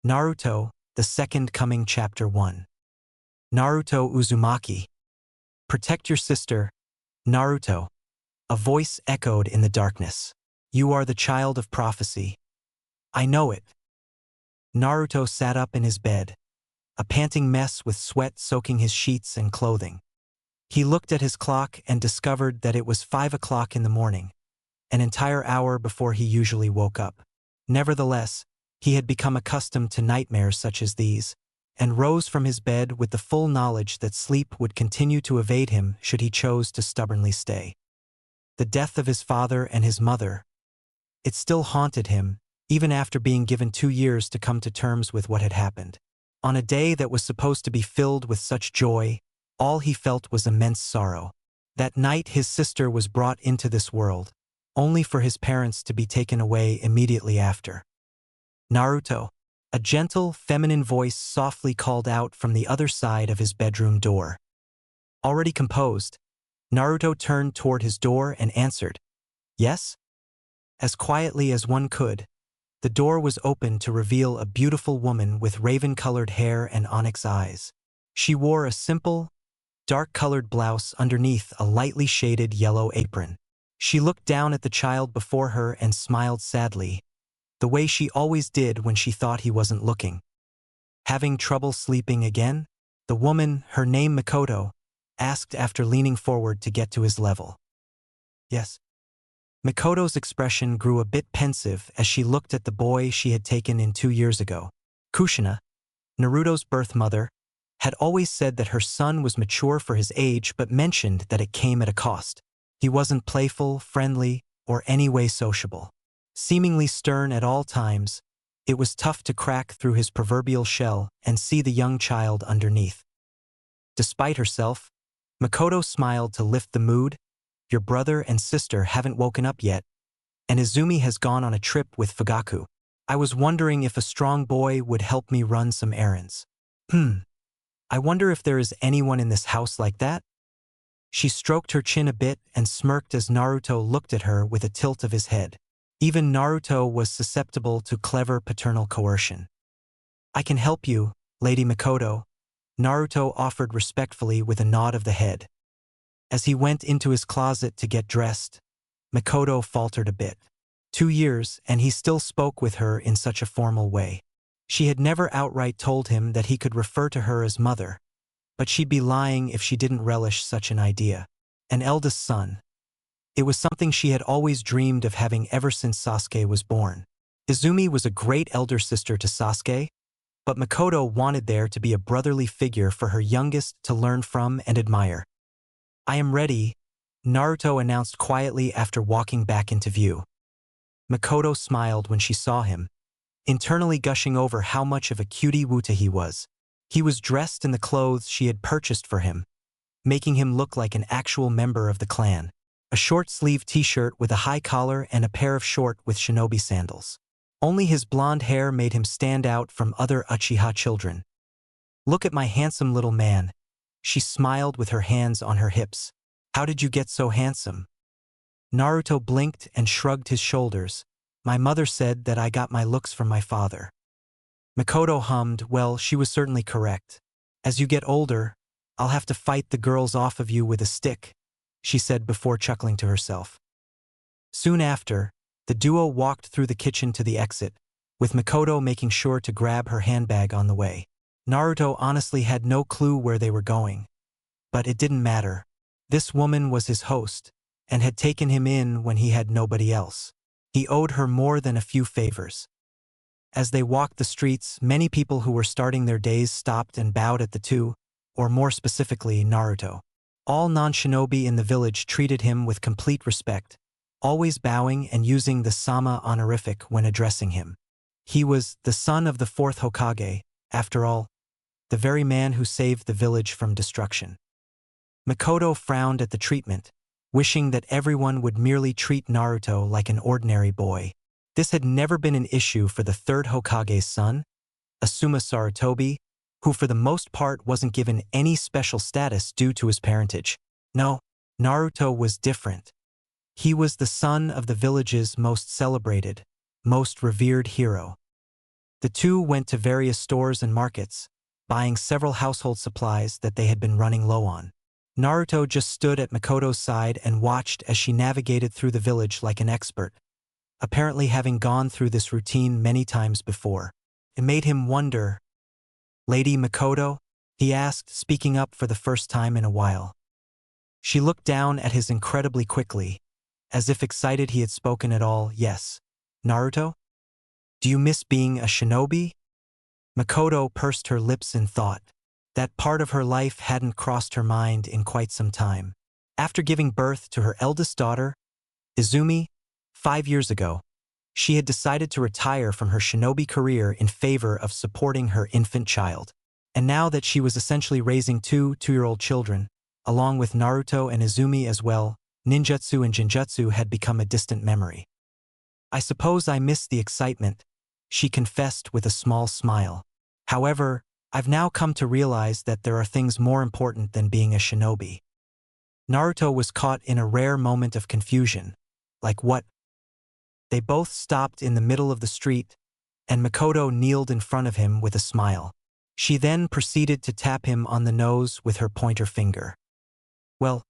Naruto, The Second Coming Chapter 1. Naruto Uzumaki. Protect your sister, Naruto. A voice echoed in the darkness. You are the child of prophecy. I know it. Naruto sat up in his bed, a panting mess with sweat soaking his sheets and clothing. He looked at his clock and discovered that it was 5 o'clock in the morning, an entire hour before he usually woke up. Nevertheless, he had become accustomed to nightmares such as these, and rose from his bed with the full knowledge that sleep would continue to evade him should he choose to stubbornly stay. The death of his father and his mother. It still haunted him, even after being given 2 years to come to terms with what had happened. On a day that was supposed to be filled with such joy, all he felt was immense sorrow. That night his sister was brought into this world, only for his parents to be taken away immediately after. Naruto. A gentle, feminine voice softly called out from the other side of his bedroom door. Already composed, Naruto turned toward his door and answered, "Yes?" As quietly as one could, the door was opened to reveal a beautiful woman with raven-colored hair and onyx eyes. She wore a simple, dark-colored blouse underneath a lightly shaded yellow apron. She looked down at the child before her and smiled sadly, the way she always did when she thought he wasn't looking. Having trouble sleeping again? The woman, her name Makoto, asked after leaning forward to get to his level. Yes. Makoto's expression grew a bit pensive as she looked at the boy she had taken in 2 years ago. Kushina, Naruto's birth mother, had always said that her son was mature for his age but mentioned that it came at a cost. He wasn't playful, friendly, or any way sociable. Seemingly stern at all times, it was tough to crack through his proverbial shell and see the young child underneath. Despite herself, Makoto smiled to lift the mood. Your brother and sister haven't woken up yet, and Izumi has gone on a trip with Fugaku. I was wondering if a strong boy would help me run some errands. I wonder if there is anyone in this house like that? She stroked her chin a bit and smirked as Naruto looked at her with a tilt of his head. Even Naruto was susceptible to clever paternal coercion. I can help you, Lady Makoto, Naruto offered respectfully with a nod of the head. As he went into his closet to get dressed, Makoto faltered a bit. 2 years, and he still spoke with her in such a formal way. She had never outright told him that he could refer to her as mother, but she'd be lying if she didn't relish such an idea. An eldest son. It was something she had always dreamed of having ever since Sasuke was born. Izumi was a great elder sister to Sasuke, but Makoto wanted there to be a brotherly figure for her youngest to learn from and admire. I am ready, Naruto announced quietly after walking back into view. Makoto smiled when she saw him, internally gushing over how much of a cutie wuta he was. He was dressed in the clothes she had purchased for him, making him look like an actual member of the clan. A short-sleeved t-shirt with a high collar and a pair of short with shinobi sandals. Only his blonde hair made him stand out from other Uchiha children. Look at my handsome little man. She smiled with her hands on her hips. How did you get so handsome? Naruto blinked and shrugged his shoulders. My mother said that I got my looks from my father. Makoto hummed. Well, she was certainly correct. As you get older, I'll have to fight the girls off of you with a stick, she said before chuckling to herself. Soon after, the duo walked through the kitchen to the exit, with Makoto making sure to grab her handbag on the way. Naruto honestly had no clue where they were going. But it didn't matter. This woman was his host, and had taken him in when he had nobody else. He owed her more than a few favors. As they walked the streets, many people who were starting their days stopped and bowed at the two, or more specifically, Naruto. All non-shinobi in the village treated him with complete respect, always bowing and using the sama honorific when addressing him. He was the son of the 4th Hokage, after all, the very man who saved the village from destruction. Makoto frowned at the treatment, wishing that everyone would merely treat Naruto like an ordinary boy. This had never been an issue for the 3rd Hokage's son, Asuma Sarutobi, who for the most part wasn't given any special status due to his parentage. No, Naruto was different. He was the son of the village's most celebrated, most revered hero. The two went to various stores and markets, buying several household supplies that they had been running low on. Naruto just stood at Makoto's side and watched as she navigated through the village like an expert, apparently having gone through this routine many times before. It made him wonder, "Lady Makoto?" he asked, speaking up for the first time in a while. She looked down at his incredibly quickly, as if excited he had spoken at all. "Yes. Naruto? Do you miss being a shinobi?" Makoto pursed her lips in thought. That part of her life hadn't crossed her mind in quite some time. After giving birth to her eldest daughter, Izumi, 5 years ago, she had decided to retire from her shinobi career in favor of supporting her infant child. And now that she was essentially raising two 2-year-old children, along with Naruto and Izumi as well, ninjutsu and jinjutsu had become a distant memory. "I suppose I miss the excitement," she confessed with a small smile. "However, I've now come to realize that there are things more important than being a shinobi." Naruto was caught in a rare moment of confusion. Like what? They both stopped in the middle of the street, and Makoto kneeled in front of him with a smile. She then proceeded to tap him on the nose with her pointer finger. "Well,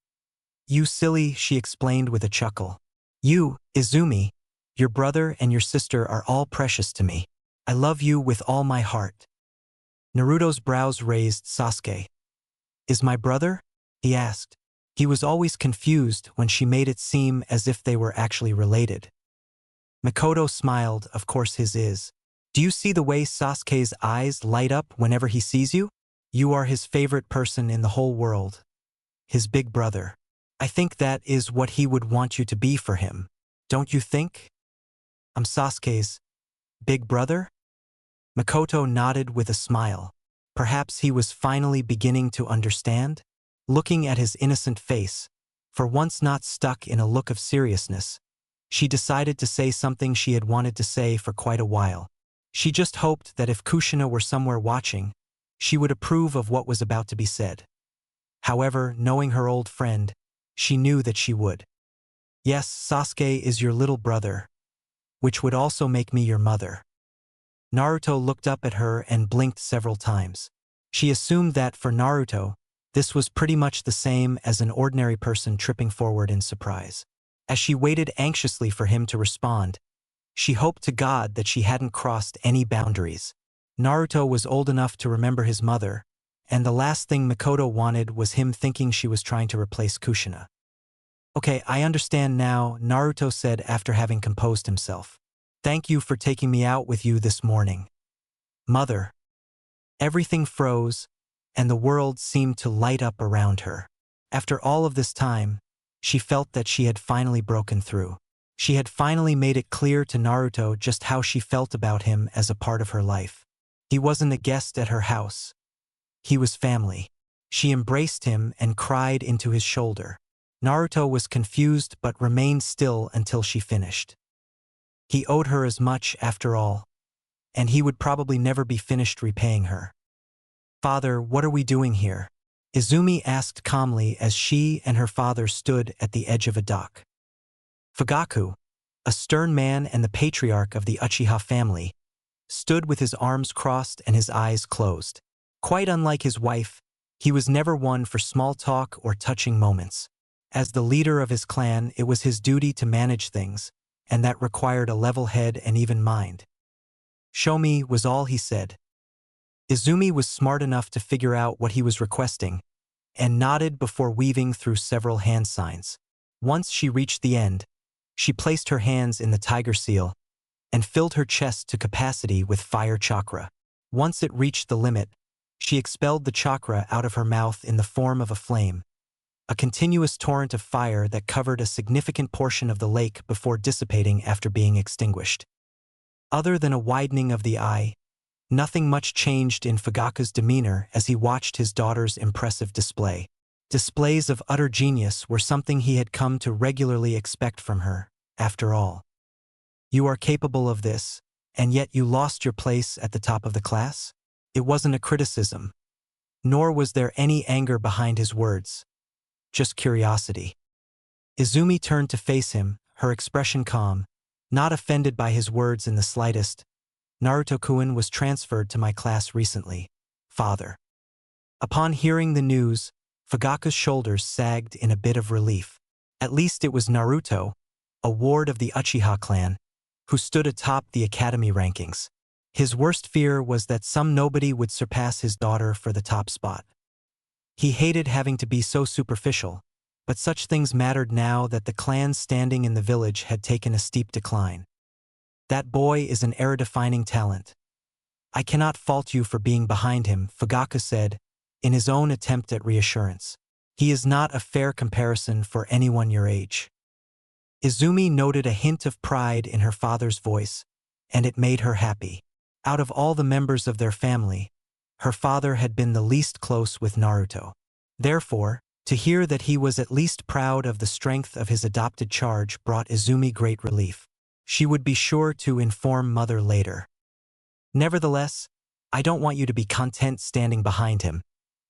you silly," she explained with a chuckle. "You, Izumi, your brother and your sister are all precious to me. I love you with all my heart." Naruto's brows raised. "Sasuke is my brother?" he asked. He was always confused when she made it seem as if they were actually related. Makoto smiled. "Of course his is. Do you see the way Sasuke's eyes light up whenever he sees you? You are his favorite person in the whole world. His big brother. I think that is what he would want you to be for him. Don't you think?" "I'm Sasuke's big brother?" Makoto nodded with a smile. Perhaps he was finally beginning to understand? Looking at his innocent face, for once not stuck in a look of seriousness, she decided to say something she had wanted to say for quite a while. She just hoped that if Kushina were somewhere watching, she would approve of what was about to be said. However, knowing her old friend, she knew that she would. "Yes, Sasuke is your little brother, which would also make me your mother." Naruto looked up at her and blinked several times. She assumed that for Naruto, this was pretty much the same as an ordinary person tripping forward in surprise. As she waited anxiously for him to respond, she hoped to God that she hadn't crossed any boundaries. Naruto was old enough to remember his mother, and the last thing Makoto wanted was him thinking she was trying to replace Kushina. "Okay, I understand now," Naruto said after having composed himself. "Thank you for taking me out with you this morning, Mother." Everything froze, and the world seemed to light up around her. After all of this time, she felt that she had finally broken through. She had finally made it clear to Naruto just how she felt about him as a part of her life. He wasn't a guest at her house. He was family. She embraced him and cried into his shoulder. Naruto was confused but remained still until she finished. He owed her as much after all, and he would probably never be finished repaying her. "Father, what are we doing here?" Izumi asked calmly as she and her father stood at the edge of a dock. Fugaku, a stern man and the patriarch of the Uchiha family, stood with his arms crossed and his eyes closed. Quite unlike his wife, he was never one for small talk or touching moments. As the leader of his clan, it was his duty to manage things, and that required a level head and even mind. "Show me," was all he said. Izumi was smart enough to figure out what he was requesting, and nodded before weaving through several hand signs. Once she reached the end, she placed her hands in the tiger seal and filled her chest to capacity with fire chakra. Once it reached the limit, she expelled the chakra out of her mouth in the form of a flame, a continuous torrent of fire that covered a significant portion of the lake before dissipating after being extinguished. Other than a widening of the eye, nothing much changed in Fugaku's demeanor as he watched his daughter's impressive display. Displays of utter genius were something he had come to regularly expect from her, after all. "You are capable of this, and yet you lost your place at the top of the class?" It wasn't a criticism, nor was there any anger behind his words, just curiosity. Izumi turned to face him, her expression calm, not offended by his words in the slightest. Naruto-kun was transferred to my class recently, father. Upon hearing the news, Fugaku's shoulders sagged in a bit of relief. At least it was Naruto, a ward of the Uchiha clan, who stood atop the academy rankings. His worst fear was that some nobody would surpass his daughter for the top spot. He hated having to be so superficial, but such things mattered now that the clan's standing in the village had taken a steep decline. That boy is an era-defining talent. I cannot fault you for being behind him, Fugaku said, in his own attempt at reassurance. He is not a fair comparison for anyone your age. Izumi noted a hint of pride in her father's voice, and it made her happy. Out of all the members of their family, her father had been the least close with Naruto. Therefore, to hear that he was at least proud of the strength of his adopted charge brought Izumi great relief. She would be sure to inform mother later. Nevertheless, I don't want you to be content standing behind him.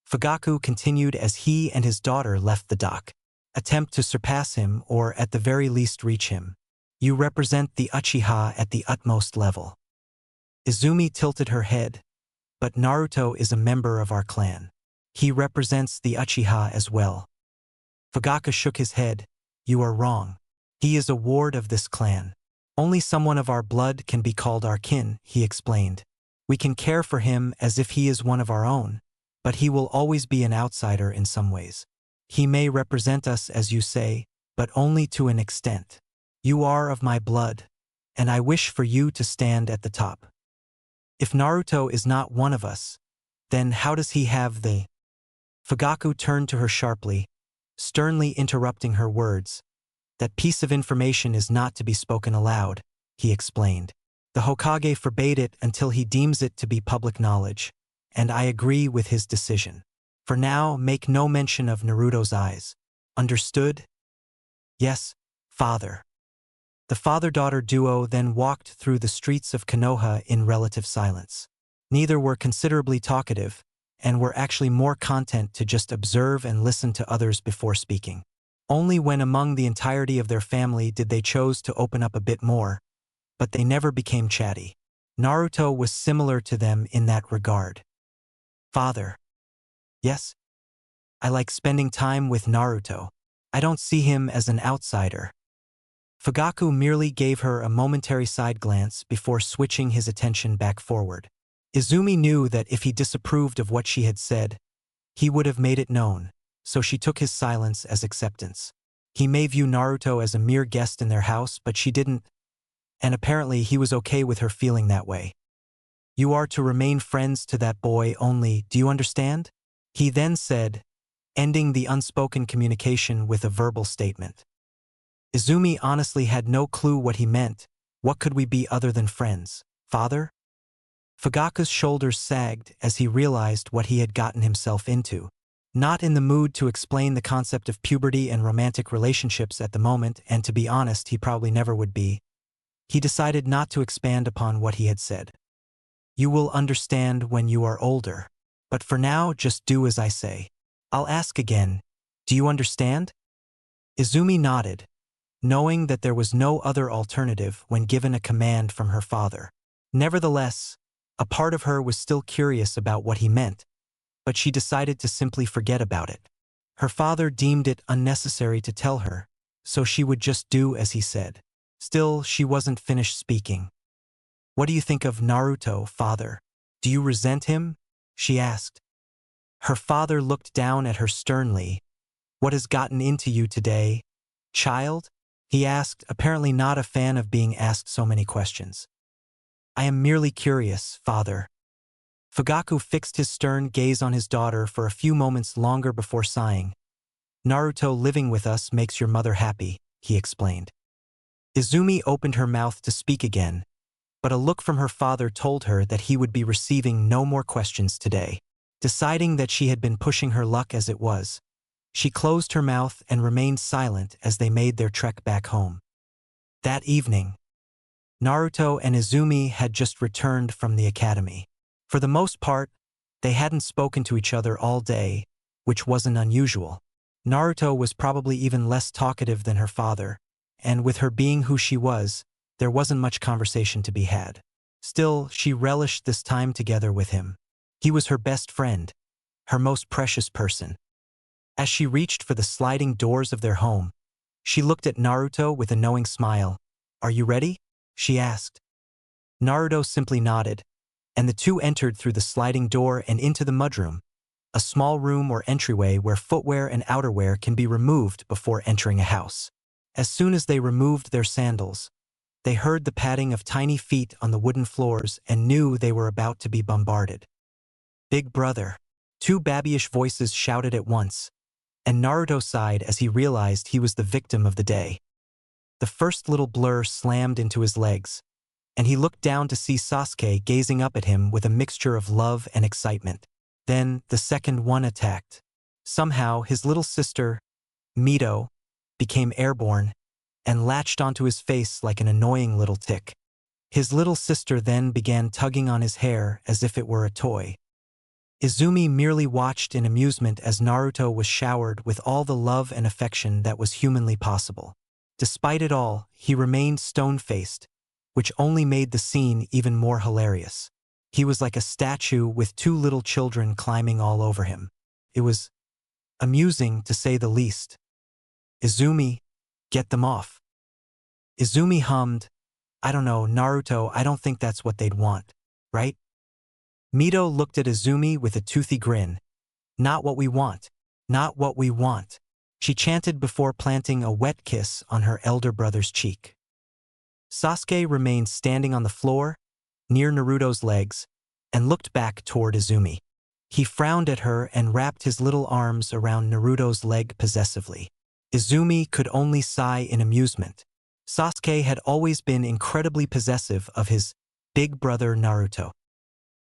Fugaku continued as he and his daughter left the dock. Attempt to surpass him or at the very least reach him. You represent the Uchiha at the utmost level. Izumi tilted her head, but Naruto is a member of our clan. He represents the Uchiha as well. Fugaku shook his head. You are wrong. He is a ward of this clan. Only someone of our blood can be called our kin, he explained. We can care for him as if he is one of our own, but he will always be an outsider in some ways. He may represent us as you say, but only to an extent. You are of my blood, and I wish for you to stand at the top. If Naruto is not one of us, then how does he have the… Fugaku turned to her sharply, sternly interrupting her words. That piece of information is not to be spoken aloud, he explained. The Hokage forbade it until he deems it to be public knowledge, and I agree with his decision. For now, make no mention of Naruto's eyes. Understood? Yes, father. The father-daughter duo then walked through the streets of Konoha in relative silence. Neither were considerably talkative, and were actually more content to just observe and listen to others before speaking. Only when among the entirety of their family did they choose to open up a bit more, but they never became chatty. Naruto was similar to them in that regard. Father. Yes? I like spending time with Naruto. I don't see him as an outsider. Fugaku merely gave her a momentary side glance before switching his attention back forward. Izumi knew that if he disapproved of what she had said, he would have made it known, so she took his silence as acceptance. He may view Naruto as a mere guest in their house, but she didn't, and apparently he was okay with her feeling that way. You are to remain friends to that boy only, do you understand? He then said, ending the unspoken communication with a verbal statement. Izumi honestly had no clue what he meant. What could we be other than friends, father? Fugaku's shoulders sagged as he realized what he had gotten himself into. Not in the mood to explain the concept of puberty and romantic relationships at the moment, and to be honest, he probably never would be. He decided not to expand upon what he had said. You will understand when you are older. But for now, just do as I say. I'll ask again. Do you understand? Izumi nodded, knowing that there was no other alternative when given a command from her father. Nevertheless, a part of her was still curious about what he meant, but she decided to simply forget about it. Her father deemed it unnecessary to tell her, so she would just do as he said. Still, she wasn't finished speaking. What do you think of Naruto, father? Do you resent him? She asked. Her father looked down at her sternly. What has gotten into you today, child? He asked, apparently not a fan of being asked so many questions. I am merely curious, father. Fugaku fixed his stern gaze on his daughter for a few moments longer before sighing. Naruto living with us makes your mother happy, he explained. Izumi opened her mouth to speak again, but a look from her father told her that he would be receiving no more questions today. Deciding that she had been pushing her luck as it was, she closed her mouth and remained silent as they made their trek back home. That evening, Naruto and Izumi had just returned from the academy. For the most part, they hadn't spoken to each other all day, which wasn't unusual. Naruto was probably even less talkative than her father, and with her being who she was, there wasn't much conversation to be had. Still, she relished this time together with him. He was her best friend, her most precious person. As she reached for the sliding doors of their home, she looked at Naruto with a knowing smile. "Are you ready?" she asked. Naruto simply nodded, and the two entered through the sliding door and into the mudroom, a small room or entryway where footwear and outerwear can be removed before entering a house. As soon as they removed their sandals, they heard the padding of tiny feet on the wooden floors and knew they were about to be bombarded. "Big brother!" Two babyish voices shouted at once, and Naruto sighed as he realized he was the victim of the day. The first little blur slammed into his legs, and he looked down to see Sasuke gazing up at him with a mixture of love and excitement. Then the second one attacked. Somehow his little sister, Mito, became airborne and latched onto his face like an annoying little tick. His little sister then began tugging on his hair as if it were a toy. Izumi merely watched in amusement as Naruto was showered with all the love and affection that was humanly possible. Despite it all, he remained stone-faced, which only made the scene even more hilarious. He was like a statue with two little children climbing all over him. It was amusing, to say the least. "Izumi, get them off." Izumi hummed, "I don't know, Naruto, I don't think that's what they'd want, right?" Mito looked at Izumi with a toothy grin. "Not what we want. Not what we want," she chanted before planting a wet kiss on her elder brother's cheek. Sasuke remained standing on the floor, near Naruto's legs, and looked back toward Izumi. He frowned at her and wrapped his little arms around Naruto's leg possessively. Izumi could only sigh in amusement. Sasuke had always been incredibly possessive of his big brother Naruto.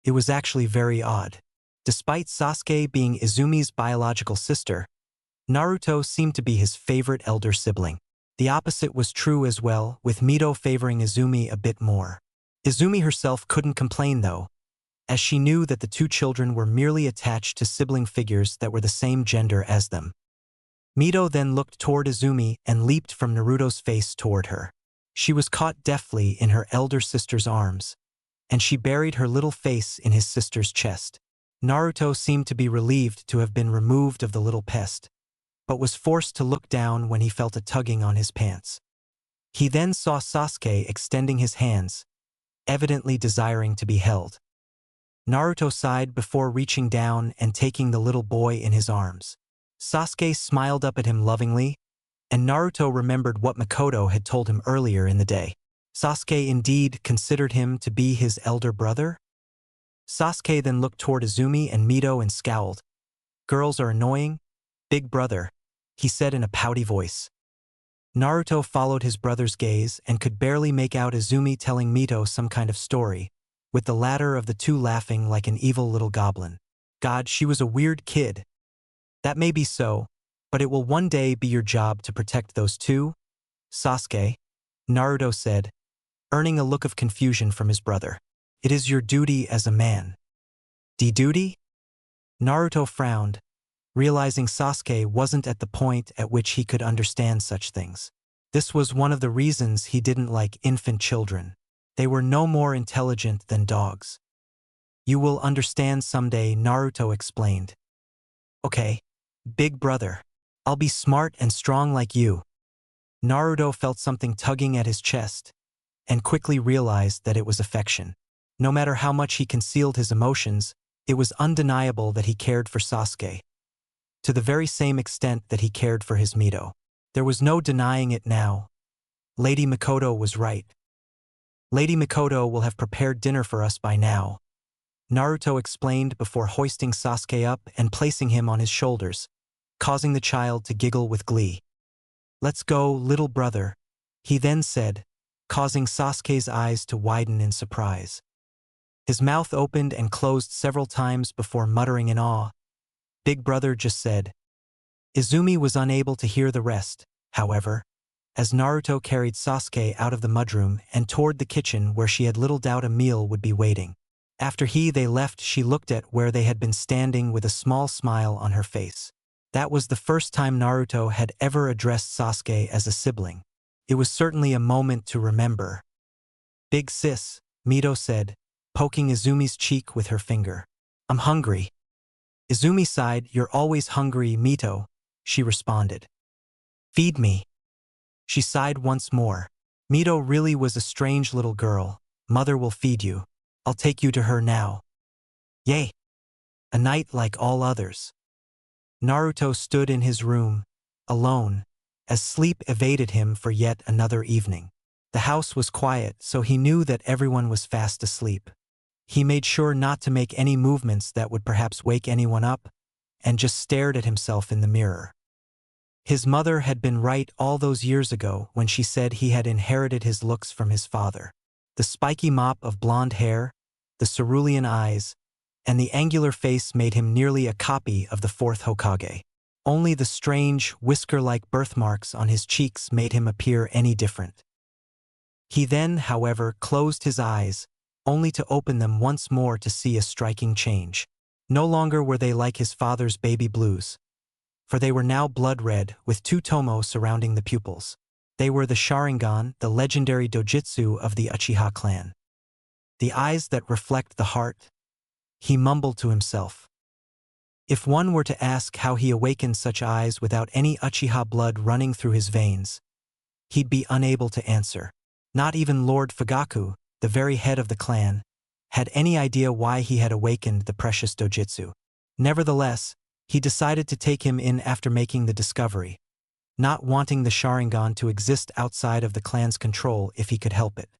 It was actually very odd. Despite Sasuke being Izumi's biological sister, Naruto seemed to be his favorite elder sibling. The opposite was true as well, with Mito favoring Izumi a bit more. Izumi herself couldn't complain though, as she knew that the two children were merely attached to sibling figures that were the same gender as them. Mito then looked toward Izumi and leaped from Naruto's face toward her. She was caught deftly in her elder sister's arms, and she buried her little face in his sister's chest. Naruto seemed to be relieved to have been removed of the little pest, but was forced to look down when he felt a tugging on his pants. He then saw Sasuke extending his hands, evidently desiring to be held. Naruto sighed before reaching down and taking the little boy in his arms. Sasuke smiled up at him lovingly, and Naruto remembered what Mikoto had told him earlier in the day. Sasuke indeed considered him to be his elder brother? Sasuke then looked toward Izumi and Mito and scowled. "Girls are annoying, big brother," he said in a pouty voice. Naruto followed his brother's gaze and could barely make out Izumi telling Mito some kind of story, with the latter of the two laughing like an evil little goblin. God, she was a weird kid. That may be so, but it will one day be your job to protect those two, Sasuke, Naruto said, earning a look of confusion from his brother. "It is your duty as a man." "Duty?" Naruto frowned, realizing Sasuke wasn't at the point at which he could understand such things. This was one of the reasons he didn't like infant children. They were no more intelligent than dogs. "You will understand someday," Naruto explained. "Okay, big brother. I'll be smart and strong like you." Naruto felt something tugging at his chest, and quickly realized that it was affection. No matter how much he concealed his emotions, it was undeniable that he cared for Sasuke, to the very same extent that he cared for his Mito. There was no denying it now. Lady Mikoto was right. "Lady Mikoto will have prepared dinner for us by now," Naruto explained before hoisting Sasuke up and placing him on his shoulders, causing the child to giggle with glee. "Let's go, little brother," he then said, causing Sasuke's eyes to widen in surprise. His mouth opened and closed several times before muttering in awe, "Big brother just said." Izumi was unable to hear the rest, however, as Naruto carried Sasuke out of the mudroom and toward the kitchen where she had little doubt a meal would be waiting. After they left, she looked at where they had been standing with a small smile on her face. That was the first time Naruto had ever addressed Sasuke as a sibling. It was certainly a moment to remember. "Big sis," Mito said, poking Izumi's cheek with her finger. I'm hungry. Izumi sighed. You're always hungry, Mito, she responded. Feed me. She sighed once more. Mito really was a strange little girl. Mother will feed you. I'll take you to her now. Yay! A night like all others. Naruto stood in his room, alone, as sleep evaded him for yet another evening. The house was quiet, so he knew that everyone was fast asleep. He made sure not to make any movements that would perhaps wake anyone up, and just stared at himself in the mirror. His mother had been right all those years ago when she said he had inherited his looks from his father. The spiky mop of blonde hair, the cerulean eyes, and the angular face made him nearly a copy of the fourth Hokage. Only the strange, whisker-like birthmarks on his cheeks made him appear any different. He then, however, closed his eyes, only to open them once more to see a striking change. No longer were they like his father's baby blues, for they were now blood-red with two tomo surrounding the pupils. They were the Sharingan, the legendary dojutsu of the Uchiha clan. The eyes that reflect the heart, he mumbled to himself. If one were to ask how he awakened such eyes without any Uchiha blood running through his veins, he'd be unable to answer. Not even Lord Fugaku, the very head of the clan, had any idea why he had awakened the precious dojutsu. Nevertheless, he decided to take him in after making the discovery, not wanting the Sharingan to exist outside of the clan's control if he could help it.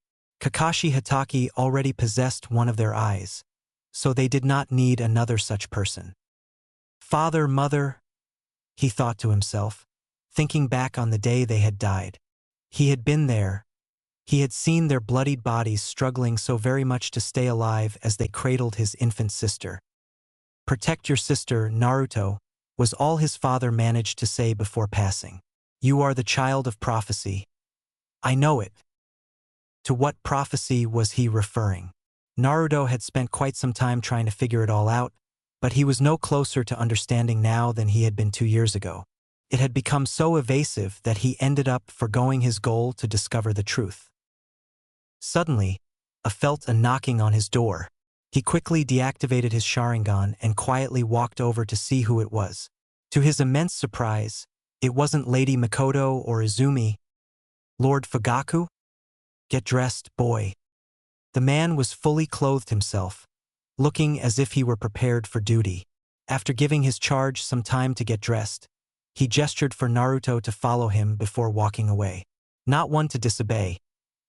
Kakashi Hatake already possessed one of their eyes, so they did not need another such person. Father, mother, he thought to himself, thinking back on the day they had died. He had been there. He had seen their bloodied bodies struggling so very much to stay alive as they cradled his infant sister. Protect your sister, Naruto, was all his father managed to say before passing. You are the child of prophecy. I know it. To what prophecy was he referring? Naruto had spent quite some time trying to figure it all out, but he was no closer to understanding now than he had been 2 years ago. It had become so evasive that he ended up forgoing his goal to discover the truth. Suddenly, felt a knocking on his door. He quickly deactivated his Sharingan and quietly walked over to see who it was. To his immense surprise, it wasn't Lady Mikoto or Izumi. Lord Fugaku? Get dressed, boy. The man was fully clothed himself, looking as if he were prepared for duty. After giving his charge some time to get dressed, he gestured for Naruto to follow him before walking away. Not one to disobey,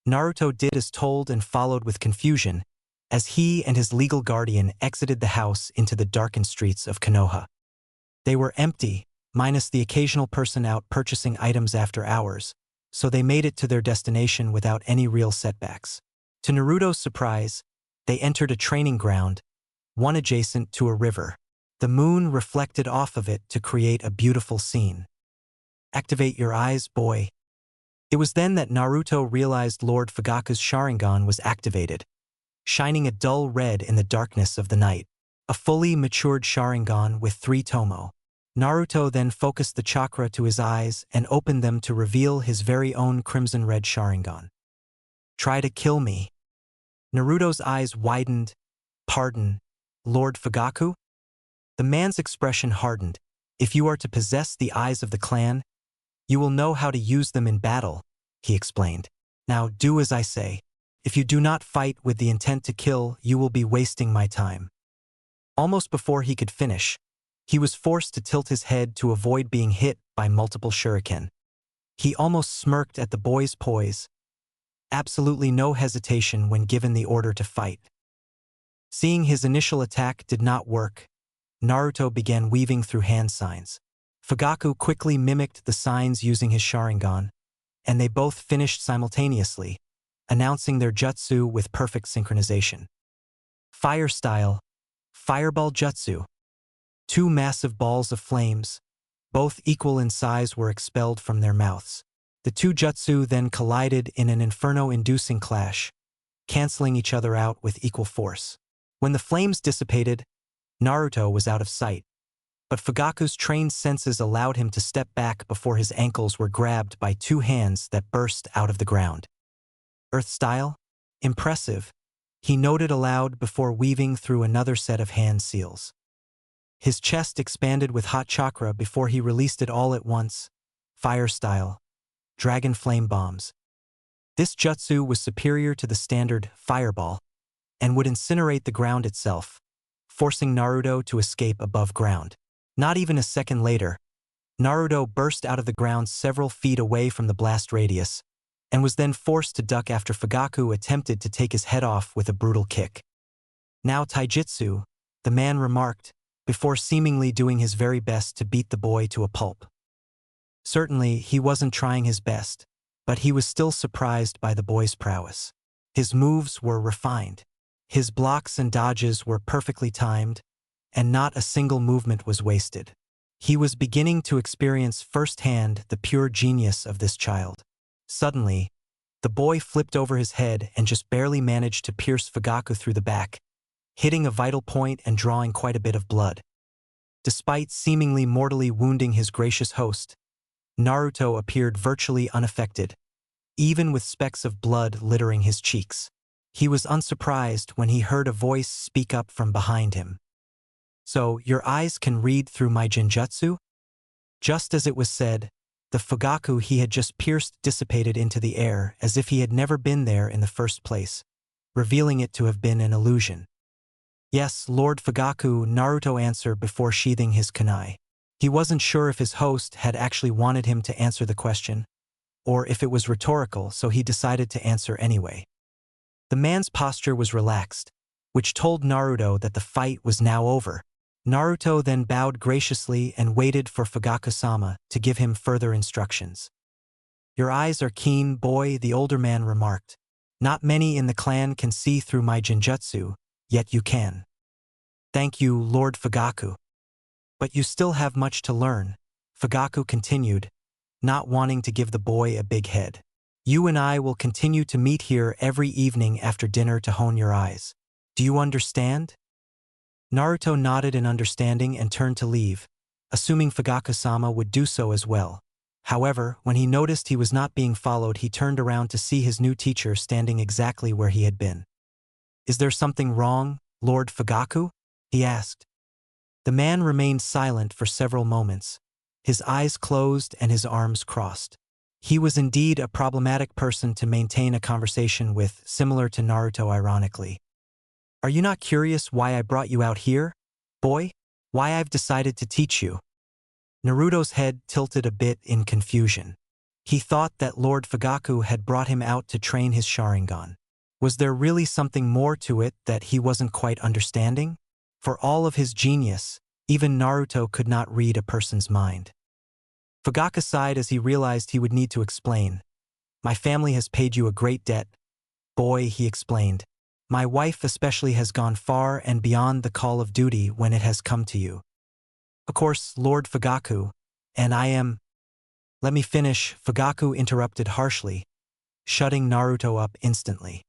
Naruto did as told and followed with confusion as he and his legal guardian exited the house into the darkened streets of Konoha. They were empty, minus the occasional person out purchasing items after hours, so they made it to their destination without any real setbacks. To Naruto's surprise, they entered a training ground, one adjacent to a river. The moon reflected off of it to create a beautiful scene. Activate your eyes, boy. It was then that Naruto realized Lord Fugaku's Sharingan was activated, shining a dull red in the darkness of the night. A fully matured Sharingan with 3 tomo. Naruto then focused the chakra to his eyes and opened them to reveal his very own crimson-red Sharingan. Try to kill me. Naruto's eyes widened. Pardon, Lord Fugaku? The man's expression hardened. If you are to possess the eyes of the clan, you will know how to use them in battle, he explained. Now do as I say. If you do not fight with the intent to kill, you will be wasting my time. Almost before he could finish, he was forced to tilt his head to avoid being hit by multiple shuriken. He almost smirked at the boy's poise. Absolutely no hesitation when given the order to fight. Seeing his initial attack did not work, Naruto began weaving through hand signs. Fugaku quickly mimicked the signs using his Sharingan, and they both finished simultaneously, announcing their jutsu with perfect synchronization. Fire style, Fireball Jutsu. 2 massive balls of flames, both equal in size, were expelled from their mouths. The 2 jutsu then collided in an inferno-inducing clash, canceling each other out with equal force. When the flames dissipated, Naruto was out of sight, but Fugaku's trained senses allowed him to step back before his ankles were grabbed by 2 hands that burst out of the ground. Earth style? Impressive, he noted aloud before weaving through another set of hand seals. His chest expanded with hot chakra before he released it all at once, fire style, dragon flame bombs. This jutsu was superior to the standard fireball and would incinerate the ground itself, forcing Naruto to escape above ground. Not even a second later, Naruto burst out of the ground several feet away from the blast radius, and was then forced to duck after Fugaku attempted to take his head off with a brutal kick. "Now taijutsu," the man remarked, before seemingly doing his very best to beat the boy to a pulp. Certainly, he wasn't trying his best, but he was still surprised by the boy's prowess. His moves were refined. His blocks and dodges were perfectly timed, and not a single movement was wasted. He was beginning to experience firsthand the pure genius of this child. Suddenly, the boy flipped over his head and just barely managed to pierce Fugaku through the back, hitting a vital point and drawing quite a bit of blood. Despite seemingly mortally wounding his gracious host, Naruto appeared virtually unaffected, even with specks of blood littering his cheeks. He was unsurprised when he heard a voice speak up from behind him. "So, your eyes can read through my genjutsu?" Just as it was said, the Fugaku he had just pierced dissipated into the air as if he had never been there in the first place, revealing it to have been an illusion. "Yes, Lord Fugaku," Naruto answered before sheathing his kunai. He wasn't sure if his host had actually wanted him to answer the question, or if it was rhetorical, so he decided to answer anyway. The man's posture was relaxed, which told Naruto that the fight was now over. Naruto then bowed graciously and waited for Fugaku-sama to give him further instructions. "Your eyes are keen, boy," the older man remarked. "Not many in the clan can see through my genjutsu, yet you can." "Thank you, Lord Fugaku. But you still have much to learn," Fugaku continued, not wanting to give the boy a big head. "You and I will continue to meet here every evening after dinner to hone your eyes. Do you understand?" Naruto nodded in understanding and turned to leave, assuming Fugaku-sama would do so as well. However, when he noticed he was not being followed, he turned around to see his new teacher standing exactly where he had been. "Is there something wrong, Lord Fugaku?" he asked. The man remained silent for several moments, his eyes closed and his arms crossed. He was indeed a problematic person to maintain a conversation with, similar to Naruto ironically. "Are you not curious why I brought you out here, boy? Why I've decided to teach you?" Naruto's head tilted a bit in confusion. He thought that Lord Fugaku had brought him out to train his Sharingan. Was there really something more to it that he wasn't quite understanding? For all of his genius, even Naruto could not read a person's mind. Fugaku sighed as he realized he would need to explain. "My family has paid you a great debt, boy," he explained. "My wife especially has gone far and beyond the call of duty when it has come to you. Of course, Lord Fugaku, and I am—" "Let me finish," Fugaku interrupted harshly, shutting Naruto up instantly.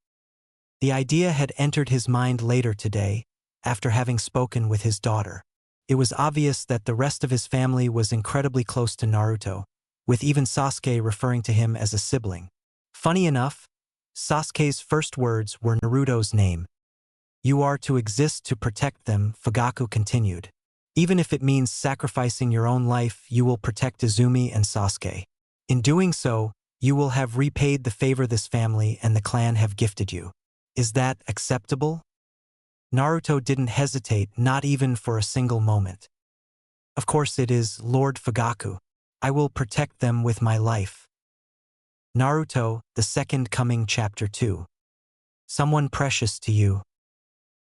The idea had entered his mind later today, after having spoken with his daughter. It was obvious that the rest of his family was incredibly close to Naruto, with even Sasuke referring to him as a sibling. Funny enough, Sasuke's first words were Naruto's name. "You are to exist to protect them," Fugaku continued. "Even if it means sacrificing your own life, you will protect Izumi and Sasuke. In doing so, you will have repaid the favor this family and the clan have gifted you. Is that acceptable?" Naruto didn't hesitate, not even for a single moment. "Of course it is, Lord Fugaku. I will protect them with my life." Naruto, The Second Coming Chapter 2. Someone precious to you.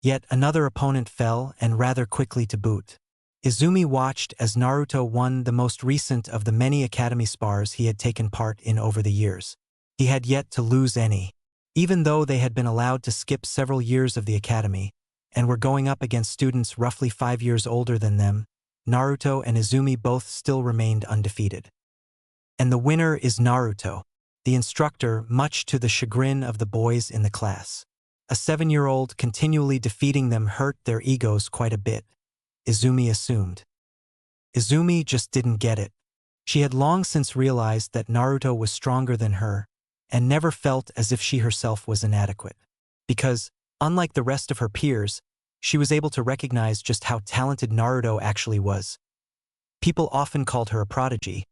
Yet another opponent fell, and rather quickly to boot. Izumi watched as Naruto won the most recent of the many academy spars he had taken part in over the years. He had yet to lose any. Even though they had been allowed to skip several years of the academy, and were going up against students roughly 5 years older than them, Naruto and Izumi both still remained undefeated. And the winner is Naruto, the instructor, much to the chagrin of the boys in the class. A 7-year-old continually defeating them hurt their egos quite a bit, Izumi assumed. Izumi just didn't get it. She had long since realized that Naruto was stronger than her, and never felt as if she herself was inadequate. Because, Unlike the rest of her peers, she was able to recognize just how talented Naruto actually was. People often called her a prodigy,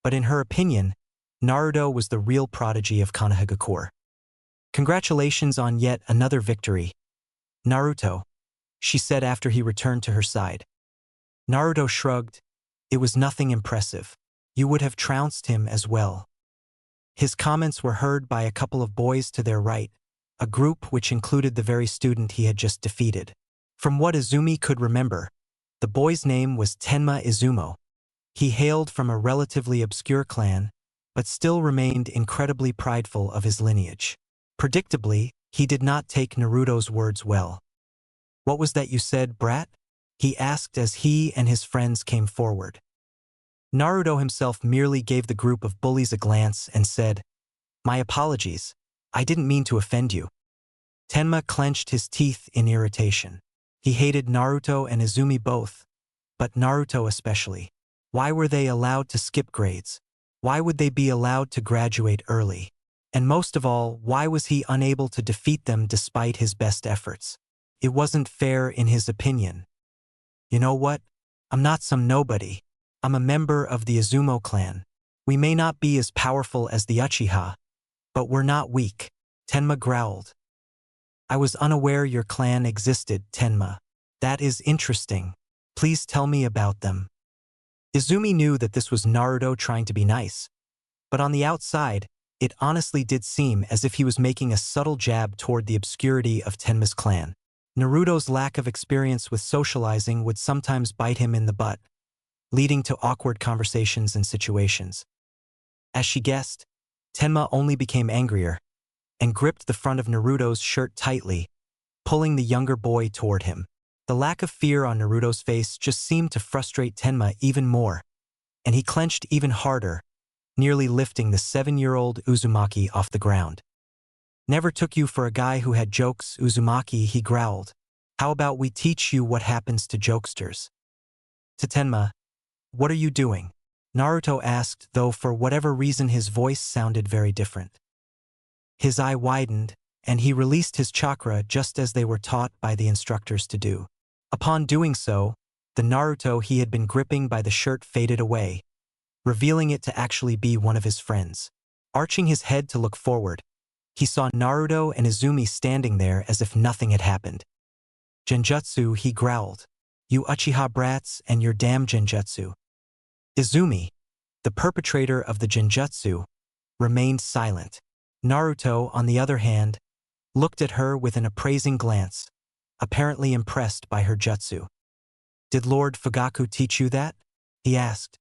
but in her opinion, Naruto was the real prodigy of Konohagakure. Congratulations on yet another victory, Naruto, she said after he returned to her side. Naruto shrugged. It was nothing impressive. You would have trounced him as well. His comments were heard by a couple of boys to their right, a group which included the very student he had just defeated. From what Izumi could remember, the boy's name was Tenma Izumo. He hailed from a relatively obscure clan, but still remained incredibly prideful of his lineage. Predictably, he did not take Naruto's words well. What was that you said, brat? He asked as he and his friends came forward. Naruto himself merely gave the group of bullies a glance and said, My apologies, I didn't mean to offend you. Tenma clenched his teeth in irritation. He hated Naruto and Izumi both, but Naruto especially. Why were they allowed to skip grades? Why would they be allowed to graduate early? And most of all, why was he unable to defeat them despite his best efforts? It wasn't fair in his opinion. You know what? I'm not some nobody. I'm a member of the Izumo clan. We may not be as powerful as the Uchiha, but we're not weak, Tenma growled. I was unaware your clan existed, Tenma. That is interesting. Please tell me about them. Izumi knew that this was Naruto trying to be nice, but on the outside, it honestly did seem as if he was making a subtle jab toward the obscurity of Tenma's clan. Naruto's lack of experience with socializing would sometimes bite him in the butt, leading to awkward conversations and situations. As she guessed, Tenma only became angrier and gripped the front of Naruto's shirt tightly, pulling the younger boy toward him. The lack of fear on Naruto's face just seemed to frustrate Tenma even more, and he clenched even harder, nearly lifting the 7-year-old Uzumaki off the ground. Never took you for a guy who had jokes, Uzumaki, he growled. How about we teach you what happens to jokesters? To Tenma, what are you doing? Naruto asked, though for whatever reason his voice sounded very different. His eye widened, and he released his chakra just as they were taught by the instructors to do. Upon doing so, the Naruto he had been gripping by the shirt faded away, revealing it to actually be one of his friends. Arching his head to look forward, he saw Naruto and Izumi standing there as if nothing had happened. Genjutsu, he growled. You Uchiha brats and your damn genjutsu. Izumi, the perpetrator of the genjutsu, remained silent. Naruto, on the other hand, looked at her with an appraising glance, apparently impressed by her jutsu. Did Lord Fugaku teach you that? He asked.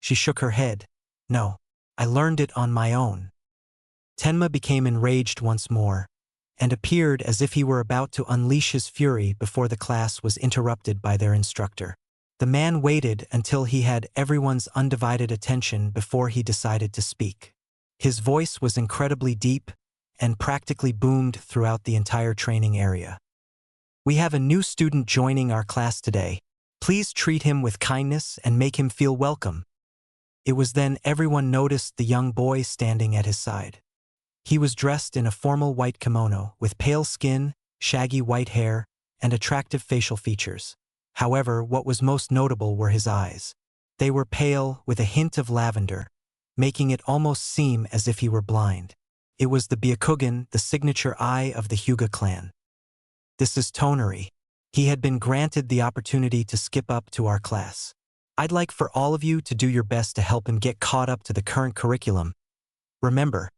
She shook her head. No, I learned it on my own. Tenma became enraged once more, and appeared as if he were about to unleash his fury before the class was interrupted by their instructor. The man waited until he had everyone's undivided attention before he decided to speak. His voice was incredibly deep and practically boomed throughout the entire training area. We have a new student joining our class today. Please treat him with kindness and make him feel welcome. It was then everyone noticed the young boy standing at his side. He was dressed in a formal white kimono with pale skin, shaggy white hair, and attractive facial features. However, what was most notable were his eyes. They were pale with a hint of lavender, making it almost seem as if he were blind. It was the Byakugan, the signature eye of the Hyuga clan. This is Tonari. He had been granted the opportunity to skip up to our class. I'd like for all of you to do your best to help him get caught up to the current curriculum. Remember,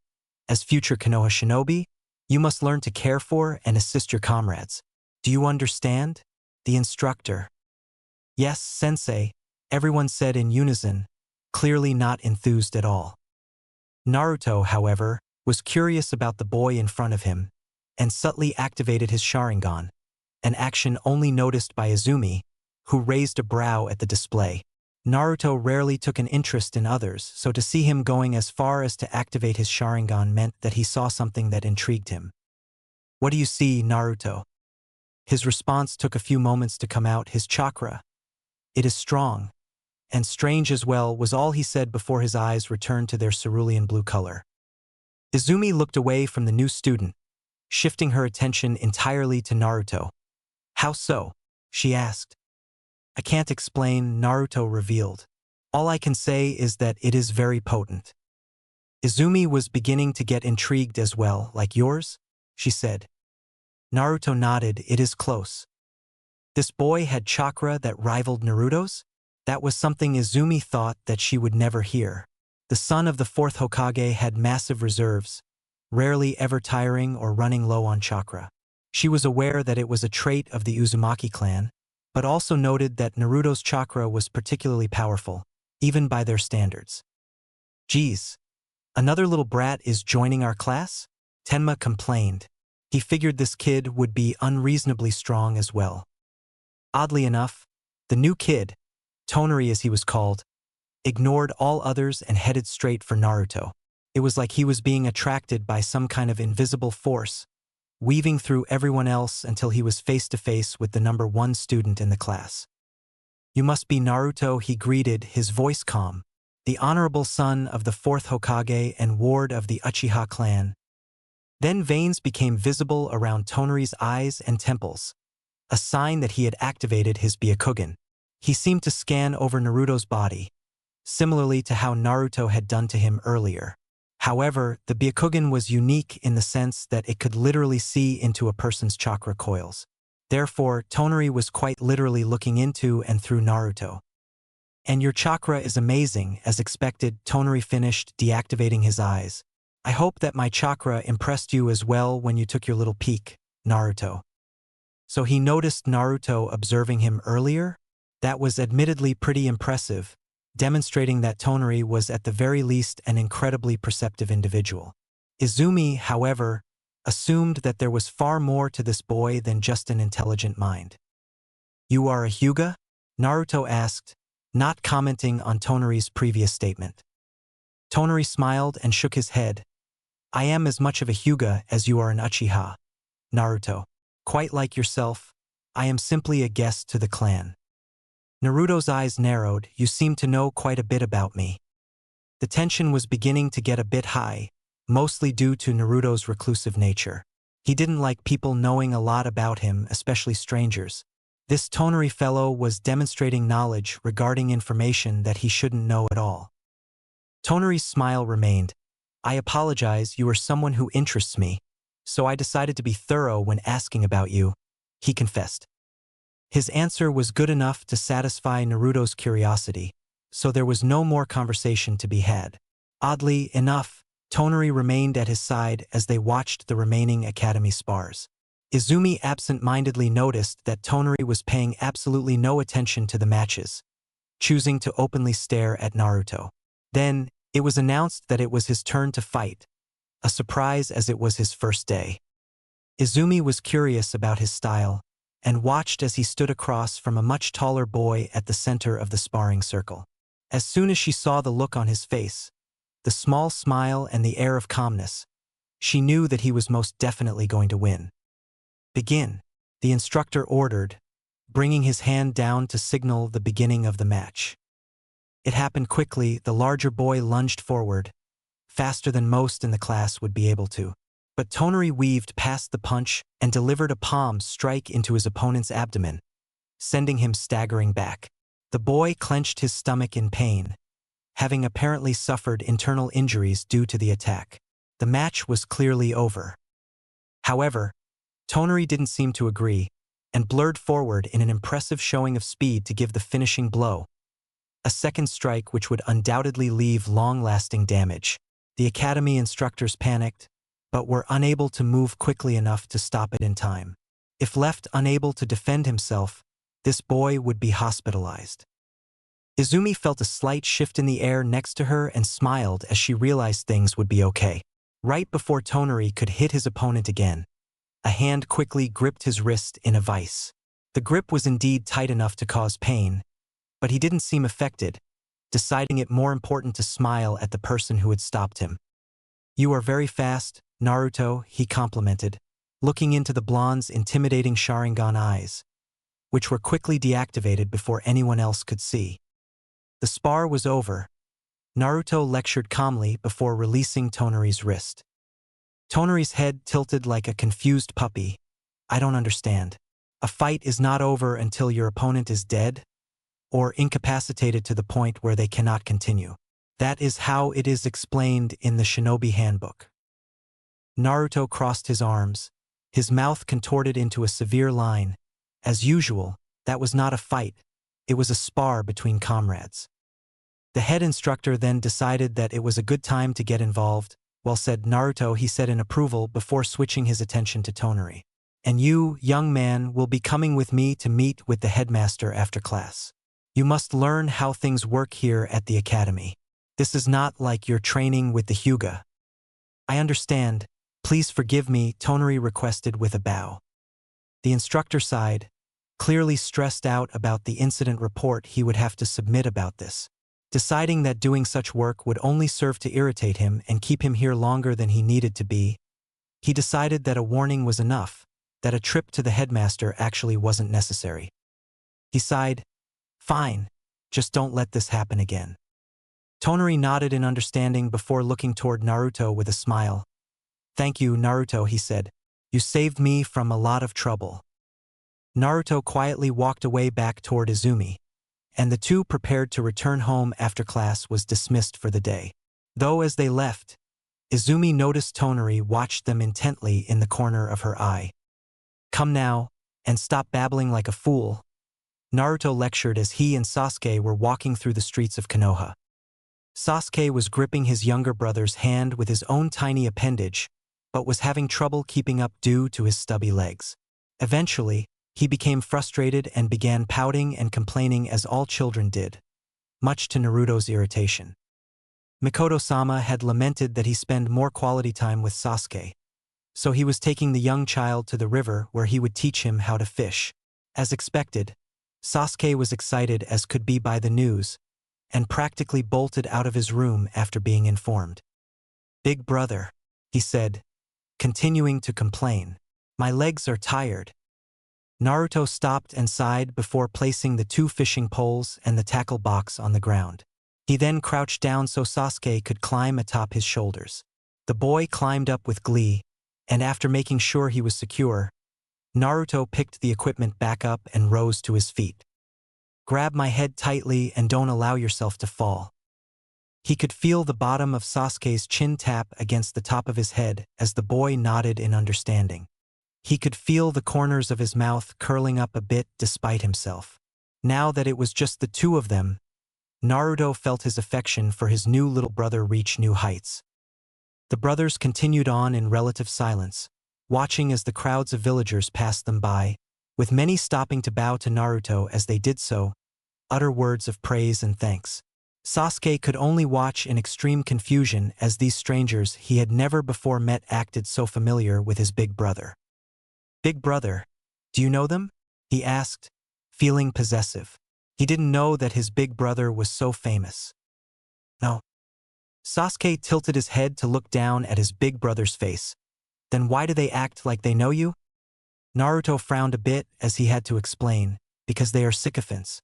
as future Konoha shinobi, you must learn to care for and assist your comrades. Do you understand? The instructor. Yes, sensei, everyone said in unison, clearly not enthused at all. Naruto, however, was curious about the boy in front of him, and subtly activated his Sharingan, an action only noticed by Izumi, who raised a brow at the display. Naruto rarely took an interest in others, so to see him going as far as to activate his Sharingan meant that he saw something that intrigued him. What do you see, Naruto? His response took a few moments to come out. His chakra. It is strong, and strange as well, was all he said before his eyes returned to their cerulean blue color. Izumi looked away from the new student, shifting her attention entirely to Naruto. "How so?" she asked. "I can't explain," Naruto revealed. "All I can say is that it is very potent." "Izumi was beginning to get intrigued as well, like yours?" she said. Naruto nodded. "It is close." This boy had chakra that rivaled Naruto's? That was something Izumi thought that she would never hear. The son of the fourth Hokage had massive reserves, rarely ever tiring or running low on chakra. She was aware that it was a trait of the Uzumaki clan, but also noted that Naruto's chakra was particularly powerful, even by their standards. "Geez, another little brat is joining our class?" Tenma complained. He figured this kid would be unreasonably strong as well. Oddly enough, the new kid, Tonari as he was called, ignored all others and headed straight for Naruto. It was like he was being attracted by some kind of invisible force, weaving through everyone else until he was face to face with the number one student in the class. "You must be Naruto," he greeted, his voice calm. "The honorable son of the fourth Hokage and ward of the Uchiha clan." Then veins became visible around Tonari's eyes and temples, a sign that he had activated his Byakugan. He seemed to scan over Naruto's body, similarly to how Naruto had done to him earlier. However, the Byakugan was unique in the sense that it could literally see into a person's chakra coils. Therefore, Tonari was quite literally looking into and through Naruto. "And your chakra is amazing," as expected, Tonari finished, deactivating his eyes. "I hope that my chakra impressed you as well when you took your little peek, Naruto." So he noticed Naruto observing him earlier? That was admittedly pretty impressive, demonstrating that Tonari was at the very least an incredibly perceptive individual. Izumi, however, assumed that there was far more to this boy than just an intelligent mind. "You are a Hyuga?" Naruto asked, not commenting on Tonari's previous statement. Tonari smiled and shook his head. "I am as much of a Hyuga as you are an Uchiha, Naruto. Quite like yourself, I am simply a guest to the clan." Naruto's eyes narrowed. "You seem to know quite a bit about me." The tension was beginning to get a bit high, mostly due to Naruto's reclusive nature. He didn't like people knowing a lot about him, especially strangers. This Tonari fellow was demonstrating knowledge regarding information that he shouldn't know at all. Tonari's smile remained. "I apologize, you are someone who interests me, so I decided to be thorough when asking about you," he confessed. His answer was good enough to satisfy Naruto's curiosity, so there was no more conversation to be had. Oddly enough, Tonari remained at his side as they watched the remaining academy spars. Izumi absent-mindedly noticed that Tonari was paying absolutely no attention to the matches, choosing to openly stare at Naruto. Then, it was announced that it was his turn to fight, a surprise as it was his first day. Izumi was curious about his style, and watched as he stood across from a much taller boy at the center of the sparring circle. As soon as she saw the look on his face, the small smile and the air of calmness, she knew that he was most definitely going to win. "Begin," the instructor ordered, bringing his hand down to signal the beginning of the match. It happened quickly. The larger boy lunged forward, faster than most in the class would be able to. But Tonari weaved past the punch and delivered a palm strike into his opponent's abdomen, sending him staggering back. The boy clenched his stomach in pain, having apparently suffered internal injuries due to the attack. The match was clearly over. However, Tonari didn't seem to agree, and blurred forward in an impressive showing of speed to give the finishing blow. A second strike which would undoubtedly leave long-lasting damage. The academy instructors panicked, but were unable to move quickly enough to stop it in time. If left unable to defend himself, this boy would be hospitalized. Izumi felt a slight shift in the air next to her and smiled as she realized things would be okay. Right before Tonari could hit his opponent again, a hand quickly gripped his wrist in a vice. The grip was indeed tight enough to cause pain, but he didn't seem affected, deciding it more important to smile at the person who had stopped him. "You are very fast, Naruto," he complimented, looking into the blonde's intimidating Sharingan eyes, which were quickly deactivated before anyone else could see. The spar was over. Naruto lectured calmly before releasing Tonari's wrist. Tonari's head tilted like a confused puppy. I don't understand. A fight is not over until your opponent is dead or incapacitated to the point where they cannot continue. That is how it is explained in the Shinobi Handbook. Naruto crossed his arms, his mouth contorted into a severe line. As usual, that was not a fight, it was a spar between comrades. The head instructor then decided that it was a good time to get involved. Well said, Naruto, he said in approval before switching his attention to Tonari. And you, young man, will be coming with me to meet with the headmaster after class. You must learn how things work here at the academy. This is not like your training with the Hyuga. I understand. Please forgive me, Tonari requested with a bow. The instructor sighed, clearly stressed out about the incident report he would have to submit about this. Deciding that doing such work would only serve to irritate him and keep him here longer than he needed to be, he decided that a warning was enough, that a trip to the headmaster actually wasn't necessary. He sighed, fine, just don't let this happen again. Tonari nodded in understanding before looking toward Naruto with a smile. Thank you, Naruto, he said. You saved me from a lot of trouble. Naruto quietly walked away back toward Izumi, and the two prepared to return home after class was dismissed for the day. Though as they left, Izumi noticed Tonari watched them intently in the corner of her eye. Come now, and stop babbling like a fool, Naruto lectured as he and Sasuke were walking through the streets of Konoha. Sasuke was gripping his younger brother's hand with his own tiny appendage, but was having trouble keeping up due to his stubby legs. Eventually, he became frustrated and began pouting and complaining as all children did, much to Naruto's irritation. Mikoto-sama had lamented that he spend more quality time with Sasuke, so he was taking the young child to the river where he would teach him how to fish. As expected, Sasuke was excited as could be by the news, and practically bolted out of his room after being informed. Big brother, he said, continuing to complain. My legs are tired. Naruto stopped and sighed before placing the 2 fishing poles and the tackle box on the ground. He then crouched down so Sasuke could climb atop his shoulders. The boy climbed up with glee, and after making sure he was secure, Naruto picked the equipment back up and rose to his feet. Grab my head tightly and don't allow yourself to fall. He could feel the bottom of Sasuke's chin tap against the top of his head as the boy nodded in understanding. He could feel the corners of his mouth curling up a bit despite himself. Now that it was just the two of them, Naruto felt his affection for his new little brother reach new heights. The brothers continued on in relative silence, watching as the crowds of villagers passed them by, with many stopping to bow to Naruto as they did so, utter words of praise and thanks. Sasuke could only watch in extreme confusion as these strangers he had never before met acted so familiar with his big brother. Big brother, do you know them? He asked, feeling possessive. He didn't know that his big brother was so famous. No. Sasuke tilted his head to look down at his big brother's face. Then why do they act like they know you? Naruto frowned a bit as he had to explain, because they are sycophants.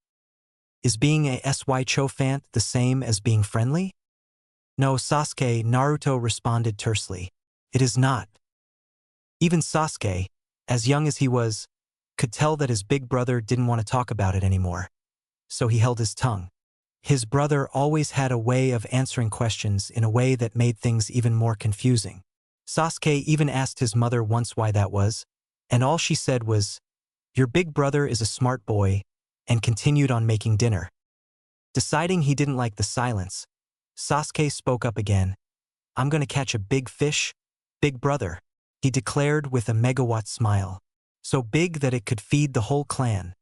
Is being a sycophant the same as being friendly? No, Sasuke, Naruto responded tersely. It is not. Even Sasuke, as young as he was, could tell that his big brother didn't want to talk about it anymore. So he held his tongue. His brother always had a way of answering questions in a way that made things even more confusing. Sasuke even asked his mother once why that was, and all she said was, "Your big brother is a smart boy," and continued on making dinner. Deciding he didn't like the silence, Sasuke spoke up again. "I'm gonna catch a big fish, big brother," he declared with a megawatt smile, so big that it could feed the whole clan.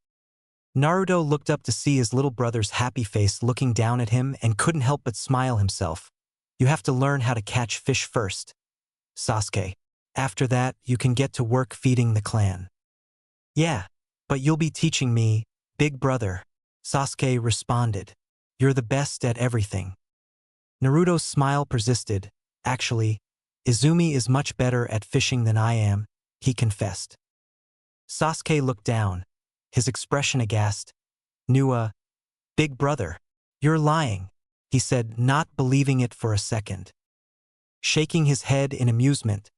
Naruto looked up to see his little brother's happy face looking down at him and couldn't help but smile himself. "You have to learn how to catch fish first, Sasuke. After that, you can get to work feeding the clan." "Yeah, but you'll be teaching me, big brother," Sasuke responded. "You're the best at everything." Naruto's smile persisted. "Actually, Izumi is much better at fishing than I am," he confessed. Sasuke looked down, his expression aghast. Big brother, you're lying," he said, not believing it for a second. Shaking his head in amusement,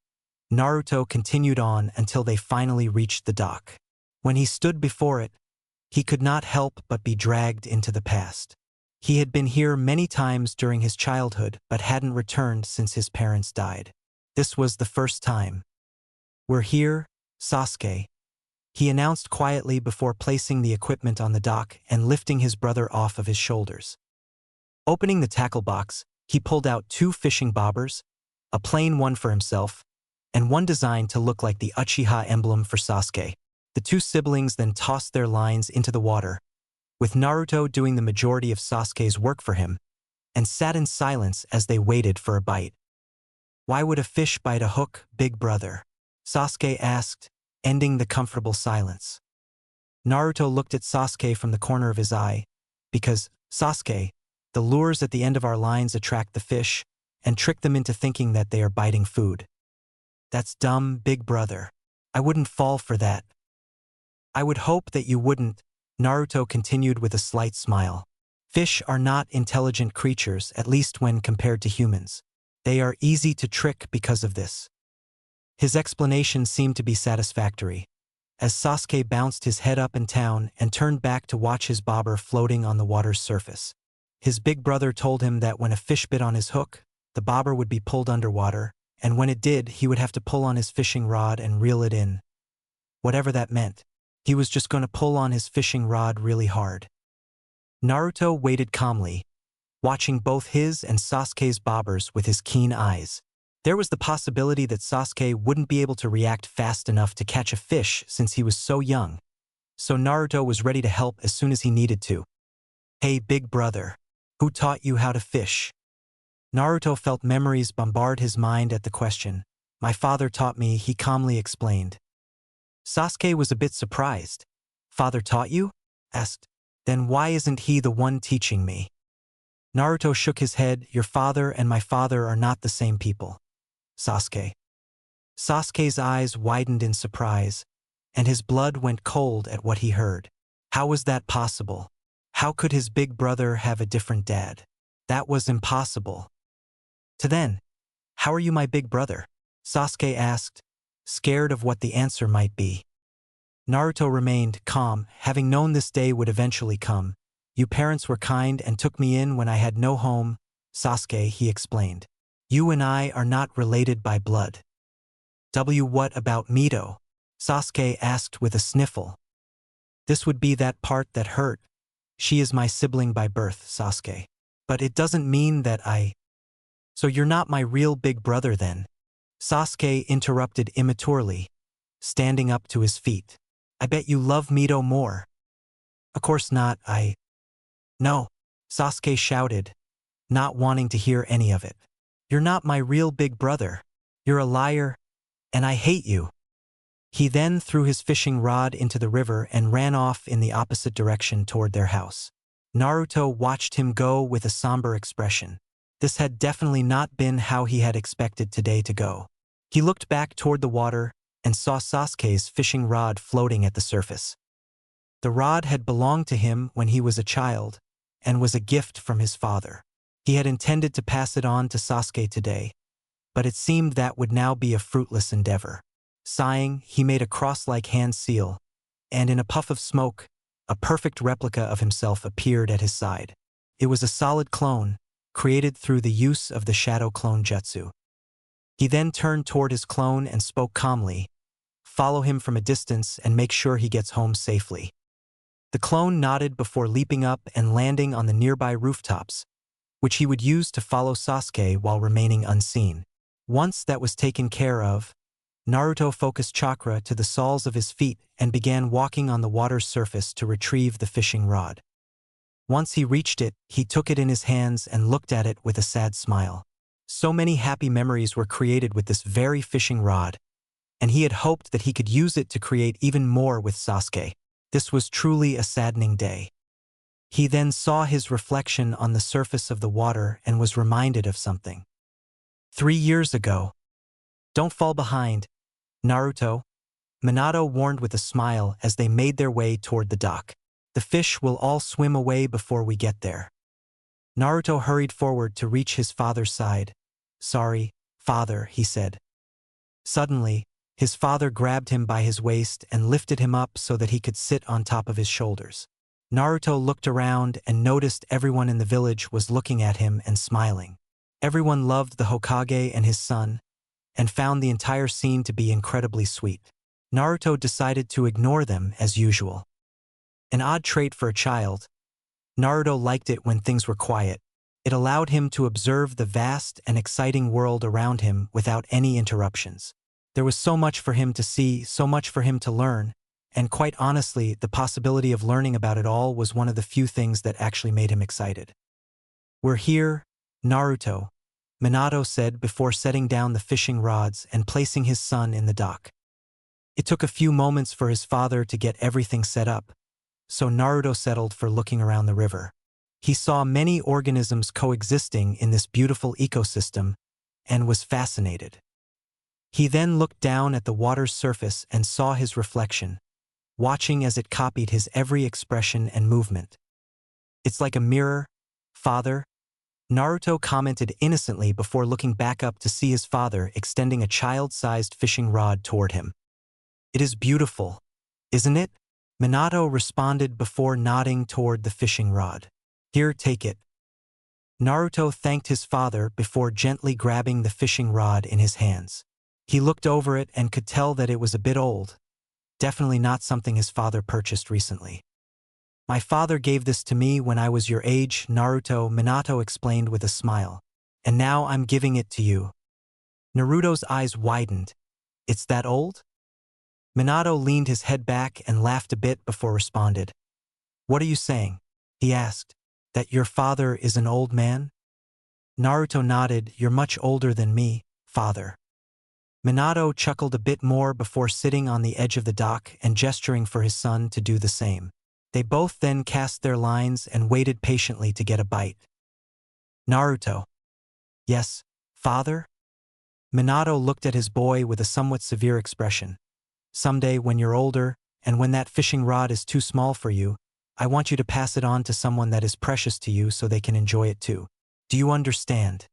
Naruto continued on until they finally reached the dock. When he stood before it, he could not help but be dragged into the past. He had been here many times during his childhood but hadn't returned since his parents died. This was the first time. "We're here, Sasuke," he announced quietly before placing the equipment on the dock and lifting his brother off of his shoulders. Opening the tackle box, he pulled out 2 fishing bobbers, a plain one for himself, and one designed to look like the Uchiha emblem for Sasuke. The 2 siblings then tossed their lines into the water, with Naruto doing the majority of Sasuke's work for him, and sat in silence as they waited for a bite. "Why would a fish bite a hook, big brother?" Sasuke asked, ending the comfortable silence. Naruto looked at Sasuke from the corner of his eye, "Because, Sasuke, the lures at the end of our lines attract the fish and trick them into thinking that they are biting food." "That's dumb, big brother. I wouldn't fall for that." "I would hope that you wouldn't," Naruto continued with a slight smile. "Fish are not intelligent creatures, at least when compared to humans. They are easy to trick because of this." His explanation seemed to be satisfactory, as Sasuke bounced his head up and down and turned back to watch his bobber floating on the water's surface. His big brother told him that when a fish bit on his hook, the bobber would be pulled underwater, and when it did, he would have to pull on his fishing rod and reel it in. Whatever that meant, he was just going to pull on his fishing rod really hard. Naruto waited calmly, watching both his and Sasuke's bobbers with his keen eyes. There was the possibility that Sasuke wouldn't be able to react fast enough to catch a fish since he was so young, so Naruto was ready to help as soon as he needed to. "Hey, big brother, who taught you how to fish?" Naruto felt memories bombard his mind at the question. "My father taught me," he calmly explained. Sasuke was a bit surprised. "Father taught you?" asked. "Then why isn't he the one teaching me?" Naruto shook his head. "Your father and my father are not the same people, Sasuke." Sasuke's eyes widened in surprise, and his blood went cold at what he heard. How was that possible? How could his big brother have a different dad? That was impossible. Then, "How are you my big brother?" Sasuke asked, scared of what the answer might be. Naruto remained calm, having known this day would eventually come. "You parents were kind and took me in when I had no home, Sasuke," he explained. "You and I are not related by blood." What about Mito?" Sasuke asked with a sniffle. "This would be that part that hurt. She is my sibling by birth, Sasuke. But it doesn't mean that I—" "So you're not my real big brother then?" Sasuke interrupted immaturely, standing up to his feet. "I bet you love Mito more." "Of course not, No," Sasuke shouted, not wanting to hear any of it. "You're not my real big brother. You're a liar, and I hate you." He then threw his fishing rod into the river and ran off in the opposite direction toward their house. Naruto watched him go with a somber expression. This had definitely not been how he had expected today to go. He looked back toward the water and saw Sasuke's fishing rod floating at the surface. The rod had belonged to him when he was a child and was a gift from his father. He had intended to pass it on to Sasuke today, but it seemed that would now be a fruitless endeavor. Sighing, he made a cross-like hand seal, and in a puff of smoke, a perfect replica of himself appeared at his side. It was a solid clone, created through the use of the shadow clone jutsu. He then turned toward his clone and spoke calmly, "Follow him from a distance and make sure he gets home safely." The clone nodded before leaping up and landing on the nearby rooftops, which he would use to follow Sasuke while remaining unseen. Once that was taken care of, Naruto focused chakra to the soles of his feet and began walking on the water's surface to retrieve the fishing rod. Once he reached it, he took it in his hands and looked at it with a sad smile. So many happy memories were created with this very fishing rod, and he had hoped that he could use it to create even more with Sasuke. This was truly a saddening day. He then saw his reflection on the surface of the water and was reminded of something. 3 years ago. "Don't fall behind, Naruto," Minato warned with a smile as they made their way toward the dock. "The fish will all swim away before we get there." Naruto hurried forward to reach his father's side. "Sorry, father," he said. Suddenly, his father grabbed him by his waist and lifted him up so that he could sit on top of his shoulders. Naruto looked around and noticed everyone in the village was looking at him and smiling. Everyone loved the Hokage and his son, and found the entire scene to be incredibly sweet. Naruto decided to ignore them as usual. An odd trait for a child, Naruto liked it when things were quiet. It allowed him to observe the vast and exciting world around him without any interruptions. There was so much for him to see, so much for him to learn, and quite honestly, the possibility of learning about it all was one of the few things that actually made him excited. "We're here, Naruto," Minato said before setting down the fishing rods and placing his son in the dock. It took a few moments for his father to get everything set up, so Naruto settled for looking around the river. He saw many organisms coexisting in this beautiful ecosystem and was fascinated. He then looked down at the water's surface and saw his reflection, watching as it copied his every expression and movement. "It's like a mirror, father," Naruto commented innocently before looking back up to see his father extending a child-sized fishing rod toward him. "It is beautiful, isn't it?" Minato responded before nodding toward the fishing rod. "Here, take it." Naruto thanked his father before gently grabbing the fishing rod in his hands. He looked over it and could tell that it was a bit old. Definitely not something his father purchased recently. "My father gave this to me when I was your age, Minato explained with a smile. "And now I'm giving it to you." Naruto's eyes widened. "It's that old?" Minato leaned his head back and laughed a bit before responded. "What are you saying?" he asked. "That your father is an old man?" Naruto nodded. "You're much older than me, father." Minato chuckled a bit more before sitting on the edge of the dock and gesturing for his son to do the same. They both then cast their lines and waited patiently to get a bite. "Naruto." "Yes, father?" Minato looked at his boy with a somewhat severe expression. "Someday when you're older, and when that fishing rod is too small for you, I want you to pass it on to someone that is precious to you so they can enjoy it too. Do you understand?"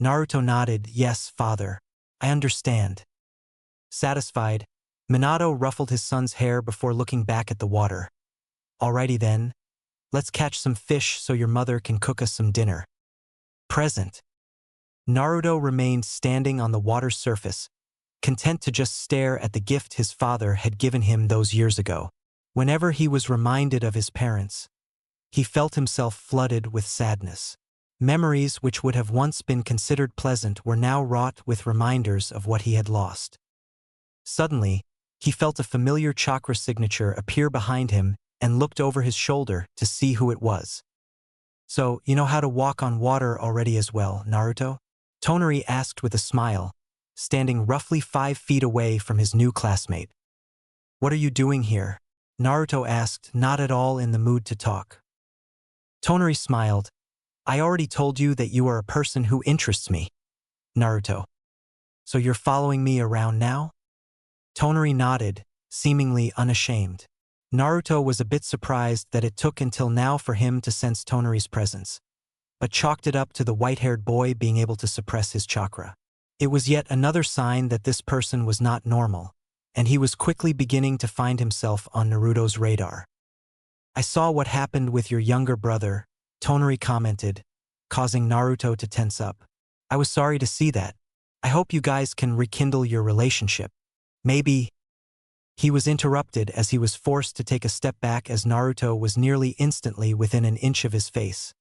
Naruto nodded. "Yes, father. I understand." Satisfied, Minato ruffled his son's hair before looking back at the water. "Alrighty then. Let's catch some fish so your mother can cook us some dinner." Present. Naruto remained standing on the water's surface, content to just stare at the gift his father had given him those years ago. Whenever he was reminded of his parents, he felt himself flooded with sadness. Memories which would have once been considered pleasant were now wrought with reminders of what he had lost. Suddenly, he felt a familiar chakra signature appear behind him and looked over his shoulder to see who it was. "So, you know how to walk on water already as well, Naruto?" Tonari asked with a smile, standing roughly 5 feet away from his new classmate. "What are you doing here?" Naruto asked, not at all in the mood to talk. Tonari smiled. "I already told you that you are a person who interests me, Naruto. So you're following me around now?" Tonari nodded, seemingly unashamed. Naruto was a bit surprised that it took until now for him to sense Tonari's presence, but chalked it up to the white-haired boy being able to suppress his chakra. It was yet another sign that this person was not normal, and he was quickly beginning to find himself on Naruto's radar. "I saw what happened with your younger brother," Tonari commented, causing Naruto to tense up. "I was sorry to see that. I hope you guys can rekindle your relationship. Maybe—" He was interrupted as he was forced to take a step back as Naruto was nearly instantly within an inch of his face,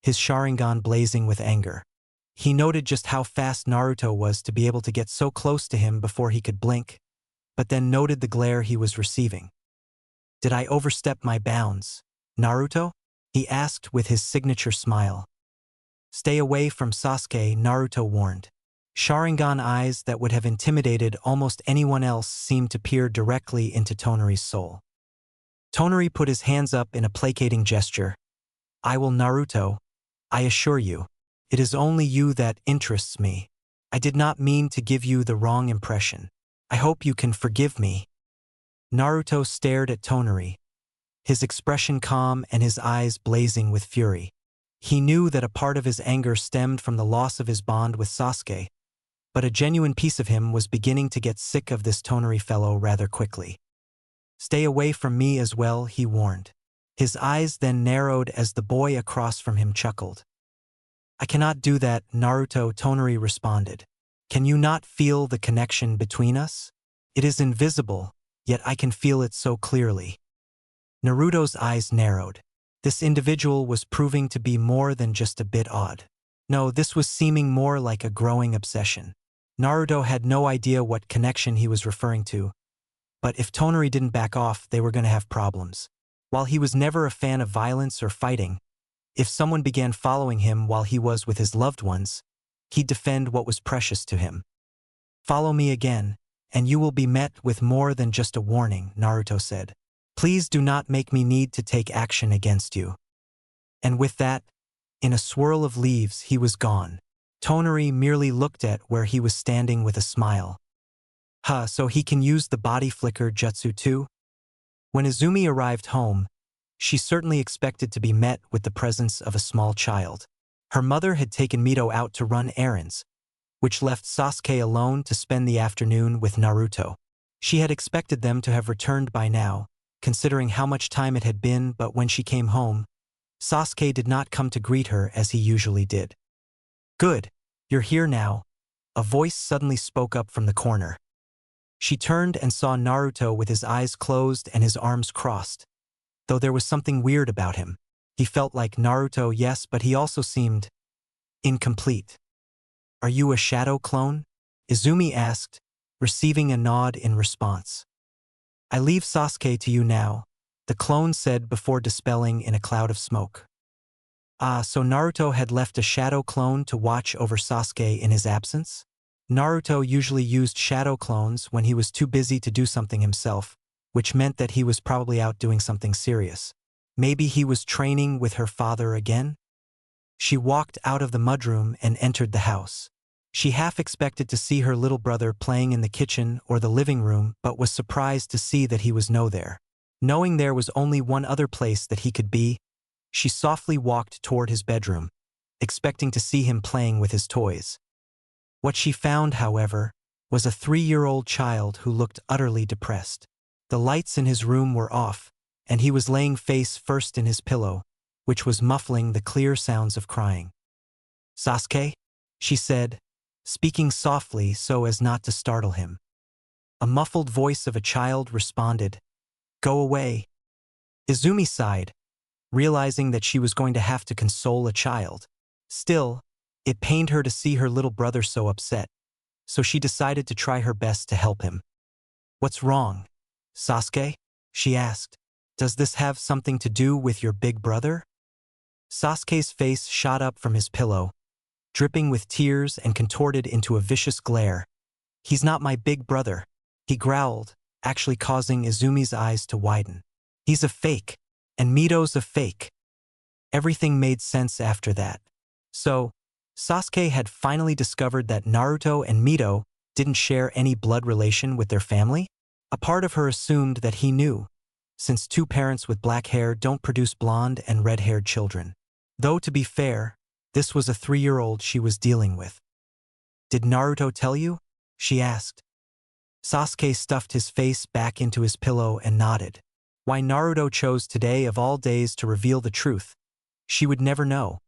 his Sharingan blazing with anger. He noted just how fast Naruto was to be able to get so close to him before he could blink, but then noted the glare he was receiving. "Did I overstep my bounds, Naruto?" he asked with his signature smile. "Stay away from Sasuke," Naruto warned. Sharingan eyes that would have intimidated almost anyone else seemed to peer directly into Tonari's soul. Tonari put his hands up in a placating gesture. "I will, Naruto. I assure you. It is only you that interests me. I did not mean to give you the wrong impression. I hope you can forgive me." Naruto stared at Tonari, his expression calm and his eyes blazing with fury. He knew that a part of his anger stemmed from the loss of his bond with Sasuke, but a genuine piece of him was beginning to get sick of this Tonari fellow rather quickly. "Stay away from me as well," he warned. His eyes then narrowed as the boy across from him chuckled. "I cannot do that," Naruto Tonari responded. "Can you not feel the connection between us? It is invisible, yet I can feel it so clearly." Naruto's eyes narrowed. This individual was proving to be more than just a bit odd. No, this was seeming more like a growing obsession. Naruto had no idea what connection he was referring to, but if Tonari didn't back off, they were going to have problems. While he was never a fan of violence or fighting, if someone began following him while he was with his loved ones, he'd defend what was precious to him. "Follow me again, and you will be met with more than just a warning," Naruto said. "Please do not make me need to take action against you." And with that, in a swirl of leaves, he was gone. Tonari merely looked at where he was standing with a smile. So he can use the body flicker jutsu too? When Izumi arrived home, she certainly expected to be met with the presence of a small child. Her mother had taken Mito out to run errands, which left Sasuke alone to spend the afternoon with Naruto. She had expected them to have returned by now, considering how much time it had been, but when she came home, Sasuke did not come to greet her as he usually did. "Good, you're here now," a voice suddenly spoke up from the corner. She turned and saw Naruto with his eyes closed and his arms crossed. Though there was something weird about him. He felt like Naruto, yes, but he also seemed incomplete. "Are you a shadow clone?" Izumi asked, receiving a nod in response. "I leave Sasuke to you now," the clone said before dispelling in a cloud of smoke. So Naruto had left a shadow clone to watch over Sasuke in his absence? Naruto usually used shadow clones when he was too busy to do something himself, which meant that he was probably out doing something serious. Maybe he was training with her father again? She walked out of the mudroom and entered the house. She half expected to see her little brother playing in the kitchen or the living room, but was surprised to see that he was no there. Knowing there was only one other place that he could be, she softly walked toward his bedroom, expecting to see him playing with his toys. What she found, however, was a 3-year-old child who looked utterly depressed. The lights in his room were off, and he was laying face first in his pillow, which was muffling the clear sounds of crying. "Sasuke?" she said, speaking softly so as not to startle him. A muffled voice of a child responded, "Go away." Izumi sighed, realizing that she was going to have to console a child. Still, it pained her to see her little brother so upset, so she decided to try her best to help him. "What's wrong, Sasuke?" she asked. "Does this have something to do with your big brother?" Sasuke's face shot up from his pillow, dripping with tears and contorted into a vicious glare. "He's not my big brother," he growled, actually causing Izumi's eyes to widen. "He's a fake, and Mito's a fake." Everything made sense after that. So, Sasuke had finally discovered that Naruto and Mito didn't share any blood relation with their family? A part of her assumed that he knew, since two parents with black hair don't produce blonde and red-haired children. Though to be fair, this was a 3-year-old she was dealing with. "Did Naruto tell you?" she asked. Sasuke stuffed his face back into his pillow and nodded. Why Naruto chose today of all days to reveal the truth, she would never know.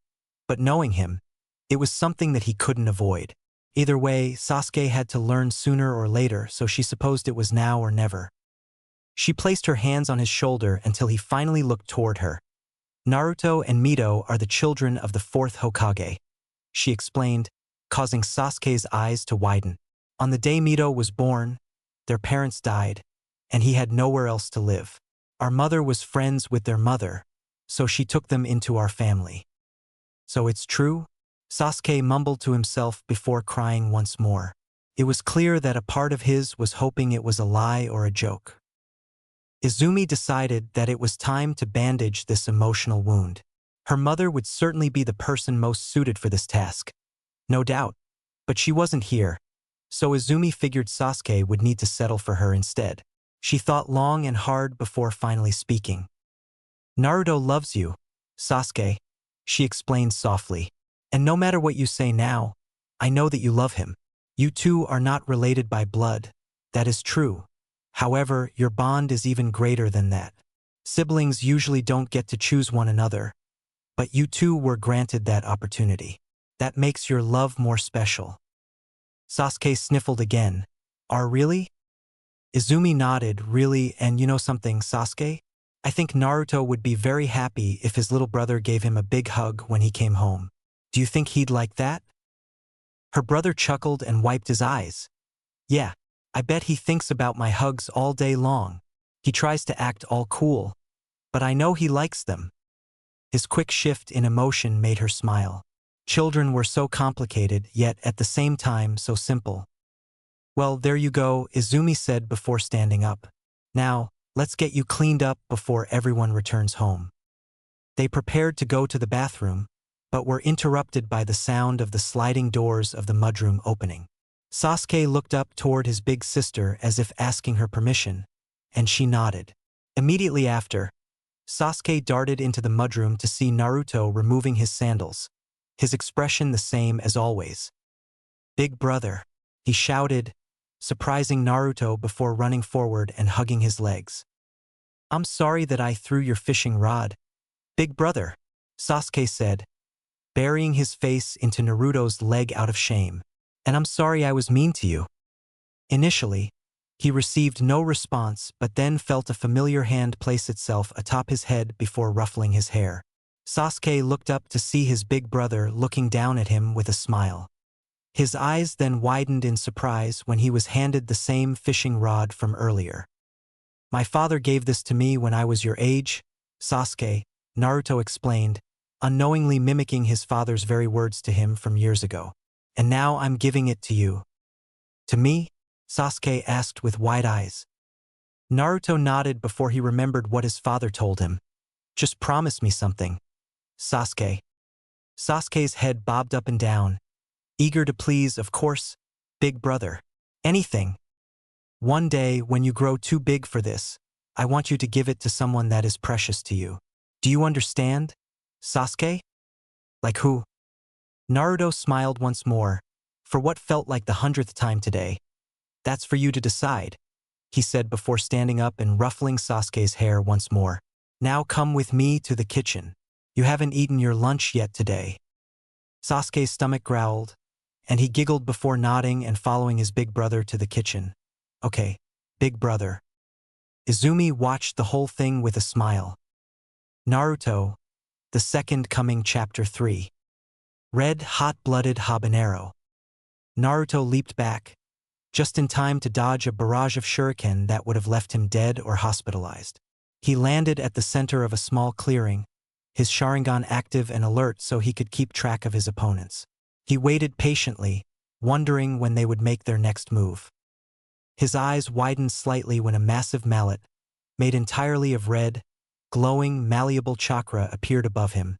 But knowing him, it was something that he couldn't avoid. Either way, Sasuke had to learn sooner or later, so she supposed it was now or never. She placed her hands on his shoulder until he finally looked toward her. "Naruto and Mito are the children of the 4th Hokage," she explained, causing Sasuke's eyes to widen. "On the day Mito was born, their parents died, and he had nowhere else to live. Our mother was friends with their mother, so she took them into our family." "So it's true?" Sasuke mumbled to himself before crying once more. It was clear that a part of his was hoping it was a lie or a joke. Izumi decided that it was time to bandage this emotional wound. Her mother would certainly be the person most suited for this task. No doubt. But she wasn't here, so Izumi figured Sasuke would need to settle for her instead. She thought long and hard before finally speaking. "Naruto loves you, Sasuke," she explained softly. "And no matter what you say now, I know that you love him. You two are not related by blood. That is true. However, your bond is even greater than that. Siblings usually don't get to choose one another, but you two were granted that opportunity. That makes your love more special. Sasuke sniffled again. Are really? Izumi nodded, really, and you know something, Sasuke? I think Naruto would be very happy if his little brother gave him a big hug when he came home. Do you think he'd like that? Her brother chuckled and wiped his eyes. Yeah, I bet he thinks about my hugs all day long. He tries to act all cool, but I know he likes them. His quick shift in emotion made her smile. Children were so complicated, yet at the same time so simple. Well, there you go, Izumi said before standing up. Now, let's get you cleaned up before everyone returns home. They prepared to go to the bathroom, but were interrupted by the sound of the sliding doors of the mudroom opening. Sasuke looked up toward his big sister as if asking her permission, and she nodded. Immediately after, Sasuke darted into the mudroom to see Naruto removing his sandals, his expression the same as always. Big brother, he shouted, surprising Naruto before running forward and hugging his legs. I'm sorry that I threw your fishing rod. Big brother, Sasuke said, burying his face into Naruto's leg out of shame. And I'm sorry I was mean to you. Initially, he received no response but then felt a familiar hand place itself atop his head before ruffling his hair. Sasuke looked up to see his big brother looking down at him with a smile. His eyes then widened in surprise when he was handed the same fishing rod from earlier. My father gave this to me when I was your age, Sasuke, Naruto explained, unknowingly mimicking his father's very words to him from years ago. And now I'm giving it to you. To me? Sasuke asked with wide eyes. Naruto nodded before he remembered what his father told him. Just promise me something. Sasuke. Sasuke's head bobbed up and down, eager to please, of course, big brother. Anything. One day, when you grow too big for this, I want you to give it to someone that is precious to you. Do you understand? Sasuke? Like who? Naruto smiled once more, for what felt like the 100th time today. That's for you to decide, he said before standing up and ruffling Sasuke's hair once more. Now come with me to the kitchen. You haven't eaten your lunch yet today. Sasuke's stomach growled, and he giggled before nodding and following his big brother to the kitchen. Okay, big brother. Izumi watched the whole thing with a smile. Naruto, The Second Coming Chapter 3. Red hot-blooded habanero. Naruto leaped back, just in time to dodge a barrage of shuriken that would have left him dead or hospitalized. He landed at the center of a small clearing, his Sharingan active and alert so he could keep track of his opponents. He waited patiently, wondering when they would make their next move. His eyes widened slightly when a massive mallet, made entirely of red, glowing, malleable chakra appeared above him,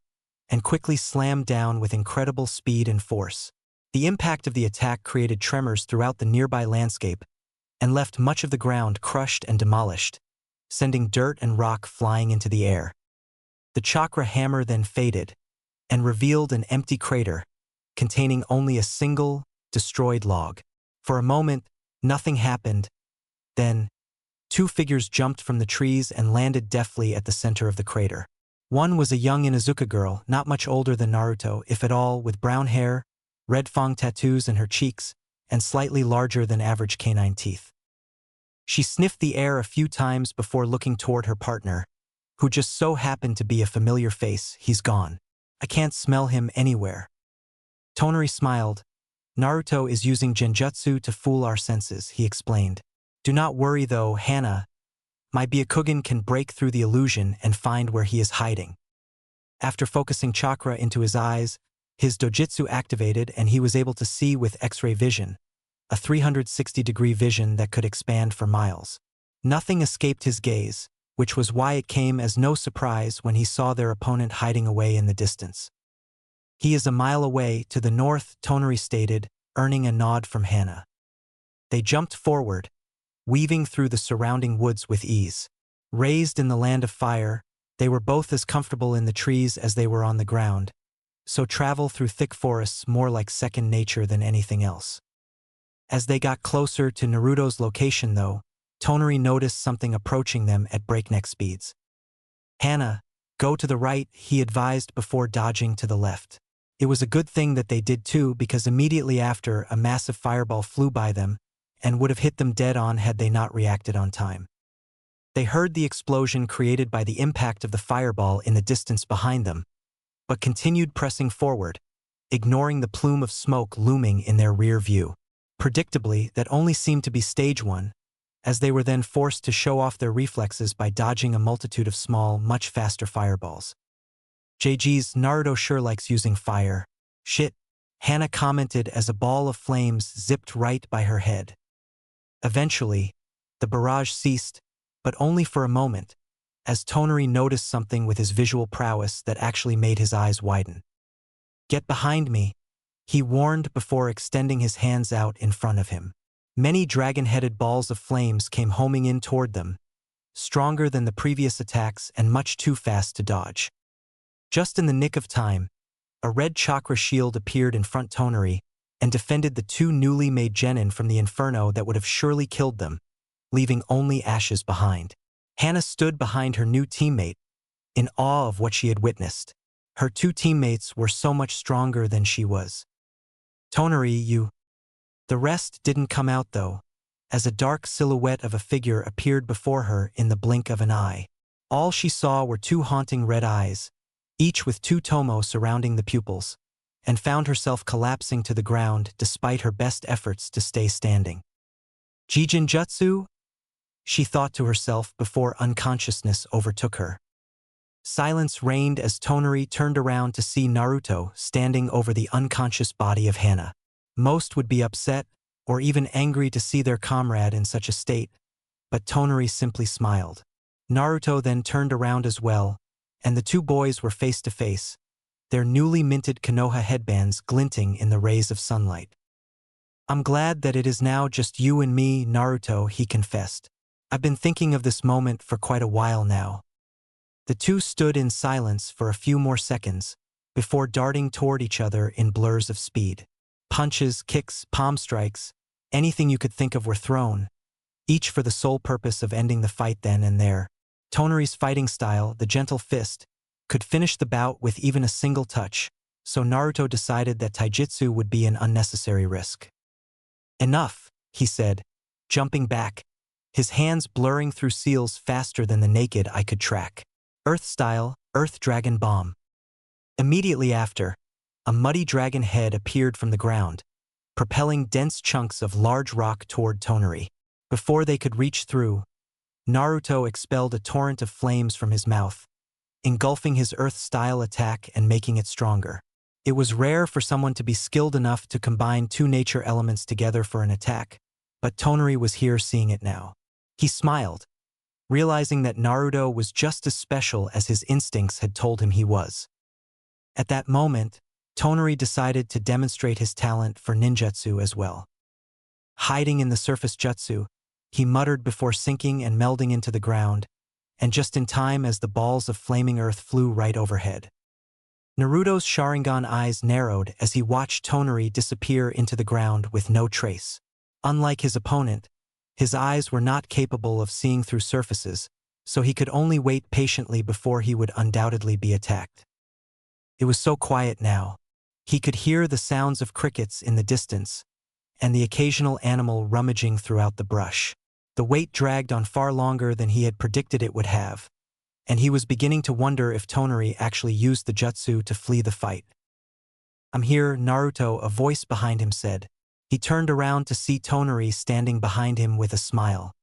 and quickly slammed down with incredible speed and force. The impact of the attack created tremors throughout the nearby landscape and left much of the ground crushed and demolished, sending dirt and rock flying into the air. The chakra hammer then faded and revealed an empty crater containing only a single, destroyed log. For a moment, nothing happened. Then, two figures jumped from the trees and landed deftly at the center of the crater. One was a young Inuzuka girl, not much older than Naruto, if at all, with brown hair, red fang tattoos in her cheeks, and slightly larger than average canine teeth. She sniffed the air a few times before looking toward her partner, who just so happened to be a familiar face. He's gone. I can't smell him anywhere. Tonari smiled. Naruto is using genjutsu to fool our senses, he explained. Do not worry though, Hana. My Byakugan can break through the illusion and find where he is hiding. After focusing chakra into his eyes, his dojutsu activated and he was able to see with X-ray vision, a 360-degree vision that could expand for miles. Nothing escaped his gaze, which was why it came as no surprise when he saw their opponent hiding away in the distance. He is a mile away to the north, Tonari stated, earning a nod from Hana. They jumped forward, weaving through the surrounding woods with ease. Raised in the land of fire, they were both as comfortable in the trees as they were on the ground, so travel through thick forests more like second nature than anything else. As they got closer to Naruto's location though, Tonari noticed something approaching them at breakneck speeds. "Hana, go to the right," he advised before dodging to the left. It was a good thing that they did too, because immediately after, a massive fireball flew by them and would have hit them dead on had they not reacted on time. They heard the explosion created by the impact of the fireball in the distance behind them, but continued pressing forward, ignoring the plume of smoke looming in their rear view. Predictably, that only seemed to be stage one, as they were then forced to show off their reflexes by dodging a multitude of small, much faster fireballs. "JG's, Naruto sure likes using fire. Shit," Hana commented as a ball of flames zipped right by her head. Eventually, the barrage ceased, but only for a moment, as Tonari noticed something with his visual prowess that actually made his eyes widen. "Get behind me," he warned before extending his hands out in front of him. Many dragon-headed balls of flames came homing in toward them, stronger than the previous attacks and much too fast to dodge. Just in the nick of time, a red chakra shield appeared in front Tonari and defended the two newly made genin from the inferno that would have surely killed them, leaving only ashes behind. Hana stood behind her new teammate, in awe of what she had witnessed. Her two teammates were so much stronger than she was. "Tonari, you..." The rest didn't come out though, as a dark silhouette of a figure appeared before her in the blink of an eye. All she saw were two haunting red eyes, each with two tomo surrounding the pupils, and found herself collapsing to the ground despite her best efforts to stay standing. "Jijin Jutsu?" she thought to herself before unconsciousness overtook her. Silence reigned as Tonari turned around to see Naruto standing over the unconscious body of Hana. Most would be upset, or even angry to see their comrade in such a state, but Tonari simply smiled. Naruto then turned around as well, and the two boys were face to face, their newly minted Konoha headbands glinting in the rays of sunlight. "I'm glad that it is now just you and me, Naruto," he confessed. "I've been thinking of this moment for quite a while now." The two stood in silence for a few more seconds, before darting toward each other in blurs of speed. Punches, kicks, palm strikes, anything you could think of were thrown, each for the sole purpose of ending the fight then and there. Tonari's fighting style, the gentle fist, could finish the bout with even a single touch, so Naruto decided that taijutsu would be an unnecessary risk. "Enough," he said, jumping back, his hands blurring through seals faster than the naked eye could track. Earth style, Earth Dragon Bomb. Immediately after, a muddy dragon head appeared from the ground, propelling dense chunks of large rock toward Tonari. Before they could reach through, Naruto expelled a torrent of flames from his mouth, engulfing his Earth-style attack and making it stronger. It was rare for someone to be skilled enough to combine two nature elements together for an attack, but Tonari was here seeing it now. He smiled, realizing that Naruto was just as special as his instincts had told him he was. At that moment, Tonari decided to demonstrate his talent for ninjutsu as well. Hiding in the surface jutsu, he muttered before sinking and melding into the ground, and just in time as the balls of flaming earth flew right overhead. Naruto's Sharingan eyes narrowed as he watched Tonari disappear into the ground with no trace. Unlike his opponent, his eyes were not capable of seeing through surfaces, so he could only wait patiently before he would undoubtedly be attacked. It was so quiet now. He could hear the sounds of crickets in the distance, and the occasional animal rummaging throughout the brush. The wait dragged on far longer than he had predicted it would have, and he was beginning to wonder if Tonari actually used the jutsu to flee the fight. "I'm here, Naruto," a voice behind him said. He turned around to see Tonari standing behind him with a smile.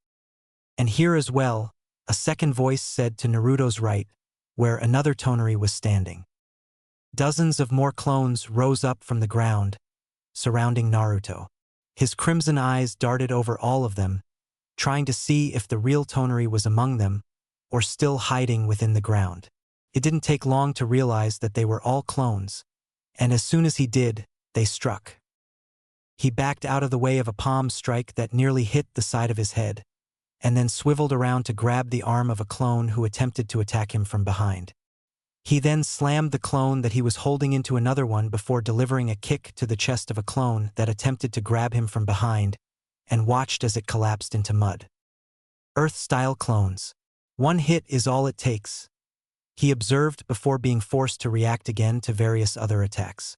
"And here as well," a second voice said to Naruto's right, where another Tonari was standing. Dozens of more clones rose up from the ground, surrounding Naruto. His crimson eyes darted over all of them, trying to see if the real Tonari was among them, or still hiding within the ground. It didn't take long to realize that they were all clones, and as soon as he did, they struck. He backed out of the way of a palm strike that nearly hit the side of his head, and then swiveled around to grab the arm of a clone who attempted to attack him from behind. He then slammed the clone that he was holding into another one before delivering a kick to the chest of a clone that attempted to grab him from behind, and watched as it collapsed into mud. Earth-style clones. One hit is all it takes, he observed before being forced to react again to various other attacks.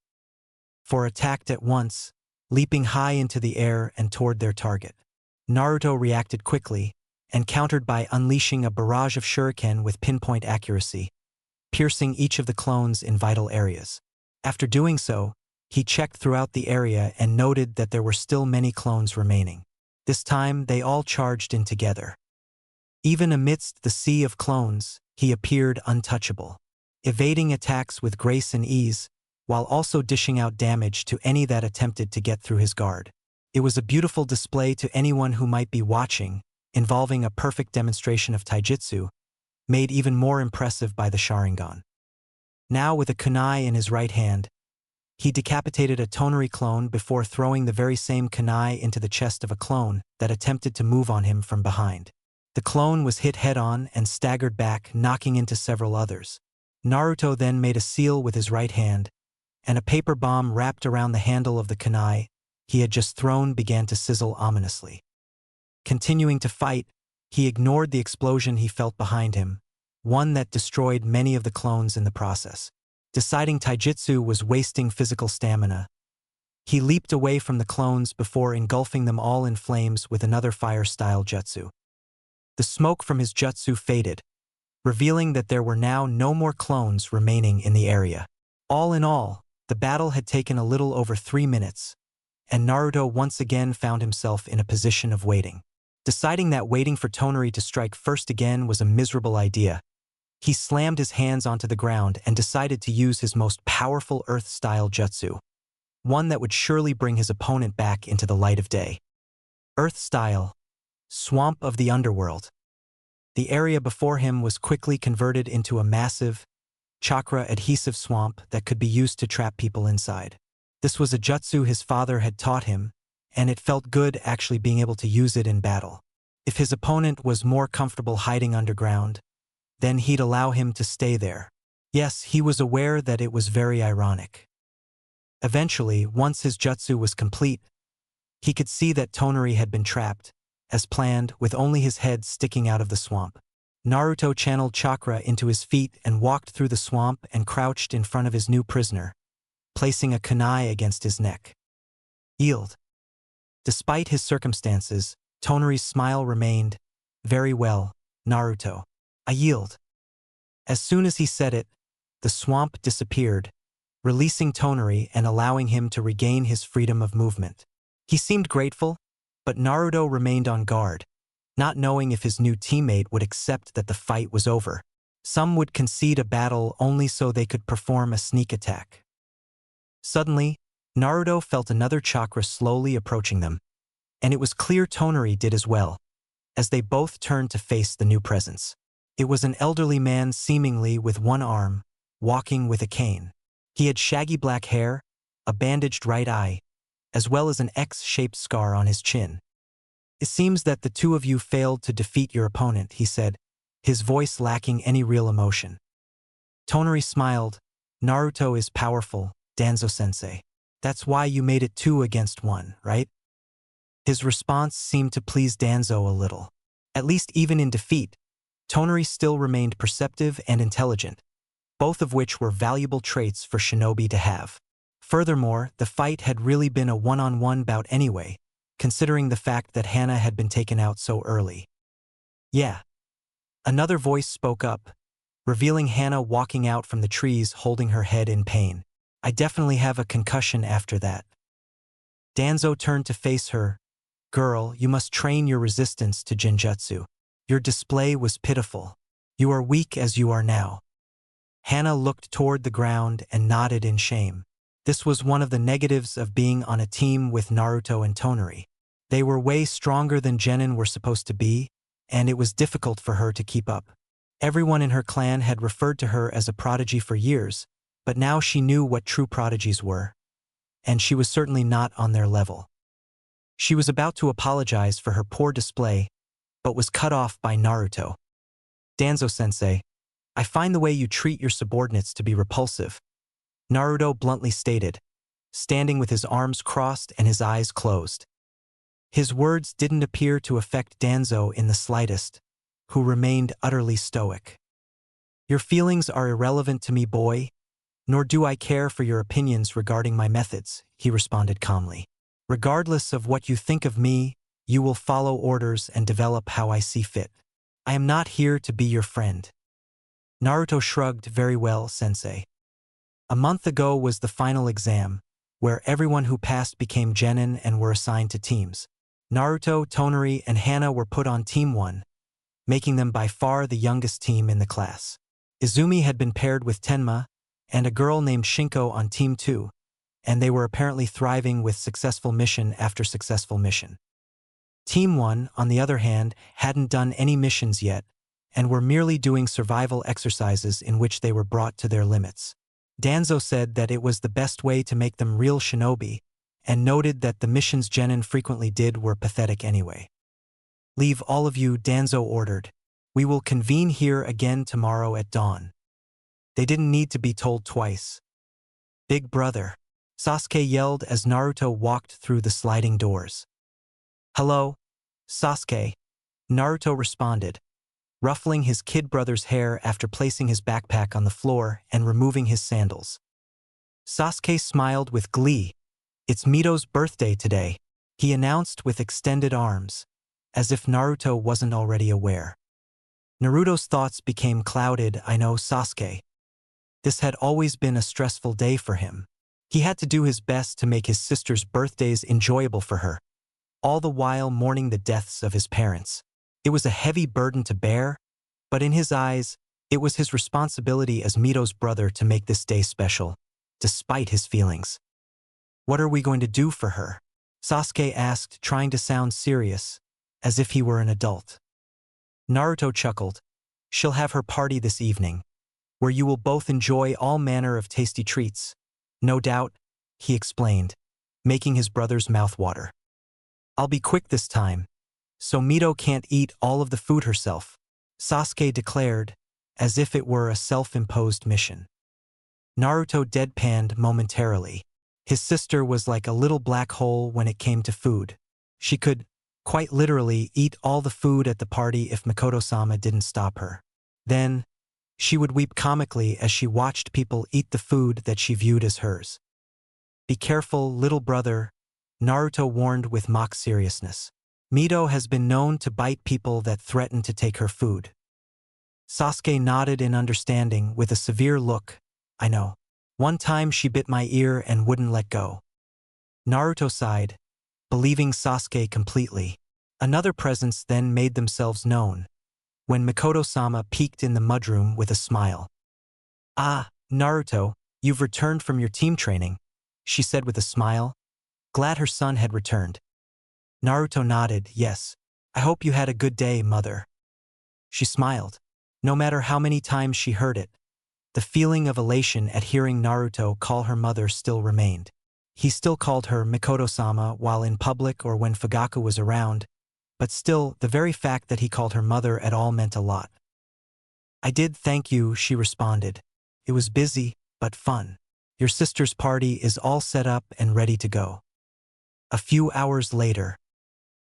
Four attacked at once, leaping high into the air and toward their target. Naruto reacted quickly, and countered by unleashing a barrage of shuriken with pinpoint accuracy, piercing each of the clones in vital areas. After doing so, he checked throughout the area and noted that there were still many clones remaining. This time, they all charged in together. Even amidst the sea of clones, he appeared untouchable, evading attacks with grace and ease, while also dishing out damage to any that attempted to get through his guard. It was a beautiful display to anyone who might be watching, involving a perfect demonstration of taijutsu, made even more impressive by the Sharingan. Now with a kunai in his right hand, he decapitated a Tonari clone before throwing the very same kunai into the chest of a clone that attempted to move on him from behind. The clone was hit head-on and staggered back, knocking into several others. Naruto then made a seal with his right hand, and a paper bomb wrapped around the handle of the kunai he had just thrown began to sizzle ominously. Continuing to fight, he ignored the explosion he felt behind him, one that destroyed many of the clones in the process. Deciding taijutsu was wasting physical stamina, he leaped away from the clones before engulfing them all in flames with another fire-style jutsu. The smoke from his jutsu faded, revealing that there were now no more clones remaining in the area. All in all, the battle had taken a little over 3 minutes, and Naruto once again found himself in a position of waiting. Deciding that waiting for Tonari to strike first again was a miserable idea, he slammed his hands onto the ground and decided to use his most powerful Earth-style jutsu, one that would surely bring his opponent back into the light of day. Earth-style, Swamp of the Underworld. The area before him was quickly converted into a massive, chakra-adhesive swamp that could be used to trap people inside. This was a jutsu his father had taught him, and it felt good actually being able to use it in battle. If his opponent was more comfortable hiding underground, then he'd allow him to stay there. Yes, he was aware that it was very ironic. Eventually, once his jutsu was complete, he could see that Tonari had been trapped, as planned, with only his head sticking out of the swamp. Naruto channeled chakra into his feet and walked through the swamp and crouched in front of his new prisoner, placing a kunai against his neck. Yield. Despite his circumstances, Tonari's smile remained, "Very well, Naruto. I yield." As soon as he said it, the swamp disappeared, releasing Tonari and allowing him to regain his freedom of movement. He seemed grateful, but Naruto remained on guard, not knowing if his new teammate would accept that the fight was over. Some would concede a battle only so they could perform a sneak attack. Suddenly, Naruto felt another chakra slowly approaching them, and it was clear Tonari did as well, as they both turned to face the new presence. It was an elderly man seemingly with one arm, walking with a cane. He had shaggy black hair, a bandaged right eye, as well as an X-shaped scar on his chin. "It seems that the two of you failed to defeat your opponent," he said, his voice lacking any real emotion. Tonari smiled. "Naruto is powerful, Danzo-sensei. That's why you made it 2 against 1, right?" His response seemed to please Danzo a little. At least even in defeat, Tonari still remained perceptive and intelligent, both of which were valuable traits for shinobi to have. Furthermore, the fight had really been a one-on-one bout anyway, considering the fact that Hana had been taken out so early. "Yeah." Another voice spoke up, revealing Hana walking out from the trees holding her head in pain. "I definitely have a concussion after that." Danzo turned to face her. "Girl, you must train your resistance to Jinjutsu. Your display was pitiful. You are weak as you are now." Hana looked toward the ground and nodded in shame. This was one of the negatives of being on a team with Naruto and Tonari. They were way stronger than genin were supposed to be, and it was difficult for her to keep up. Everyone in her clan had referred to her as a prodigy for years, but now she knew what true prodigies were, and she was certainly not on their level. She was about to apologize for her poor display, but was cut off by Naruto. "Danzo-sensei, I find the way you treat your subordinates to be repulsive, Naruto bluntly stated, standing with his arms crossed and his eyes closed. His words didn't appear to affect Danzo in the slightest, who remained utterly stoic. Your feelings are irrelevant to me, boy, nor do I care for your opinions regarding my methods, he responded calmly. Regardless of what you think of me, you will follow orders and develop how I see fit. I am not here to be your friend. Naruto shrugged. Very well, sensei. A month ago was the final exam, where everyone who passed became genin and were assigned to teams. Naruto, Tonari, and Hana were put on Team 1, making them by far the youngest team in the class. Izumi had been paired with Tenma and a girl named Shinko on Team 2, and they were apparently thriving with successful mission after successful mission. Team 1, on the other hand, hadn't done any missions yet, and were merely doing survival exercises in which they were brought to their limits. Danzo said that it was the best way to make them real shinobi, and noted that the missions genin frequently did were pathetic anyway. Leave all of you, Danzo ordered. We will convene here again tomorrow at dawn. They didn't need to be told twice. Big brother, Sasuke yelled as Naruto walked through the sliding doors. Hello, Sasuke, Naruto responded, ruffling his kid brother's hair after placing his backpack on the floor and removing his sandals. Sasuke smiled with glee. It's Mito's birthday today, he announced with extended arms, as if Naruto wasn't already aware. Naruto's thoughts became clouded. I know, Sasuke. This had always been a stressful day for him. He had to do his best to make his sister's birthdays enjoyable for her, all the while mourning the deaths of his parents. It was a heavy burden to bear, but in his eyes, it was his responsibility as Mito's brother to make this day special, despite his feelings. What are we going to do for her? Sasuke asked, trying to sound serious, as if he were an adult. Naruto chuckled. She'll have her party this evening, where you will both enjoy all manner of tasty treats. No doubt, he explained, making his brother's mouth water. I'll be quick this time, so Mito can't eat all of the food herself, Sasuke declared, as if it were a self-imposed mission. Naruto deadpanned momentarily. His sister was like a little black hole when it came to food. She could, quite literally, eat all the food at the party if Mikoto-sama didn't stop her. Then, she would weep comically as she watched people eat the food that she viewed as hers. Be careful, little brother, Naruto warned with mock seriousness. Mito has been known to bite people that threaten to take her food. Sasuke nodded in understanding with a severe look. I know. One time she bit my ear and wouldn't let go. Naruto sighed, believing Sasuke completely. Another presence then made themselves known, when Mikoto-sama peeked in the mudroom with a smile. Ah, Naruto, you've returned from your team training, she said with a smile, glad her son had returned. Naruto nodded, yes. I hope you had a good day, mother. She smiled. No matter how many times she heard it, the feeling of elation at hearing Naruto call her mother still remained. He still called her Mikoto-sama while in public or when Fugaku was around, but still, the very fact that he called her mother at all meant a lot. I did, thank you, she responded. It was busy, but fun. Your sister's party is all set up and ready to go. A few hours later,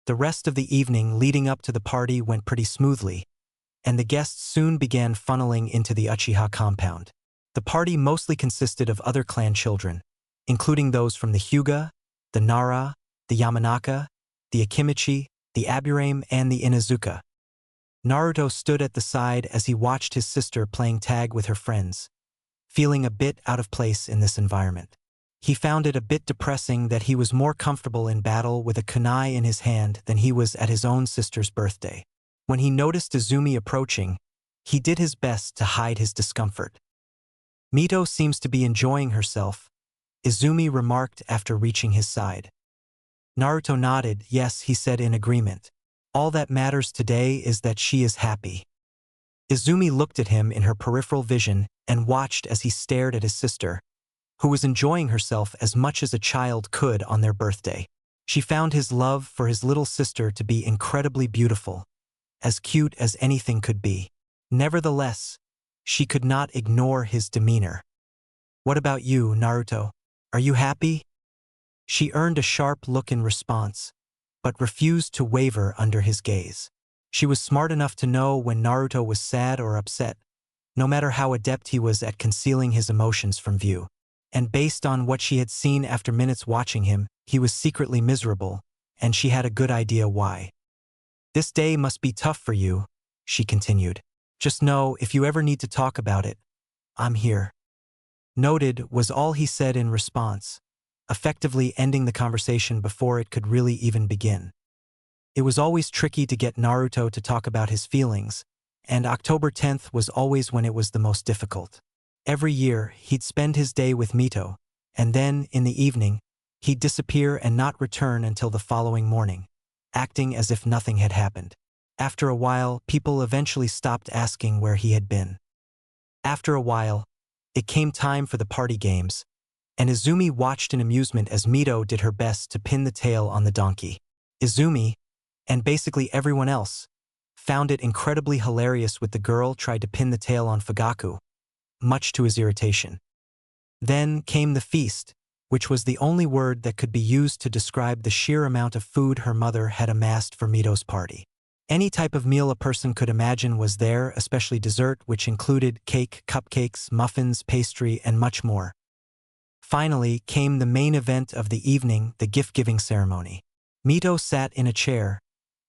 the rest of the evening leading up to the party went pretty smoothly, and the guests soon began funneling into the Uchiha compound. The party mostly consisted of other clan children, including those from the Hyuga, the Nara, the Yamanaka, the Akimichi, the Aburame, and the Inuzuka. Naruto stood at the side as he watched his sister playing tag with her friends, feeling a bit out of place in this environment. He found it a bit depressing that he was more comfortable in battle with a kunai in his hand than he was at his own sister's birthday. When he noticed Izumi approaching, he did his best to hide his discomfort. Mito seems to be enjoying herself, Izumi remarked after reaching his side. Naruto nodded, yes, he said in agreement. All that matters today is that she is happy. Izumi looked at him in her peripheral vision and watched as he stared at his sister, who was enjoying herself as much as a child could on their birthday. She found his love for his little sister to be incredibly beautiful, as cute as anything could be. Nevertheless, She could not ignore his demeanor. "What about you, Naruto? Are you happy?" She earned a sharp look in response, but refused to waver under his gaze. She was smart enough to know when Naruto was sad or upset, no matter how adept he was at concealing his emotions from view. And based on what she had seen after minutes watching him, he was secretly miserable, and she had a good idea why. "This day must be tough for you," she continued. "Just know, if you ever need to talk about it, I'm here." "Noted" was all he said in response, effectively ending the conversation before it could really even begin. It was always tricky to get Naruto to talk about his feelings, and October 10th was always when it was the most difficult. Every year, he'd spend his day with Mito, and then, in the evening, he'd disappear and not return until the following morning, acting as if nothing had happened. After a while, people eventually stopped asking where he had been. After a while, it came time for the party games, and Izumi watched in amusement as Mito did her best to pin the tail on the donkey. Izumi, and basically everyone else, found it incredibly hilarious when the girl tried to pin the tail on Fugaku, much to his irritation. Then came the feast, which was the only word that could be used to describe the sheer amount of food her mother had amassed for Mito's party. Any type of meal a person could imagine was there, especially dessert, which included cake, cupcakes, muffins, pastry, and much more. Finally came the main event of the evening, the gift-giving ceremony. Mito sat in a chair,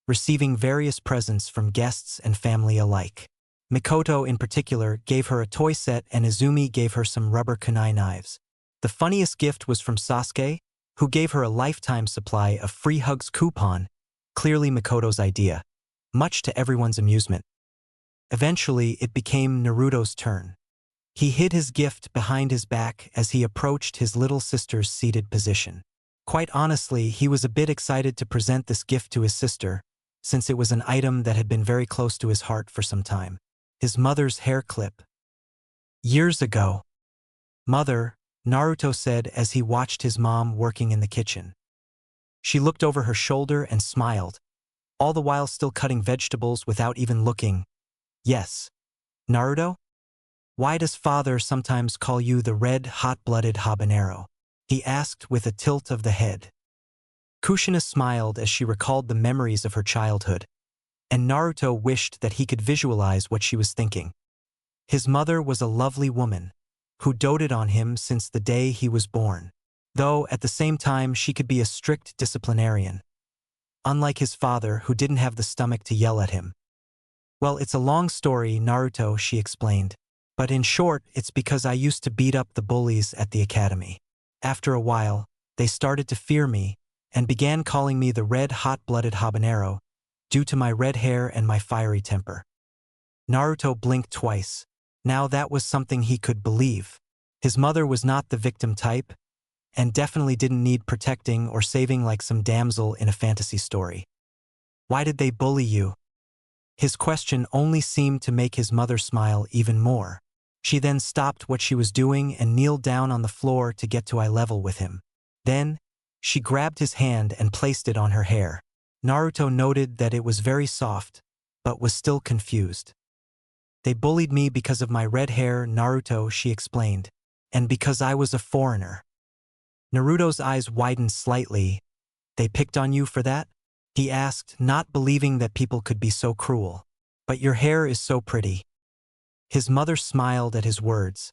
receiving various presents from guests and family alike. Mikoto, in particular, gave her a toy set and Izumi gave her some rubber kunai knives. The funniest gift was from Sasuke, who gave her a lifetime supply of free hugs coupon, clearly Mikoto's idea, much to everyone's amusement. Eventually, it became Naruto's turn. He hid his gift behind his back as he approached his little sister's seated position. Quite honestly, he was a bit excited to present this gift to his sister, since it was an item that had been very close to his heart for some time. His mother's hair clip. "Years ago, Mother," Naruto said as he watched his mom working in the kitchen. She looked over her shoulder and smiled, all the while still cutting vegetables without even looking. "Yes. Naruto? Why does father sometimes call you the red, hot-blooded habanero?" he asked with a tilt of the head. Kushina smiled as she recalled the memories of her childhood, and Naruto wished that he could visualize what she was thinking. His mother was a lovely woman, who doted on him since the day he was born, though at the same time she could be a strict disciplinarian, unlike his father who didn't have the stomach to yell at him. "Well, it's a long story, Naruto," she explained, "but in short, it's because I used to beat up the bullies at the academy. After a while, they started to fear me and began calling me the red hot-blooded habanero, due to my red hair and my fiery temper." Naruto blinked twice. Now that was something he could believe. His mother was not the victim type, and definitely didn't need protecting or saving like some damsel in a fantasy story. "Why did they bully you?" His question only seemed to make his mother smile even more. She then stopped what she was doing and kneeled down on the floor to get to eye level with him. Then, she grabbed his hand and placed it on her hair. Naruto noted that it was very soft, but was still confused. "They bullied me because of my red hair, Naruto," she explained, "and because I was a foreigner." Naruto's eyes widened slightly. "They picked on you for that?" he asked, not believing that people could be so cruel. "But your hair is so pretty." His mother smiled at his words,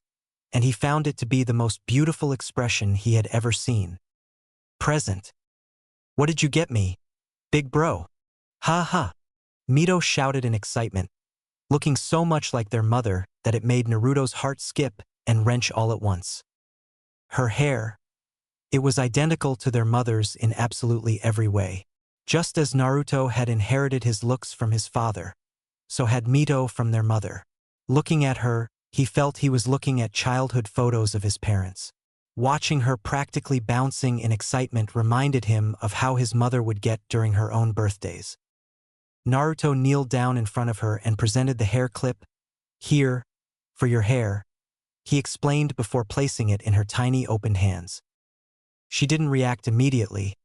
and he found it to be the most beautiful expression he had ever seen. "Present. What did you get me, big bro?" "Ha ha!" Mito shouted in excitement, looking so much like their mother that it made Naruto's heart skip and wrench all at once. Her hair. It was identical to their mother's in absolutely every way. Just as Naruto had inherited his looks from his father, so had Mito from their mother. Looking at her, he felt he was looking at childhood photos of his parents. Watching her practically bouncing in excitement reminded him of how his mother would get during her own birthdays. Naruto kneeled down in front of her and presented the hair clip. "Here, for your hair," he explained before placing it in her tiny opened hands. She didn't react immediately,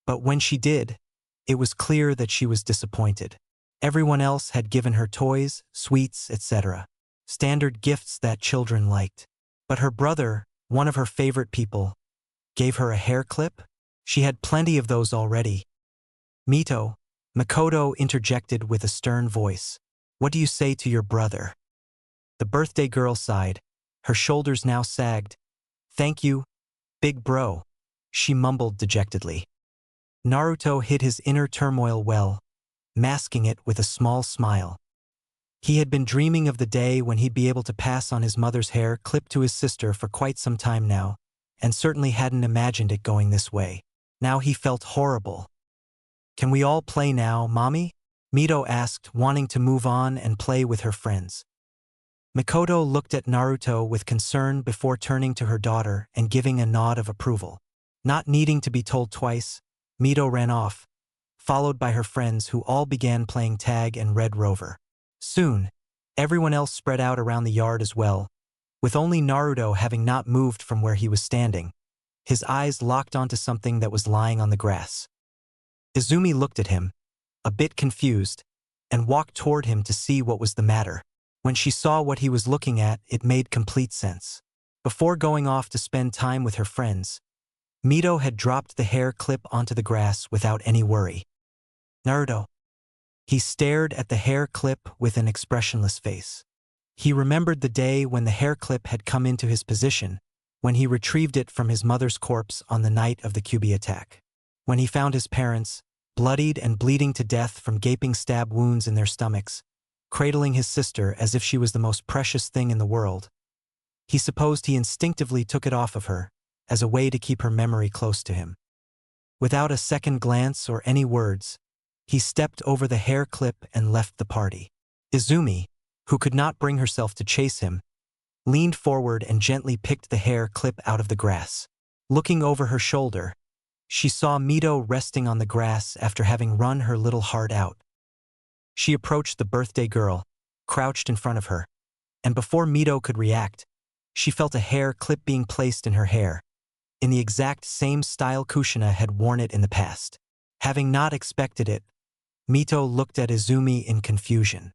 but when she did, it was clear that she was disappointed. Everyone else had given her toys, sweets, etc. standard gifts that children liked. But her brother, one of her favorite people, gave her a hair clip? She had plenty of those already. Makoto interjected with a stern voice. What do you say to your brother? The birthday girl sighed. Her shoulders now sagged. Thank you, big bro, she mumbled dejectedly. Naruto hid his inner turmoil well, masking it with a small smile. He had been dreaming of the day when he'd be able to pass on his mother's hair clipped to his sister for quite some time now, and certainly hadn't imagined it going this way. Now he felt horrible. Can we all play now, Mommy? Mito asked, wanting to move on and play with her friends. Makoto looked at Naruto with concern before turning to her daughter and giving a nod of approval. Not needing to be told twice, Mito ran off, followed by her friends who all began playing tag and Red Rover. Soon, everyone else spread out around the yard as well, with only Naruto having not moved from where he was standing. His eyes locked onto something that was lying on the grass. Izumi looked at him, a bit confused, and walked toward him to see what was the matter. When she saw what he was looking at, it made complete sense. Before going off to spend time with her friends, Mito had dropped the hair clip onto the grass without any worry. Naruto. He stared at the hair clip with an expressionless face. He remembered the day when the hair clip had come into his position, when he retrieved it from his mother's corpse on the night of the Kyuubi attack. When he found his parents, bloodied and bleeding to death from gaping stab wounds in their stomachs, cradling his sister as if she was the most precious thing in the world. He supposed he instinctively took it off of her, as a way to keep her memory close to him. Without a second glance or any words, he stepped over the hair clip and left the party. Izumi, who could not bring herself to chase him, leaned forward and gently picked the hair clip out of the grass. Looking over her shoulder, she saw Mito resting on the grass after having run her little heart out. She approached the birthday girl, crouched in front of her, and before Mito could react, she felt a hair clip being placed in her hair, in the exact same style Kushina had worn it in the past. Having not expected it, Mito looked at Izumi in confusion.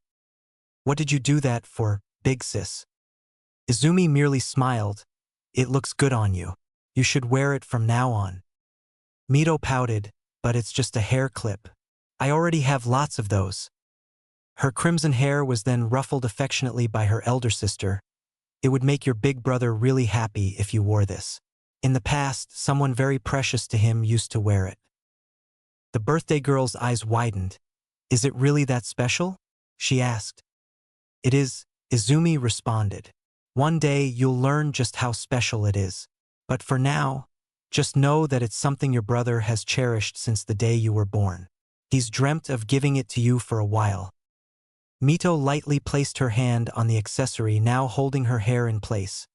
What did you do that for, big sis? Izumi merely smiled. It looks good on you. You should wear it from now on. Mito pouted, but it's just a hair clip. I already have lots of those. Her crimson hair was then ruffled affectionately by her elder sister. It would make your big brother really happy if you wore this. In the past, someone very precious to him used to wear it. The birthday girl's eyes widened. Is it really that special? She asked. It is, Izumi responded. One day you'll learn just how special it is. But for now, just know that it's something your brother has cherished since the day you were born. He's dreamt of giving it to you for a while. Mito lightly placed her hand on the accessory now holding her hair in place,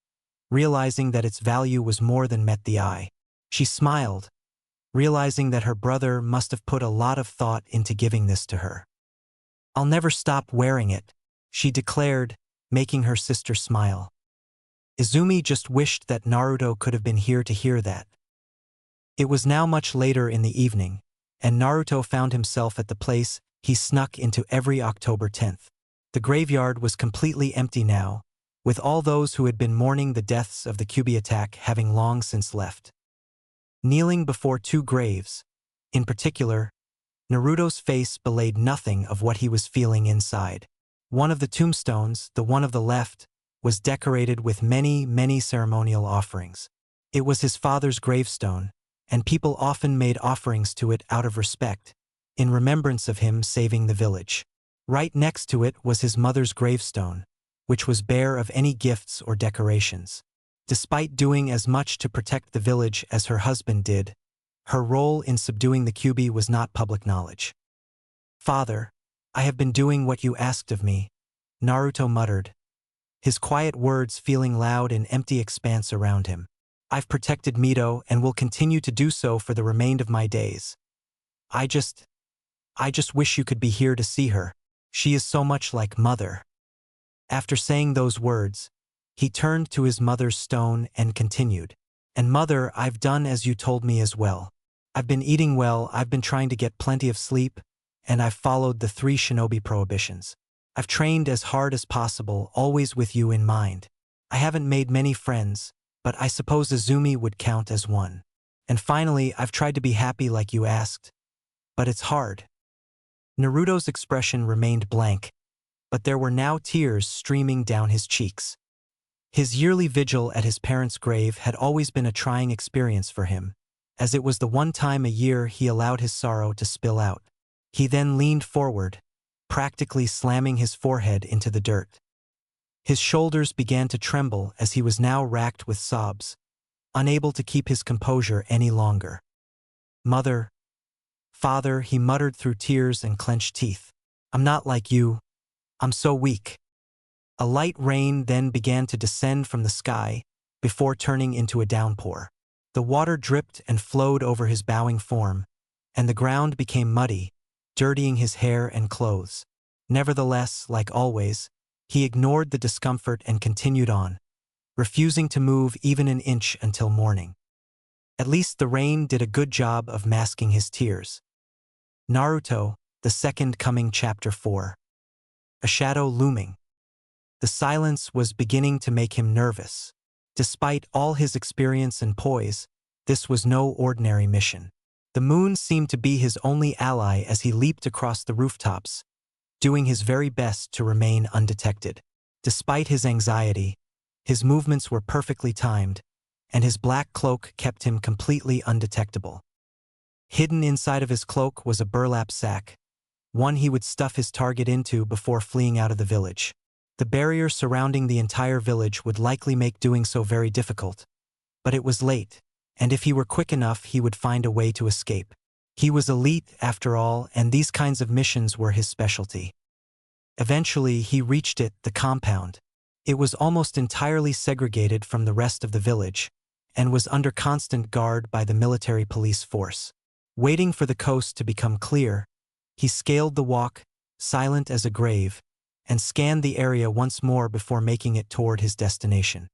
realizing that its value was more than met the eye. She smiled, realizing that her brother must have put a lot of thought into giving this to her. I'll never stop wearing it, she declared, making her sister smile. Izumi just wished that Naruto could have been here to hear that. It was now much later in the evening, and Naruto found himself at the place he snuck into every October 10th. The graveyard was completely empty now, with all those who had been mourning the deaths of the Kyuubi attack having long since left. Kneeling before two graves, in particular, Naruto's face belayed nothing of what he was feeling inside. One of the tombstones, the one of the left, was decorated with many ceremonial offerings. It was his father's gravestone, and people often made offerings to it out of respect, in remembrance of him saving the village. Right next to it was his mother's gravestone, which was bare of any gifts or decorations. Despite doing as much to protect the village as her husband did, her role in subduing the Kyuubi was not public knowledge. Father, I have been doing what you asked of me, Naruto muttered, his quiet words feeling loud in empty expanse around him. I've protected Mito and will continue to do so for the remainder of my days. I just wish you could be here to see her. She is so much like Mother. After saying those words, he turned to his mother's stone and continued. And Mother, I've done as you told me as well. I've been eating well, I've been trying to get plenty of sleep, and I've followed the 3 shinobi prohibitions. I've trained as hard as possible, always with you in mind. I haven't made many friends, but I suppose Azumi would count as one. And finally, I've tried to be happy like you asked. But it's hard." Naruto's expression remained blank, but there were now tears streaming down his cheeks. His yearly vigil at his parents' grave had always been a trying experience for him, as it was the one time a year he allowed his sorrow to spill out. He then leaned forward, practically slamming his forehead into the dirt. His shoulders began to tremble as he was now racked with sobs, unable to keep his composure any longer. "Mother, father," he muttered through tears and clenched teeth. "I'm not like you. I'm so weak." A light rain then began to descend from the sky before turning into a downpour. The water dripped and flowed over his bowing form, and the ground became muddy, dirtying his hair and clothes. Nevertheless, like always, he ignored the discomfort and continued on, refusing to move even an inch until morning. At least the rain did a good job of masking his tears. Naruto, the Second Coming, Chapter 4. A shadow looming. The silence was beginning to make him nervous. Despite all his experience and poise, this was no ordinary mission. The moon seemed to be his only ally as he leaped across the rooftops, doing his very best to remain undetected. Despite his anxiety, his movements were perfectly timed, and his black cloak kept him completely undetectable. Hidden inside of his cloak was a burlap sack, one he would stuff his target into before fleeing out of the village. The barrier surrounding the entire village would likely make doing so very difficult. But it was late, and if he were quick enough he would find a way to escape. He was elite, after all, and these kinds of missions were his specialty. Eventually he reached it, the compound. It was almost entirely segregated from the rest of the village, and was under constant guard by the military police force. Waiting for the coast to become clear, he scaled the walk, silent as a grave, and scanned the area once more before making it toward his destination.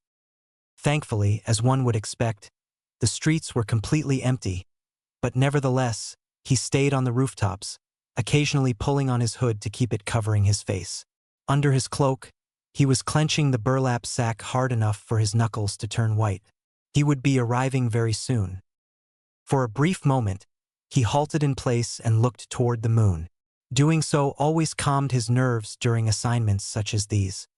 Thankfully, as one would expect, the streets were completely empty, but nevertheless, he stayed on the rooftops, occasionally pulling on his hood to keep it covering his face. Under his cloak, he was clenching the burlap sack hard enough for his knuckles to turn white. He would be arriving very soon. For a brief moment, he halted in place and looked toward the moon. Doing so always calmed his nerves during assignments such as these.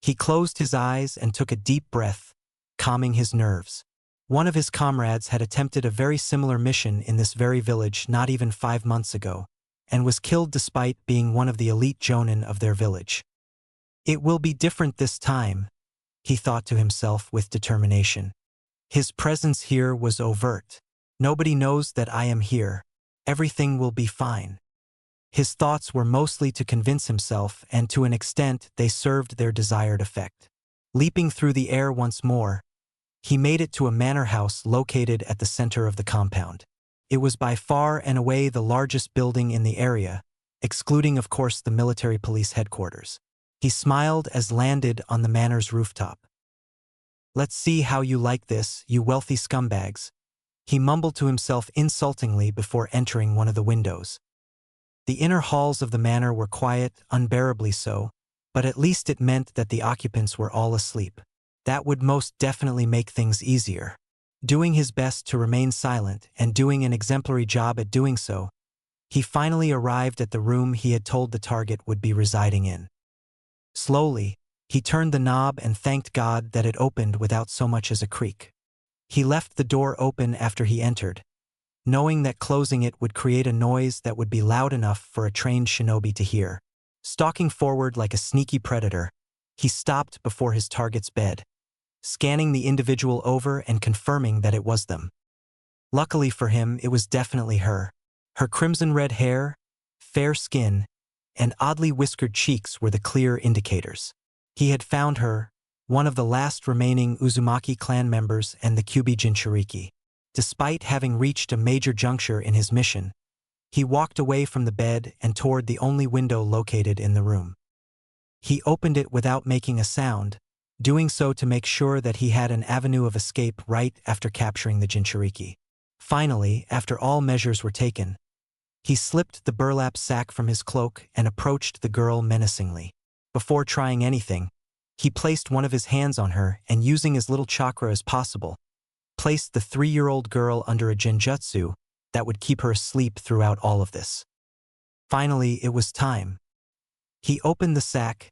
He closed his eyes and took a deep breath, calming his nerves. One of his comrades had attempted a very similar mission in this very village not even 5 months ago, and was killed despite being one of the elite jonin of their village. "It will be different this time," he thought to himself with determination. "His presence here was overt. Nobody knows that I am here. Everything will be fine." His thoughts were mostly to convince himself, and to an extent they served their desired effect. Leaping through the air once more, he made it to a manor house located at the center of the compound. It was by far and away the largest building in the area, excluding of course the military police headquarters. He smiled as landed on the manor's rooftop. "Let's see how you like this, you wealthy scumbags," he mumbled to himself insultingly before entering one of the windows. The inner halls of the manor were quiet, unbearably so, but at least it meant that the occupants were all asleep. That would most definitely make things easier. Doing his best to remain silent and doing an exemplary job at doing so, he finally arrived at the room he had told the target would be residing in. Slowly, he turned the knob and thanked God that it opened without so much as a creak. He left the door open after he entered, knowing that closing it would create a noise that would be loud enough for a trained shinobi to hear. Stalking forward like a sneaky predator, he stopped before his target's bed, scanning the individual over and confirming that it was them. Luckily for him, it was definitely her. Her crimson-red hair, fair skin, and oddly whiskered cheeks were the clear indicators. He had found her, one of the last remaining Uzumaki clan members and the Kyuubi Jinchuriki. Despite having reached a major juncture in his mission, he walked away from the bed and toward the only window located in the room. He opened it without making a sound, doing so to make sure that he had an avenue of escape right after capturing the Jinchuriki. Finally, after all measures were taken, He slipped the burlap sack from his cloak and approached the girl menacingly. Before trying anything, he placed one of his hands on her and, using as little chakra as possible, placed the 3-year-old girl under a genjutsu that would keep her asleep throughout all of this. Finally, it was time. He opened the sack,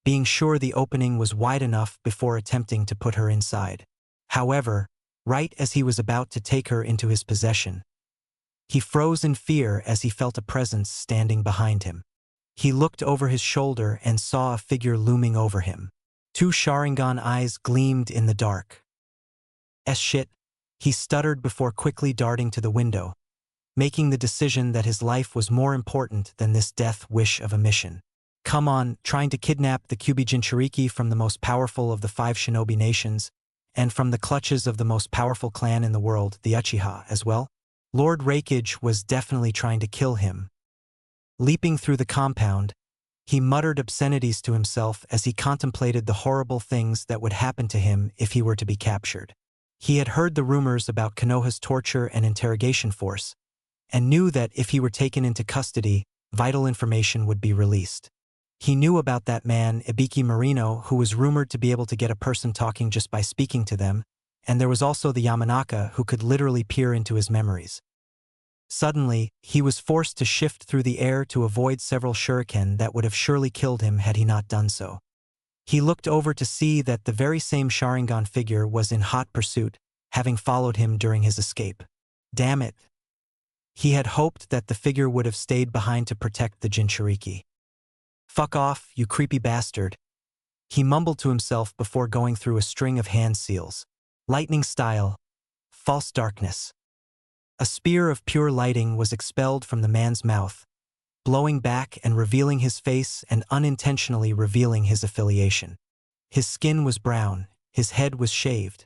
being sure the opening was wide enough before attempting to put her inside. However, right as he was about to take her into his possession, he froze in fear as he felt a presence standing behind him. He looked over his shoulder and saw a figure looming over him. 2 Sharingan eyes gleamed in the dark. Shit, he stuttered before quickly darting to the window, making the decision that his life was more important than this death wish of a mission. Come on, trying to kidnap the Kyuubi Jinchuriki from the most powerful of the 5 shinobi nations, and from the clutches of the most powerful clan in the world, the Uchiha, as well? Lord Raikage was definitely trying to kill him. Leaping through the compound, he muttered obscenities to himself as he contemplated the horrible things that would happen to him if he were to be captured. He had heard the rumors about Konoha's torture and interrogation force, and knew that if he were taken into custody, vital information would be released. He knew about that man, Ibiki Marino, who was rumored to be able to get a person talking just by speaking to them, and there was also the Yamanaka who could literally peer into his memories. Suddenly, he was forced to shift through the air to avoid several shuriken that would have surely killed him had he not done so. He looked over to see that the very same Sharingan figure was in hot pursuit, having followed him during his escape. Damn it. He had hoped that the figure would have stayed behind to protect the Jinchuriki. Fuck off, you creepy bastard. He mumbled to himself before going through a string of hand seals. Lightning style. False darkness. A spear of pure lighting was expelled from the man's mouth, blowing back and revealing his face and unintentionally revealing his affiliation. His skin was brown, his head was shaved.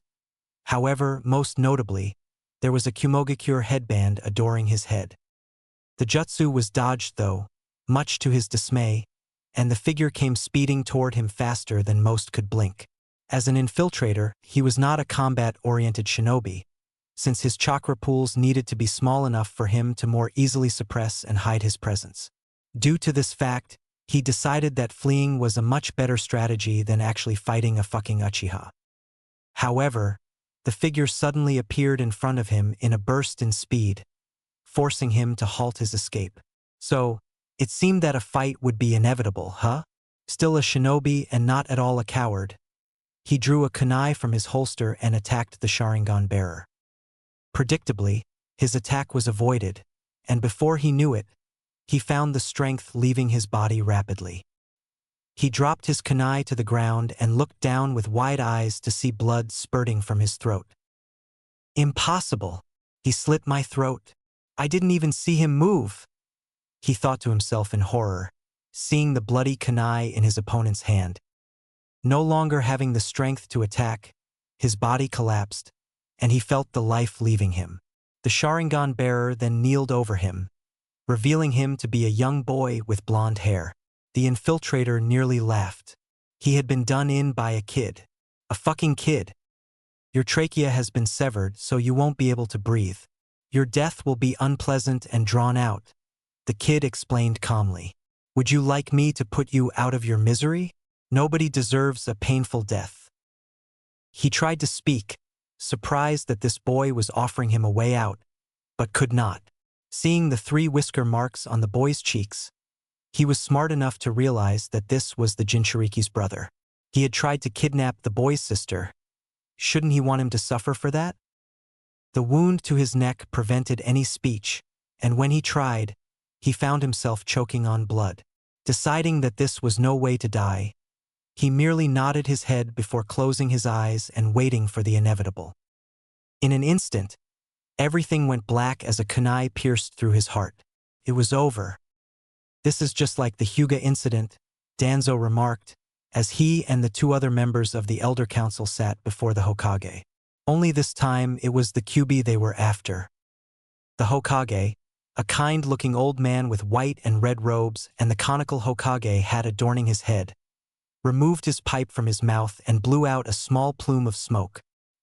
However, most notably, there was a Kumogakure headband adoring his head. The jutsu was dodged though, much to his dismay, and the figure came speeding toward him faster than most could blink. As an infiltrator, he was not a combat-oriented shinobi, since his chakra pools needed to be small enough for him to more easily suppress and hide his presence. Due to this fact, he decided that fleeing was a much better strategy than actually fighting a fucking Uchiha. However, the figure suddenly appeared in front of him in a burst in speed, forcing him to halt his escape. So, it seemed that a fight would be inevitable, huh? Still a shinobi and not at all a coward, he drew a kunai from his holster and attacked the Sharingan bearer. Predictably, his attack was avoided, and before he knew it, he found the strength leaving his body rapidly. He dropped his kunai to the ground and looked down with wide eyes to see blood spurting from his throat. Impossible! He slit my throat. I didn't even see him move, he thought to himself in horror, seeing the bloody kunai in his opponent's hand. No longer having the strength to attack, his body collapsed, and he felt the life leaving him. The Sharingan bearer then kneeled over him, revealing him to be a young boy with blonde hair. The infiltrator nearly laughed. He had been done in by a kid. A fucking kid. Your trachea has been severed, so you won't be able to breathe. Your death will be unpleasant and drawn out, the kid explained calmly. Would you like me to put you out of your misery? Nobody deserves a painful death. He tried to speak, surprised that this boy was offering him a way out, but could not. Seeing the 3 whisker marks on the boy's cheeks, he was smart enough to realize that this was the Jinchuriki's brother. He had tried to kidnap the boy's sister. Shouldn't he want him to suffer for that? The wound to his neck prevented any speech, and when he tried, he found himself choking on blood. Deciding that this was no way to die, he merely nodded his head before closing his eyes and waiting for the inevitable. In an instant, everything went black as a kunai pierced through his heart. It was over. This is just like the Hyuga incident, Danzo remarked, as he and the 2 other members of the Elder Council sat before the Hokage. Only this time it was the Kyuubi they were after. The Hokage, a kind-looking old man with white and red robes and the conical Hokage hat adorning his head, removed his pipe from his mouth and blew out a small plume of smoke.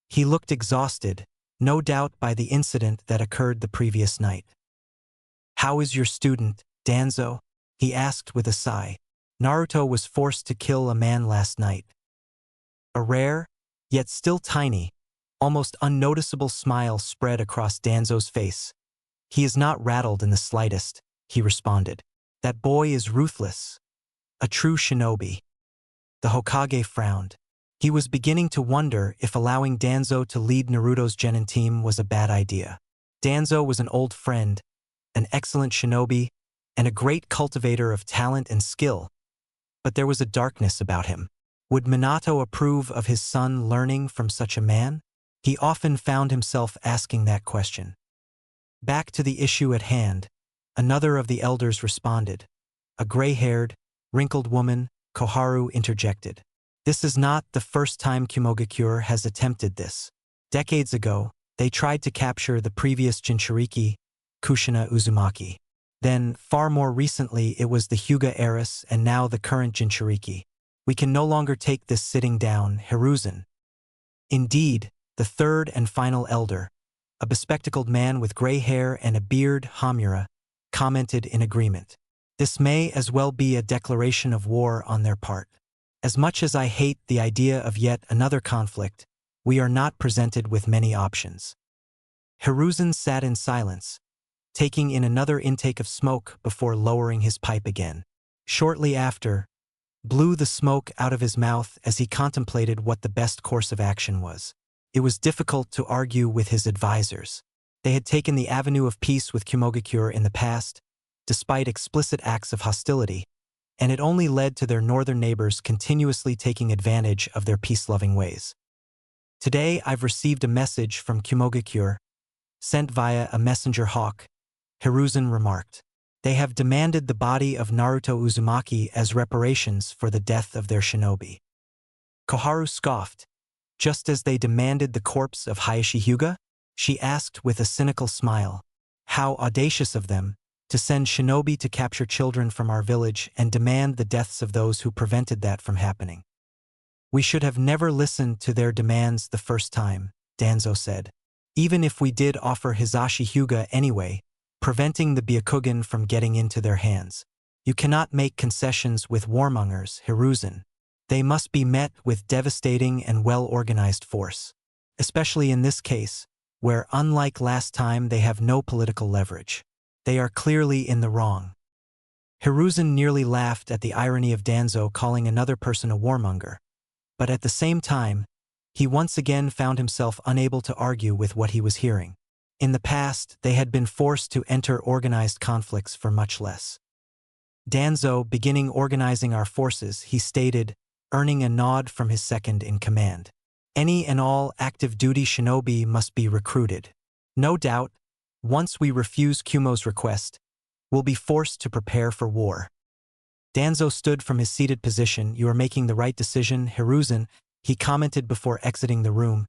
He looked exhausted, no doubt by the incident that occurred the previous night. "How is your student, Danzo?" he asked with a sigh. "Naruto was forced to kill a man last night." A rare, yet still tiny, almost unnoticeable smile spread across Danzo's face. "He is not rattled in the slightest," he responded. "That boy is ruthless. A true shinobi." The Hokage frowned. He was beginning to wonder if allowing Danzo to lead Naruto's genin team was a bad idea. Danzo was an old friend, an excellent shinobi, and a great cultivator of talent and skill, but there was a darkness about him. Would Minato approve of his son learning from such a man? He often found himself asking that question. Back to the issue at hand, another of the elders responded. A gray-haired, wrinkled woman, Koharu, interjected. "This is not the first time Kumogakure has attempted this. Decades ago, they tried to capture the previous Jinchuriki, Kushina Uzumaki. Then, far more recently, it was the Hyuga heiress and now the current Jinchuriki. We can no longer take this sitting down, Hiruzen." Indeed, the third and final elder, a bespectacled man with gray hair and a beard, Hamura, commented in agreement. "This may as well be a declaration of war on their part. As much as I hate the idea of yet another conflict, we are not presented with many options." Hiruzen sat in silence, taking in another intake of smoke before lowering his pipe again. Shortly after, blew the smoke out of his mouth as he contemplated what the best course of action was. It was difficult to argue with his advisors. They had taken the avenue of peace with Kumogakure in the past, despite explicit acts of hostility, and it only led to their northern neighbors continuously taking advantage of their peace-loving ways. "Today I've received a message from Kumogakure, sent via a messenger hawk," Hiruzen remarked. "They have demanded the body of Naruto Uzumaki as reparations for the death of their shinobi." Koharu scoffed. "Just as they demanded the corpse of Hayashi Hyuga?" she asked with a cynical smile. "How audacious of them, to send shinobi to capture children from our village and demand the deaths of those who prevented that from happening." "We should have never listened to their demands the first time," Danzo said. "Even if we did offer Hisashi Hyuga anyway, preventing the Byakugan from getting into their hands. You cannot make concessions with warmongers, Hiruzen. They must be met with devastating and well-organized force. Especially in this case, where unlike last time they have no political leverage. They are clearly in the wrong." Hiruzen nearly laughed at the irony of Danzo calling another person a warmonger, but at the same time, he once again found himself unable to argue with what he was hearing. In the past, they had been forced to enter organized conflicts for much less. "Danzo beginning organizing our forces," he stated, earning a nod from his second in command. "Any and all active duty shinobi must be recruited. No doubt, once we refuse Kumo's request, we'll be forced to prepare for war." Danzo stood from his seated position. "You are making the right decision, Hiruzen," he commented before exiting the room,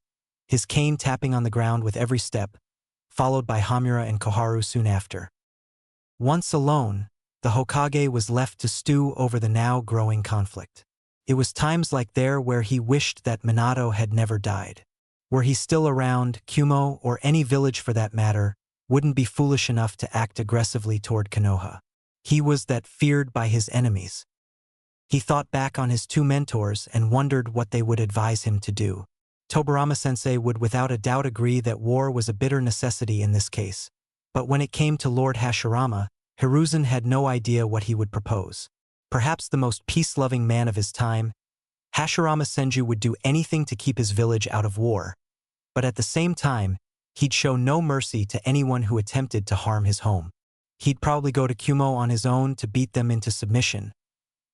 his cane tapping on the ground with every step, followed by Hamura and Koharu soon after. Once alone, the Hokage was left to stew over the now growing conflict. It was times like there where he wished that Minato had never died. Were he still around, Kumo, or any village for that matter, wouldn't be foolish enough to act aggressively toward Konoha. He was that feared by his enemies. He thought back on his two mentors and wondered what they would advise him to do. Tobirama-sensei would without a doubt agree that war was a bitter necessity in this case. But when it came to Lord Hashirama, Hiruzen had no idea what he would propose. Perhaps the most peace-loving man of his time, Hashirama Senju would do anything to keep his village out of war. But at the same time, he'd show no mercy to anyone who attempted to harm his home. He'd probably go to Kumo on his own to beat them into submission.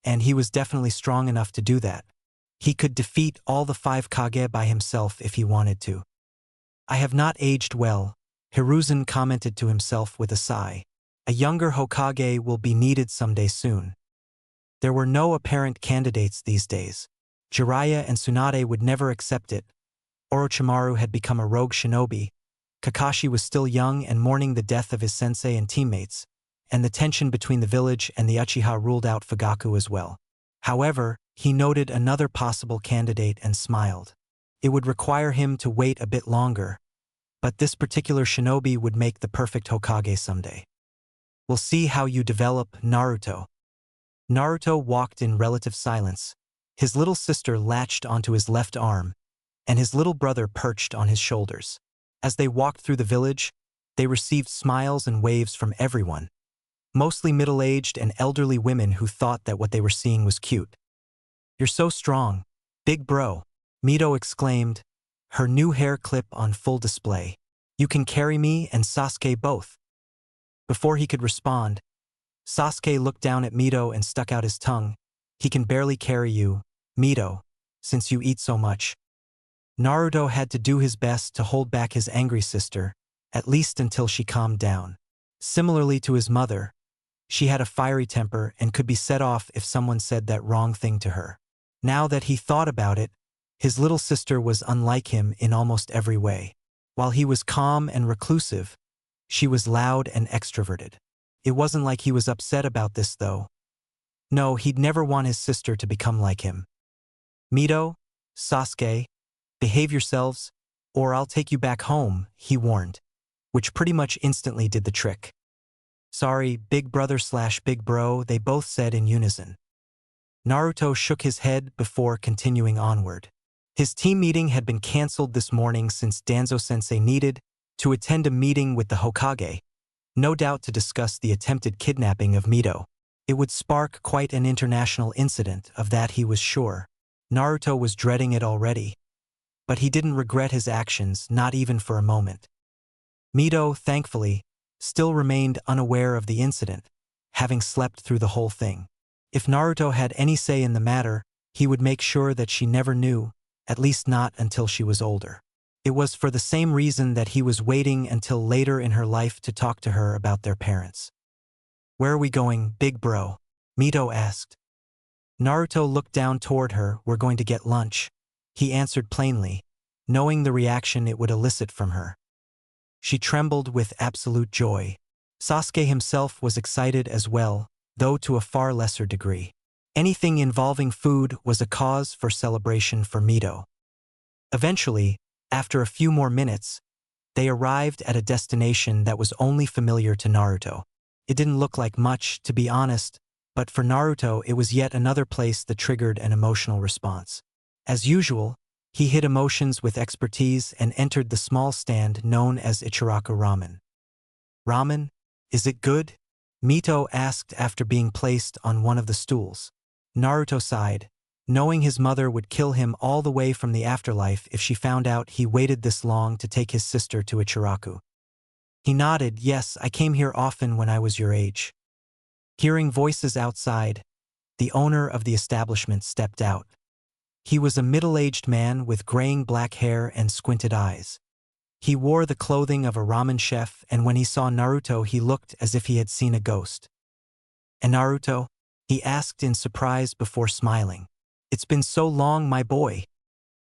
And he was definitely strong enough to do that. He could defeat all the 5 Kage by himself if he wanted to. "I have not aged well," Hiruzen commented to himself with a sigh. "A younger Hokage will be needed someday soon." There were no apparent candidates these days. Jiraiya and Tsunade would never accept it. Orochimaru had become a rogue shinobi. Kakashi was still young and mourning the death of his sensei and teammates, and the tension between the village and the Uchiha ruled out Fugaku as well. However, he noted another possible candidate and smiled. It would require him to wait a bit longer, but this particular shinobi would make the perfect Hokage someday. We'll see how you develop, Naruto. Naruto walked in relative silence. His little sister latched onto his left arm, and his little brother perched on his shoulders. As they walked through the village, they received smiles and waves from everyone, mostly middle-aged and elderly women who thought that what they were seeing was cute. "You're so strong, big bro," Mito exclaimed, her new hair clip on full display. "You can carry me and Sasuke both." Before he could respond, Sasuke looked down at Mito and stuck out his tongue. "He can barely carry you, Mito, since you eat so much." Naruto had to do his best to hold back his angry sister, at least until she calmed down. Similarly to his mother, she had a fiery temper and could be set off if someone said that wrong thing to her. Now that he thought about it, his little sister was unlike him in almost every way. While he was calm and reclusive, she was loud and extroverted. It wasn't like he was upset about this, though. No, he'd never want his sister to become like him. "Mito, Sasuke, behave yourselves, or I'll take you back home," he warned, which pretty much instantly did the trick. "Sorry, big brother/big bro," they both said in unison. Naruto shook his head before continuing onward. His team meeting had been cancelled this morning since Danzo-sensei needed to attend a meeting with the Hokage, no doubt to discuss the attempted kidnapping of Mito. It would spark quite an international incident, of that he was sure. Naruto was dreading it already, but he didn't regret his actions, not even for a moment. Mito, thankfully, still remained unaware of the incident, having slept through the whole thing. If Naruto had any say in the matter, he would make sure that she never knew, at least not until she was older. It was for the same reason that he was waiting until later in her life to talk to her about their parents. "Where are we going, big bro?" Mito asked. Naruto looked down toward her. "We're going to get lunch," he answered plainly, knowing the reaction it would elicit from her. She trembled with absolute joy. Sasuke himself was excited as well, though to a far lesser degree. Anything involving food was a cause for celebration for Mito. Eventually, after a few more minutes, they arrived at a destination that was only familiar to Naruto. It didn't look like much, to be honest, but for Naruto it was yet another place that triggered an emotional response. As usual, he hid emotions with expertise and entered the small stand known as Ichiraku Ramen. "Ramen? Is it good?" Mito asked after being placed on one of the stools. Naruto sighed, knowing his mother would kill him all the way from the afterlife if she found out he waited this long to take his sister to Ichiraku. He nodded. "Yes, I came here often when I was your age." Hearing voices outside, the owner of the establishment stepped out. He was a middle-aged man with graying black hair and squinted eyes. He wore the clothing of a ramen chef, and when he saw Naruto he looked as if he had seen a ghost. "And Naruto?" he asked in surprise before smiling. "It's been so long, my boy."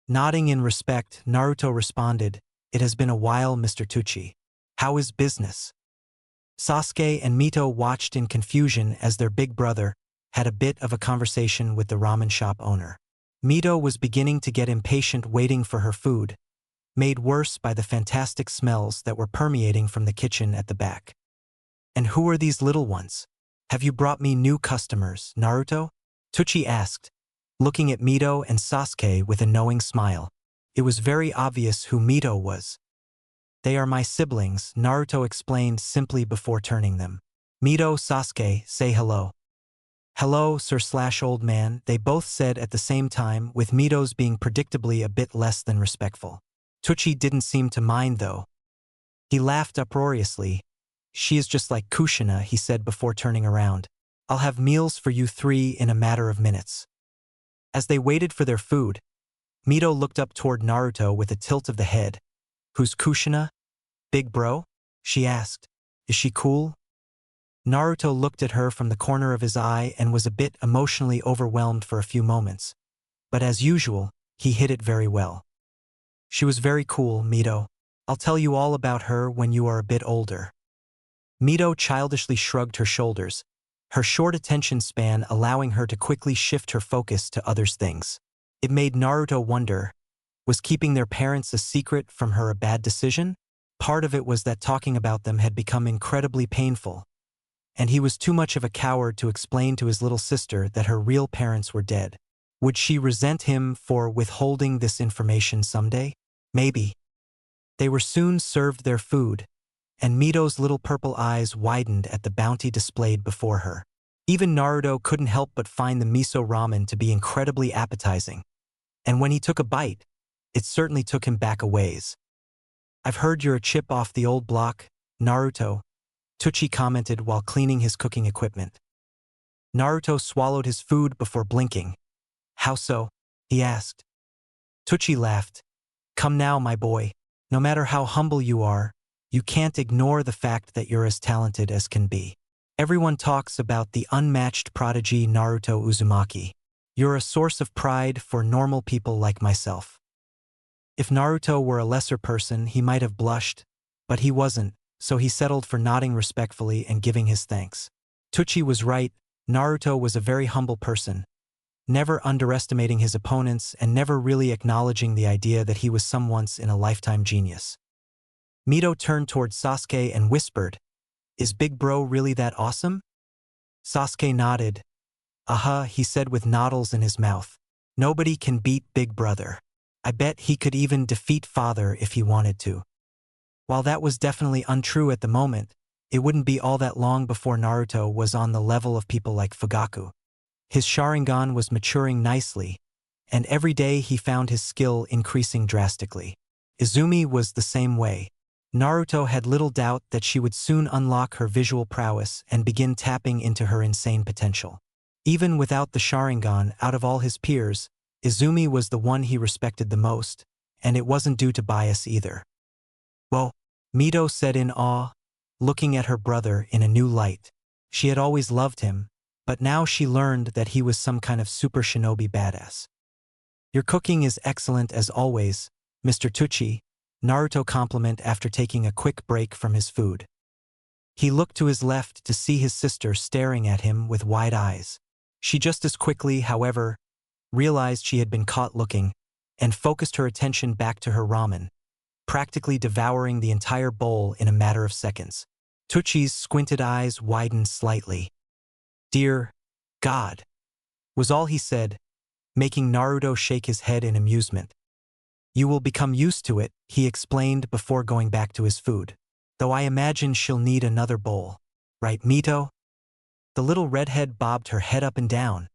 Nodding in respect, Naruto responded, "It has been a while, Mr. Tucci. How is business?" Sasuke and Mito watched in confusion as their big brother had a bit of a conversation with the ramen shop owner. Mito was beginning to get impatient waiting for her food, made worse by the fantastic smells that were permeating from the kitchen at the back. "And who are these little ones? Have you brought me new customers, Naruto?" Tucci asked, looking at Mito and Sasuke with a knowing smile. It was very obvious who Mito was. "They are my siblings," Naruto explained simply before turning them. "Mito, Sasuke, say hello." "Hello, sir/old man," they both said at the same time, with Mito's being predictably a bit less than respectful. Tucci didn't seem to mind, though. He laughed uproariously. "She is just like Kushina," he said before turning around. "I'll have meals for you three in a matter of minutes." As they waited for their food, Mito looked up toward Naruto with a tilt of the head. "Who's Kushina? Big bro?" she asked. "Is she cool?" Naruto looked at her from the corner of his eye and was a bit emotionally overwhelmed for a few moments. But as usual, he hid it very well. "She was very cool, Mito. I'll tell you all about her when you are a bit older." Mito childishly shrugged her shoulders, her short attention span allowing her to quickly shift her focus to other things. It made Naruto wonder, was keeping their parents a secret from her a bad decision? Part of it was that talking about them had become incredibly painful. and he was too much of a coward to explain to his little sister that her real parents were dead. Would she resent him for withholding this information someday? Maybe. They were soon served their food, and Mito's little purple eyes widened at the bounty displayed before her. Even Naruto couldn't help but find the miso ramen to be incredibly appetizing, and when he took a bite, it certainly took him back a ways. "I've heard you're a chip off the old block, Naruto," Tucci commented while cleaning his cooking equipment. Naruto swallowed his food before blinking. "How so?" he asked. Tucci laughed. "Come now, my boy. No matter how humble you are, you can't ignore the fact that you're as talented as can be. Everyone talks about the unmatched prodigy Naruto Uzumaki. You're a source of pride for normal people like myself." If Naruto were a lesser person, he might have blushed, but he wasn't, so he settled for nodding respectfully and giving his thanks. Tucci was right. Naruto was a very humble person, never underestimating his opponents and never really acknowledging the idea that he was some once-in-a-lifetime genius. Mito turned towards Sasuke and whispered, "Is Big Bro really that awesome?" Sasuke nodded. He said with noddles in his mouth. "Nobody can beat Big Brother. I bet he could even defeat Father if he wanted to." While that was definitely untrue at the moment, it wouldn't be all that long before Naruto was on the level of people like Fugaku. His Sharingan was maturing nicely, and every day he found his skill increasing drastically. Izumi was the same way. Naruto had little doubt that she would soon unlock her visual prowess and begin tapping into her insane potential. Even without the Sharingan, out of all his peers, Izumi was the one he respected the most, and it wasn't due to bias either. "Whoa," Mito said in awe, looking at her brother in a new light. She had always loved him, but now she learned that he was some kind of super shinobi badass. "Your cooking is excellent as always, Mr. Tucci," Naruto complimented after taking a quick break from his food. He looked to his left to see his sister staring at him with wide eyes. She just as quickly, however, realized she had been caught looking, and focused her attention back to her ramen, practically devouring the entire bowl in a matter of seconds. Tucci's squinted eyes widened slightly. "Dear God," was all he said, making Naruto shake his head in amusement. "You will become used to it," he explained before going back to his food. "Though I imagine she'll need another bowl. Right, Mito?" The little redhead bobbed her head up and down.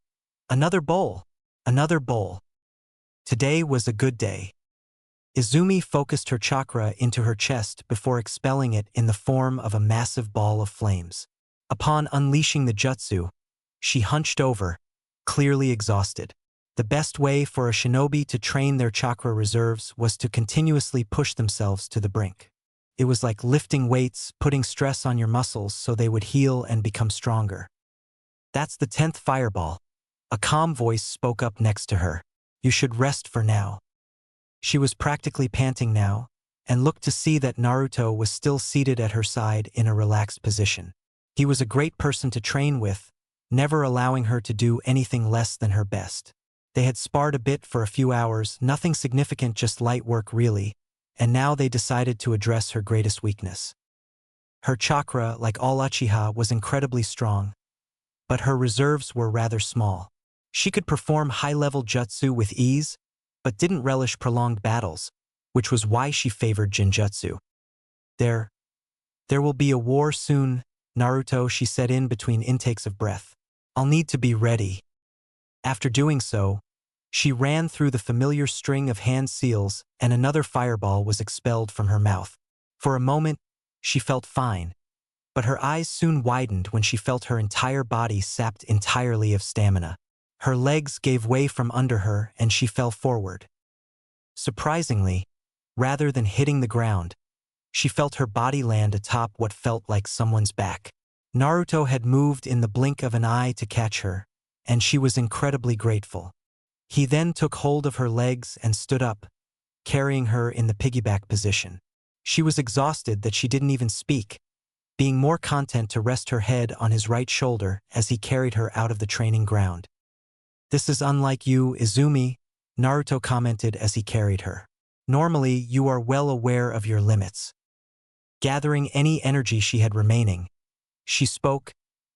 "Another bowl. Another bowl." Today was a good day. Izumi focused her chakra into her chest before expelling it in the form of a massive ball of flames. Upon unleashing the jutsu, she hunched over, clearly exhausted. The best way for a shinobi to train their chakra reserves was to continuously push themselves to the brink. It was like lifting weights, putting stress on your muscles so they would heal and become stronger. "That's the 10th fireball." A calm voice spoke up next to her. "You should rest for now." She was practically panting now, and looked to see that Naruto was still seated at her side in a relaxed position. He was a great person to train with, never allowing her to do anything less than her best. They had sparred a bit for a few hours, nothing significant, just light work really, and now they decided to address her greatest weakness. Her chakra, like all Uchiha, was incredibly strong, but her reserves were rather small. She could perform high-level jutsu with ease, but didn't relish prolonged battles, which was why she favored Jinjutsu. There will be a war soon, Naruto," she said in between intakes of breath. "I'll need to be ready." After doing so, she ran through the familiar string of hand seals and another fireball was expelled from her mouth. For a moment, she felt fine, but her eyes soon widened when she felt her entire body sapped entirely of stamina. Her legs gave way from under her and she fell forward. Surprisingly, rather than hitting the ground, she felt her body land atop what felt like someone's back. Naruto had moved in the blink of an eye to catch her, and she was incredibly grateful. He then took hold of her legs and stood up, carrying her in the piggyback position. She was exhausted that she didn't even speak, being more content to rest her head on his right shoulder as he carried her out of the training ground. "This is unlike you, Izumi," Naruto commented as he carried her. "Normally, you are well aware of your limits." Gathering any energy she had remaining, she spoke,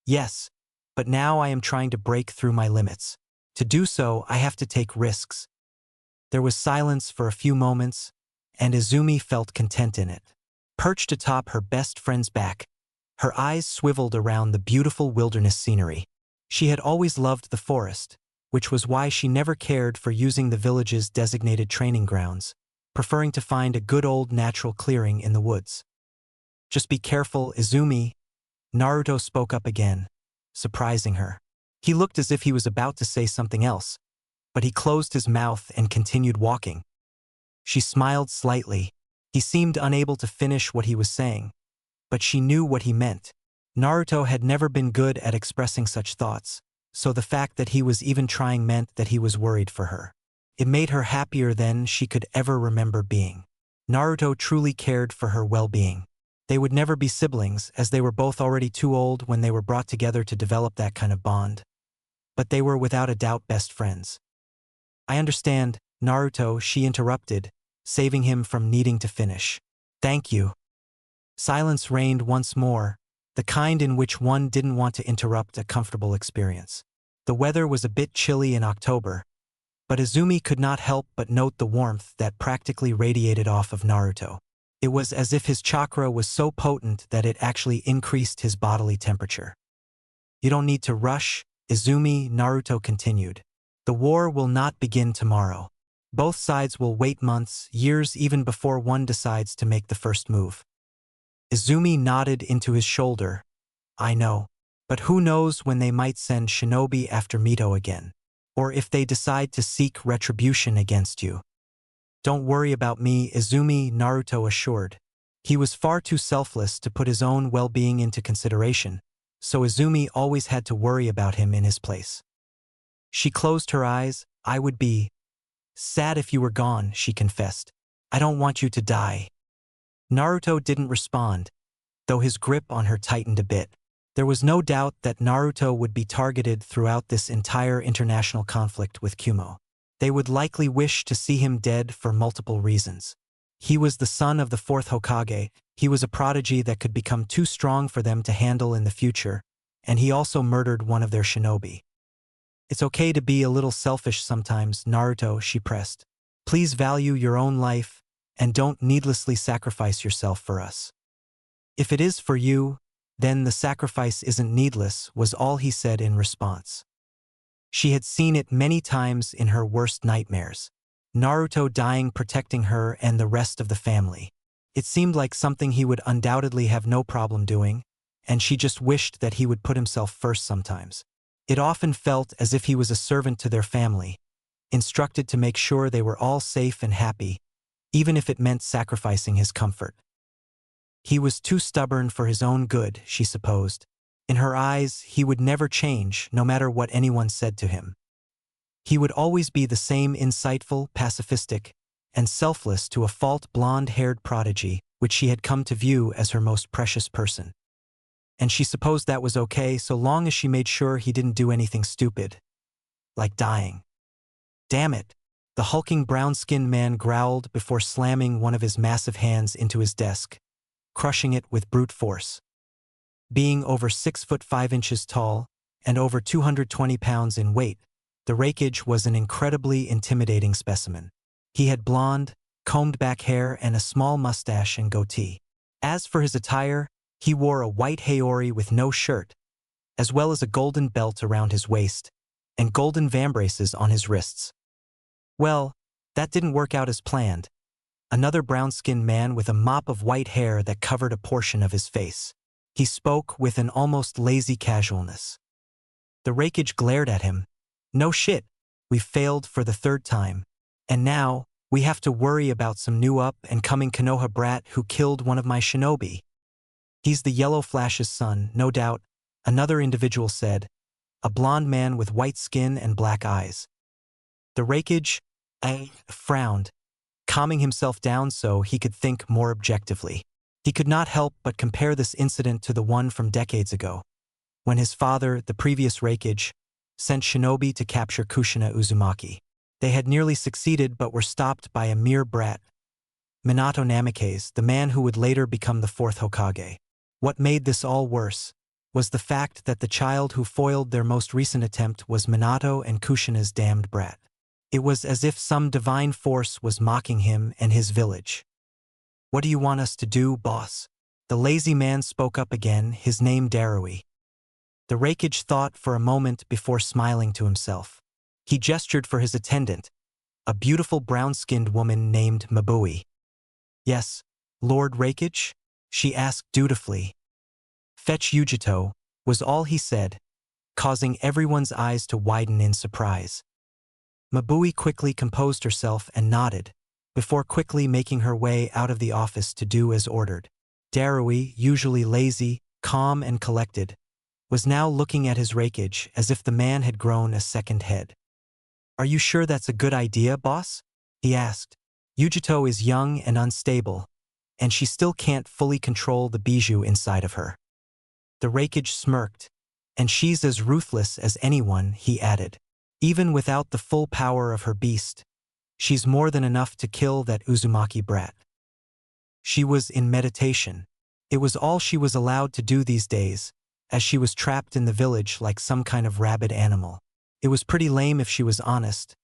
Yes, but now I am trying to break through my limits. To do so, I have to take risks. There was silence for a few moments, and Izumi felt content in it. Perched atop her best friend's back, her eyes swiveled around the beautiful wilderness scenery. She had always loved the forest, which was why she never cared for using the village's designated training grounds, preferring to find a good old natural clearing in the woods. Just be careful, Izumi. Naruto spoke up again, surprising her. He looked as if he was about to say something else, but he closed his mouth and continued walking. She smiled slightly. He seemed unable to finish what he was saying, but she knew what he meant. Naruto had never been good at expressing such thoughts, so the fact that he was even trying meant that he was worried for her. It made her happier than she could ever remember being. Naruto truly cared for her well-being. They would never be siblings, as they were both already too old when they were brought together to develop that kind of bond. But they were without a doubt best friends. I understand, Naruto, she interrupted, saving him from needing to finish. Thank you. Silence reigned once more, the kind in which one didn't want to interrupt a comfortable experience. The weather was a bit chilly in October, but Izumi could not help but note the warmth that practically radiated off of Naruto. It was as if his chakra was so potent that it actually increased his bodily temperature. You don't need to rush, Izumi, Naruto continued. The war will not begin tomorrow. Both sides will wait months, years even before one decides to make the first move. Izumi nodded into his shoulder. I know. But who knows when they might send shinobi after Mito again. Or if they decide to seek retribution against you. Don't worry about me, Izumi, Naruto assured. He was far too selfless to put his own well-being into consideration, so Izumi always had to worry about him in his place. She closed her eyes. I would be sad if you were gone, she confessed. I don't want you to die. Naruto didn't respond, though his grip on her tightened a bit. There was no doubt that Naruto would be targeted throughout this entire international conflict with Kumo. They would likely wish to see him dead for multiple reasons. He was the son of the fourth Hokage, he was a prodigy that could become too strong for them to handle in the future, and he also murdered one of their shinobi. It's okay to be a little selfish sometimes, Naruto, she pressed. Please value your own life, and don't needlessly sacrifice yourself for us. If it is for you, then the sacrifice isn't needless, was all he said in response. She had seen it many times in her worst nightmares. Naruto dying protecting her and the rest of the family. It seemed like something he would undoubtedly have no problem doing, and she just wished that he would put himself first sometimes. It often felt as if he was a servant to their family, instructed to make sure they were all safe and happy, even if it meant sacrificing his comfort. He was too stubborn for his own good, she supposed. In her eyes, he would never change, no matter what anyone said to him. He would always be the same insightful, pacifistic, and selfless to a fault blonde-haired prodigy, which she had come to view as her most precious person. And she supposed that was okay so long as she made sure he didn't do anything stupid. Like dying. Damn it! The hulking brown-skinned man growled before slamming one of his massive hands into his desk, crushing it with brute force. Being over 6'5" tall and over 220 pounds in weight, the Raikage was an incredibly intimidating specimen. He had blonde, combed-back hair and a small mustache and goatee. As for his attire, he wore a white haori with no shirt, as well as a golden belt around his waist and golden vambraces on his wrists. Well, that didn't work out as planned. Another brown-skinned man with a mop of white hair that covered a portion of his face. He spoke with an almost lazy casualness. The Raikage glared at him. No shit, we've failed for the third time. And now, we have to worry about some new up-and-coming Konoha brat who killed one of my shinobi. He's the Yellow Flash's son, no doubt, another individual said, a blond man with white skin and black eyes. The Raikage frowned, calming himself down so he could think more objectively. He could not help but compare this incident to the one from decades ago, when his father, the previous Raikage, sent shinobi to capture Kushina Uzumaki. They had nearly succeeded but were stopped by a mere brat, Minato Namikaze, the man who would later become the fourth Hokage. What made this all worse? was the fact that the child who foiled their most recent attempt was Minato and Kushina's damned brat. It was as if some divine force was mocking him and his village. "What do you want us to do, boss?" The lazy man spoke up again, his name Darui. The Raikage thought for a moment before smiling to himself. He gestured for his attendant, a beautiful brown-skinned woman named Mabui. "Yes, Lord Raikage?" she asked dutifully. "Fetch Yujito," was all he said, causing everyone's eyes to widen in surprise. Mabui quickly composed herself and nodded, before quickly making her way out of the office to do as ordered. Darui, usually lazy, calm and collected, was now looking at his Raikage as if the man had grown a second head. "Are you sure that's a good idea, boss?" he asked. "Yujito is young and unstable, and she still can't fully control the bijou inside of her." The Raikage smirked. "And she's as ruthless as anyone," he added. "Even without the full power of her beast, she's more than enough to kill that Uzumaki brat." She was in meditation. It was all she was allowed to do these days, as she was trapped in the village like some kind of rabid animal. It was pretty lame if she was honest,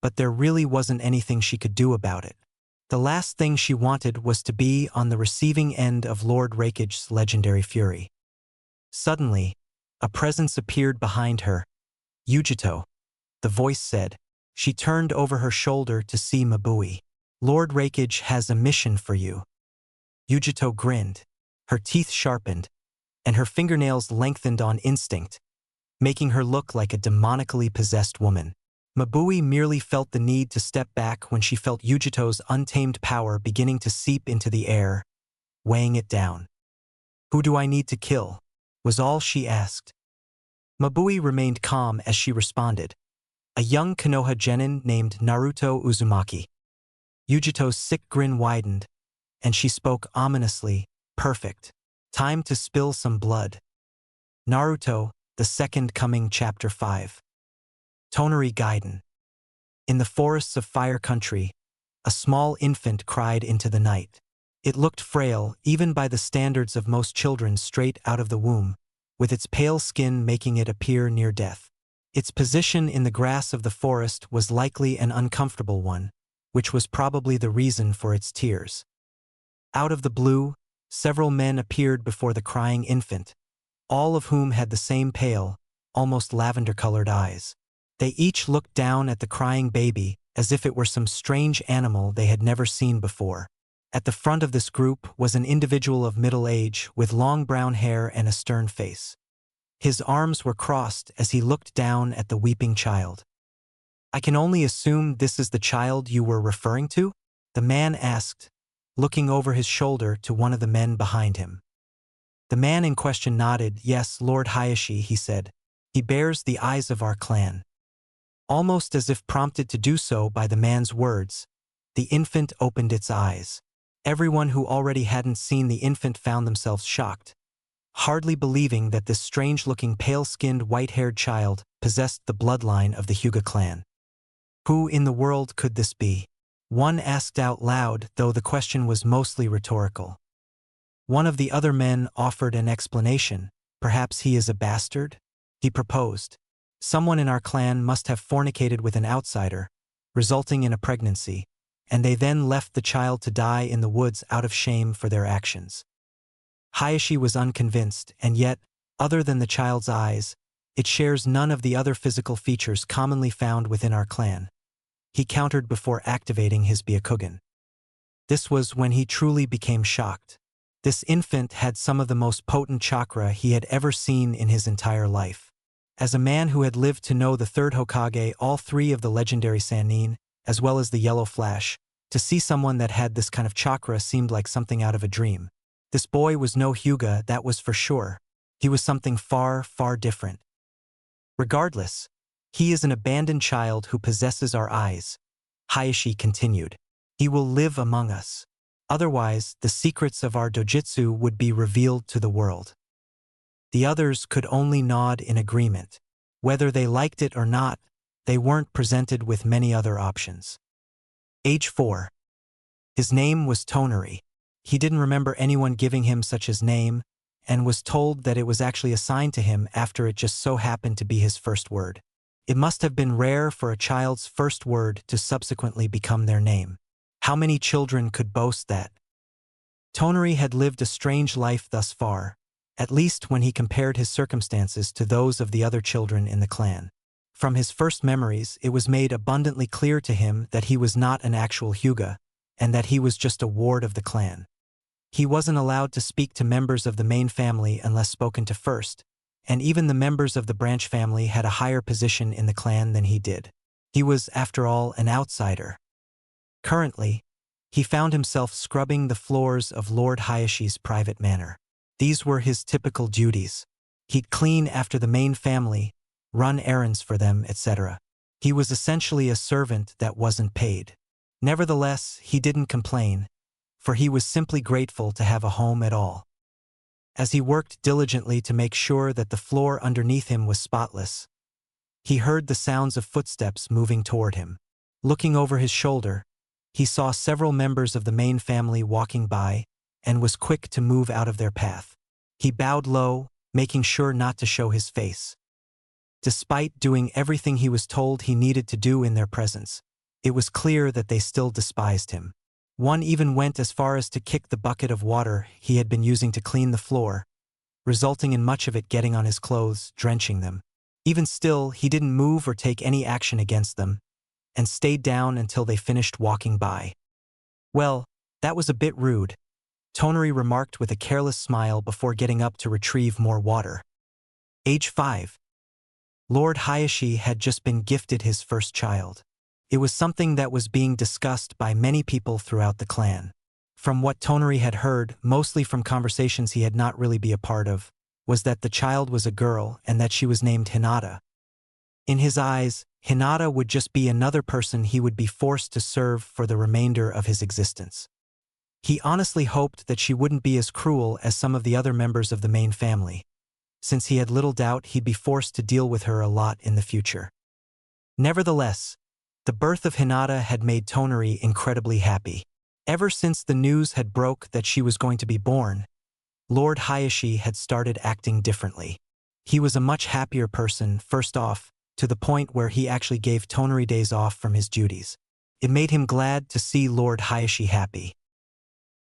but there really wasn't anything she could do about it. The last thing she wanted was to be on the receiving end of Lord Raikage's legendary fury. Suddenly, a presence appeared behind her. "Yujito," the voice said. She turned over her shoulder to see Mabui. "Lord Raikage has a mission for you." Yujito grinned, her teeth sharpened, and her fingernails lengthened on instinct, making her look like a demonically possessed woman. Mabui merely felt the need to step back when she felt Yujito's untamed power beginning to seep into the air, weighing it down. "Who do I need to kill?" was all she asked. Mabui remained calm as she responded. "A young Konoha genin named Naruto Uzumaki." Yujito's sick grin widened, and she spoke ominously, "Perfect. Time to spill some blood." Naruto, The Second Coming Chapter 5. Tonari Gaiden. In the forests of Fire Country, a small infant cried into the night. It looked frail, even by the standards of most children straight out of the womb, with its pale skin making it appear near death. Its position in the grass of the forest was likely an uncomfortable one, which was probably the reason for its tears. Out of the blue, several men appeared before the crying infant, all of whom had the same pale, almost lavender-colored eyes. They each looked down at the crying baby as if it were some strange animal they had never seen before. At the front of this group was an individual of middle age with long brown hair and a stern face. His arms were crossed as he looked down at the weeping child. "I can only assume this is the child you were referring to?" the man asked, looking over his shoulder to one of the men behind him. The man in question nodded. "Yes, Lord Hayashi," he said. "He bears the eyes of our clan." Almost as if prompted to do so by the man's words, the infant opened its eyes. Everyone who already hadn't seen the infant found themselves shocked, hardly believing that this strange-looking pale-skinned white-haired child possessed the bloodline of the Hyuga clan. Who in the world could this be? One asked out loud, though the question was mostly rhetorical. One of the other men offered an explanation. "Perhaps he is a bastard?" he proposed. "Someone in our clan must have fornicated with an outsider, resulting in a pregnancy, and they then left the child to die in the woods out of shame for their actions." Hayashi was unconvinced, and yet, other than the child's eyes, it shares none of the other physical features commonly found within our clan. He countered before activating his Byakugan. This was when he truly became shocked. This infant had some of the most potent chakra he had ever seen in his entire life. As a man who had lived to know the third Hokage, all three of the legendary Sannin, as well as the Yellow Flash, to see someone that had this kind of chakra seemed like something out of a dream. This boy was no Hyuga, that was for sure. He was something far, far different. Regardless, he is an abandoned child who possesses our eyes, Hayashi continued. He will live among us. Otherwise, the secrets of our dojutsu would be revealed to the world. The others could only nod in agreement. Whether they liked it or not, they weren't presented with many other options. Age 4. His name was Tonari. He didn't remember anyone giving him such a name, and was told that it was actually assigned to him after it just so happened to be his first word. It must have been rare for a child's first word to subsequently become their name. How many children could boast that? Tonari had lived a strange life thus far, at least when he compared his circumstances to those of the other children in the clan. From his first memories, it was made abundantly clear to him that he was not an actual Hyuga, and that he was just a ward of the clan. He wasn't allowed to speak to members of the main family unless spoken to first, and even the members of the branch family had a higher position in the clan than he did. He was, after all, an outsider. Currently, he found himself scrubbing the floors of Lord Hayashi's private manor. These were his typical duties. He'd clean after the main family, run errands for them, etc. He was essentially a servant that wasn't paid. Nevertheless, he didn't complain, for he was simply grateful to have a home at all. As he worked diligently to make sure that the floor underneath him was spotless, he heard the sounds of footsteps moving toward him. Looking over his shoulder, he saw several members of the main family walking by and was quick to move out of their path. He bowed low, making sure not to show his face. Despite doing everything he was told he needed to do in their presence, it was clear that they still despised him. One even went as far as to kick the bucket of water he had been using to clean the floor, resulting in much of it getting on his clothes, drenching them. Even still, he didn't move or take any action against them, and stayed down until they finished walking by. "Well, that was a bit rude," Tonari remarked with a careless smile before getting up to retrieve more water. Age 5. Lord Hayashi had just been gifted his first child. It was something that was being discussed by many people throughout the clan. From what Tonari had heard, mostly from conversations he had not really been a part of, was that the child was a girl and that she was named Hinata. In his eyes, Hinata would just be another person he would be forced to serve for the remainder of his existence. He honestly hoped that she wouldn't be as cruel as some of the other members of the main family, since he had little doubt he'd be forced to deal with her a lot in the future. Nevertheless, the birth of Hinata had made Tonari incredibly happy. Ever since the news had broke that she was going to be born, Lord Hayashi had started acting differently. He was a much happier person, first off, to the point where he actually gave Tonari days off from his duties. It made him glad to see Lord Hayashi happy.